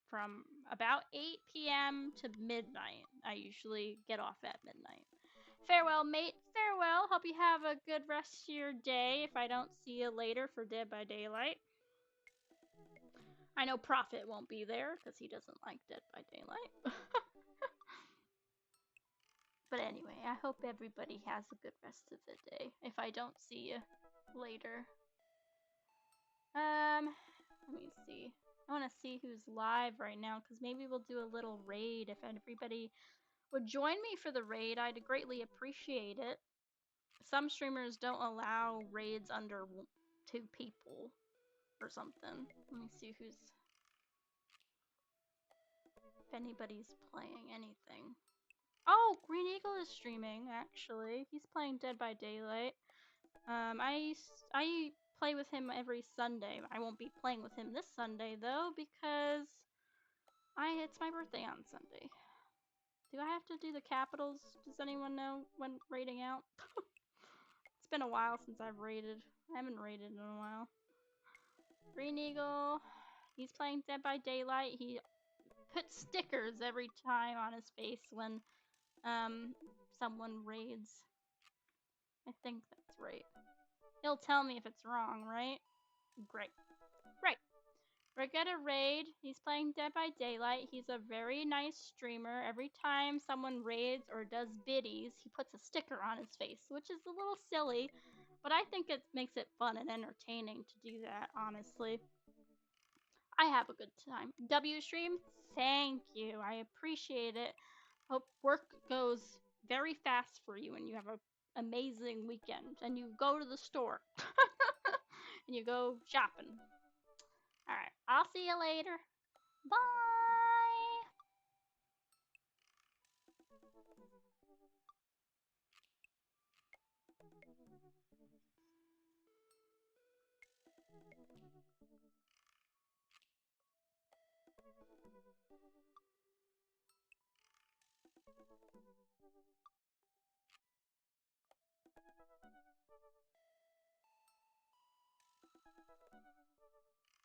from about 8 p.m. to midnight. I usually get off at midnight. Farewell, mate. Farewell. Hope you have a good rest of your day if I don't see you later for Dead by Daylight. I know Prophet won't be there because he doesn't like Dead by Daylight. But anyway, I hope everybody has a good rest of the day if I don't see you later. Let me see. I want to see who's live right now because maybe we'll do a little raid. If everybody would join me for the raid, I'd greatly appreciate it. Some streamers don't allow raids under 2 people or something. Let me see if anybody's playing anything. Oh, Green Eagle is streaming, actually. He's playing Dead by Daylight. I play with him every Sunday. I won't be playing with him this Sunday, though, because it's my birthday on Sunday. Do I have to do the capitals? Does anyone know when raiding out? It's been a while since I've raided. I haven't raided in a while. Green Eagle. He's playing Dead by Daylight. He puts stickers every time on his face when someone raids. I think that's right. He'll tell me if it's wrong, right? Great. Right. We're gonna raid. He's playing Dead by Daylight. He's a very nice streamer. Every time someone raids or does biddies, he puts a sticker on his face, which is a little silly, but I think it makes it fun and entertaining to do that, honestly. I have a good time. W stream, thank you. I appreciate it. Hope work goes very fast for you and you have an amazing weekend and you go to the store and you go shopping. Alright, I'll see you later. Bye!